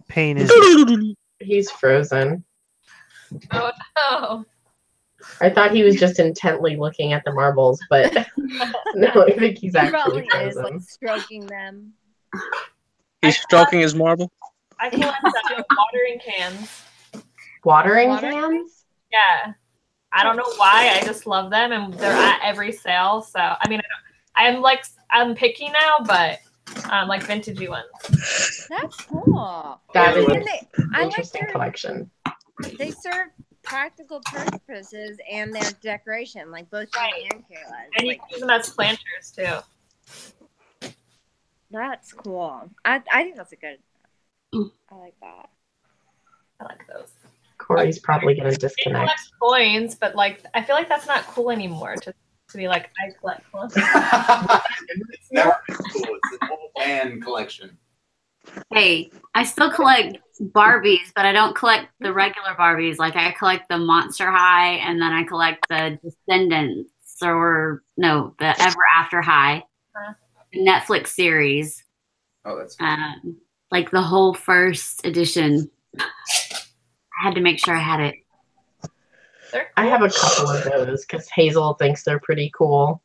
Pain is. He's frozen. Oh no. I thought he was just intently looking at the marbles, but no, I think he's He actually probably frozen. is, like, stroking them. He's stroking his marble. I collect watering cans. Watering Watering cans? Yeah. I don't know why. I just love them, and they're at every sale. So I mean, I'm picky now, but like vintagey ones. That's cool. That is And an interesting collection. They serve practical purposes and their decoration, like both you and Kayla. And you can use them as planters too. That's cool. I think that's a good. I like that. I like those. Corey's probably gonna They disconnect. collect coins, but like I feel like that's not cool anymore to be like I collect coins. It's never been cool. It's an old man collection. Hey, I still collect Barbies, but I don't collect the regular Barbies. Like I collect the Monster High, and then I collect the Descendants, or no, the Ever After High Netflix series. Oh, that's cool. Like the whole first edition. I had to make sure I had it. I have a couple of those because Hazel thinks they're pretty cool.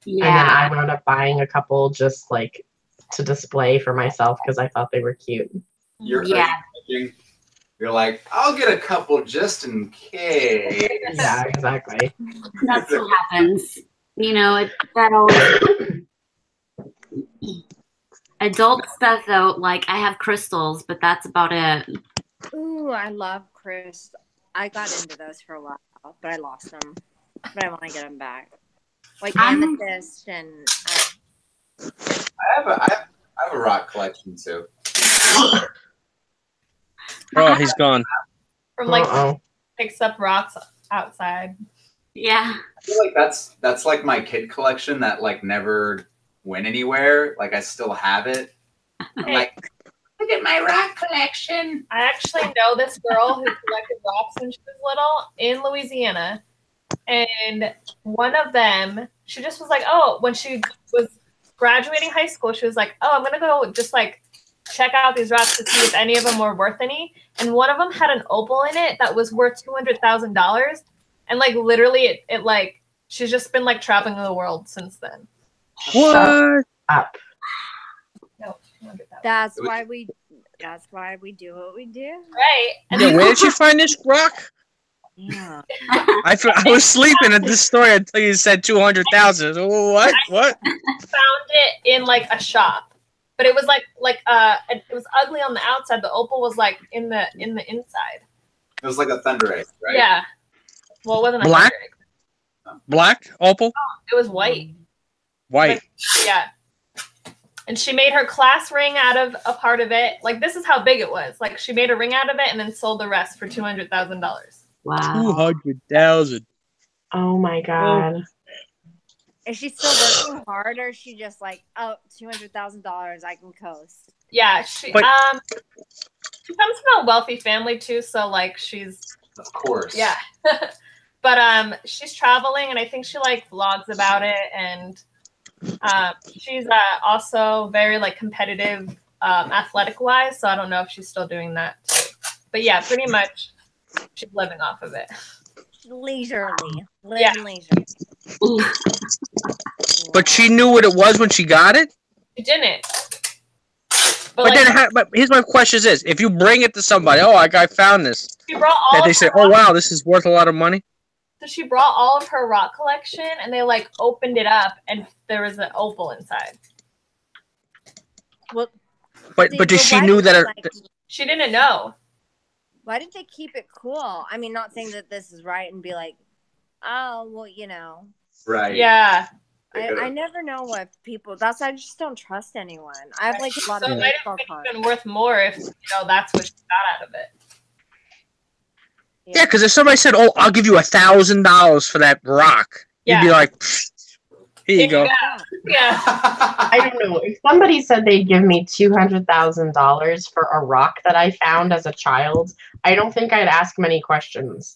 Yeah. And then I wound up buying a couple just like to display for myself because I thought they were cute. You're like, I'll get a couple just in case. Yeah, exactly. That's what happens. You know, that always. Adult stuff though, like I have crystals, but that's about it. Ooh, I love crystals. I got into those for a while, but I lost them. But I want to get them back. Like amethyst and. I have a rock collection too. Oh, he's gone. From like picks up rocks outside. Yeah. I feel like that's like my kid collection that like never went anywhere. Like I still have it. I'm like, look at my rock collection. I actually know this girl who collected rocks when she was little in Louisiana. And one of them, she just was like, oh, when she was graduating high school, she was like, oh, I'm going to go just like check out these rocks to see if any of them were worth any. And one of them had an opal in it that was worth $200,000. And like literally it like, she's just been like traveling the world since then. What? Up. No, That's why we do what we do. Right. And Yeah, where did you find this rock? Yeah. I was sleeping at this story until you said 200,000. What? What? I found it in like a shop, but it was like it was ugly on the outside. The opal was like in the inside. It was like a thunder egg, right? Yeah. Well, it wasn't Black? a egg. Black? Opal? It was white. White. Like, yeah. And she made her class ring out of a part of it. Like this is how big it was. Like she made a ring out of it and then sold the rest for $200,000. Wow. 200,000. Oh my god. Is she still working hard, or is she just like, oh, $200,000, I can coast? Yeah, she comes from a wealthy family too, so like she's Of course. yeah. But she's traveling and I think she like vlogs about it, and she's also very like competitive athletic wise, so I don't know if she's still doing that too. But yeah, pretty much she's living off of it. Leisurely. Yeah. Leisurely. But she knew what it was when she got it? She didn't. But like, then, but here's my question: is if you bring it to somebody, oh, I found this, she brought all that they of say, her oh wow, this is worth a lot of money. So she brought all of her rock collection, and they like opened it up, and there was an opal inside. Well, but did she knew that? She didn't know. Why did they keep it cool? I mean, not saying that this is right and be like, oh, well, you know. Right. Yeah. I never know what people. That's I just don't trust anyone. I have like a lot of it might have been worth more if that's what she got out of it. Yeah, because if somebody said, "Oh, I'll give you $1,000 for that rock," you'd be like, "Here you go." Yeah. I don't know. If somebody said they'd give me $200,000 for a rock that I found as a child, I don't think I'd ask many questions.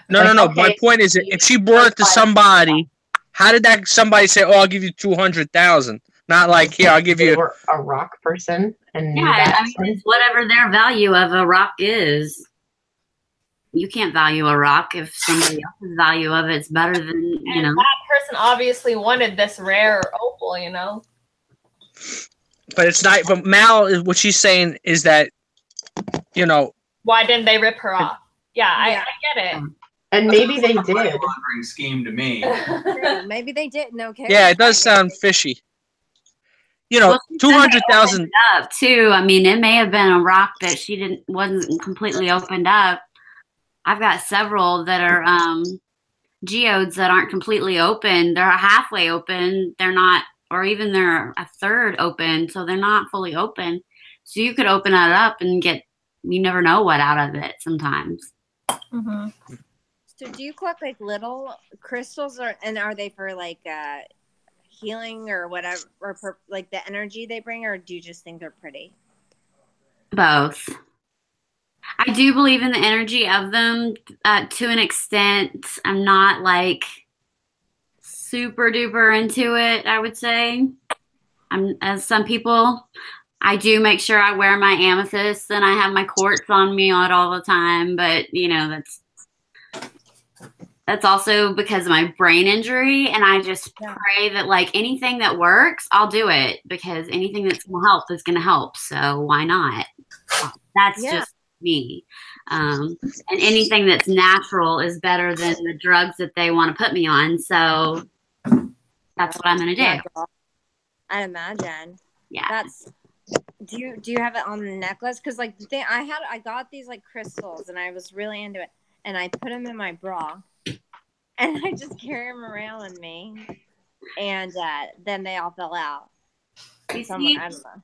No. My point is, if she brought it to somebody, how did that somebody say, "Oh, I'll give you 200,000"? Not like, "Here, I'll give you a rock person." And yeah, I mean, it's whatever their value of a rock is. You can't value a rock if somebody else's value of it's better than, you know. That person obviously wanted this rare opal, But it's not. But Mal, what she's saying is that, why didn't they rip her off? Yeah, I get it. And maybe they did. Laundering scheme to me. True. Maybe they didn't. Okay. Yeah, it does sound fishy. You know, Well, she said 200,000. they opened up too. I mean, it may have been a rock that she wasn't completely opened up. I've got several that are geodes that aren't completely open. They're halfway open. They're not, or even they're a third open, so they're not fully open. So you could open it up and get, you never know what out of it sometimes. Mm-hmm. So do you collect like little crystals, and are they for like healing or whatever, or for like the energy they bring, or do you just think they're pretty? Both. I do believe in the energy of them to an extent. I'm not like super duper into it, I would say. As some people, I do make sure I wear my amethysts and I have my quartz on me all the time. But, you know, that's also because of my brain injury. And I just pray that like anything that works, I'll do it, because anything that's going to help is going to help. So why not? That's just me. And anything that's natural is better than the drugs that they want to put me on. So that's what I'm going to do. I imagine. Yeah. Do you have it on the necklace? Because like the thing I got these like crystals and I was really into it, and I put them in my bra, and I just carry them around with me, and then they all fell out. You Someone, see, I don't know.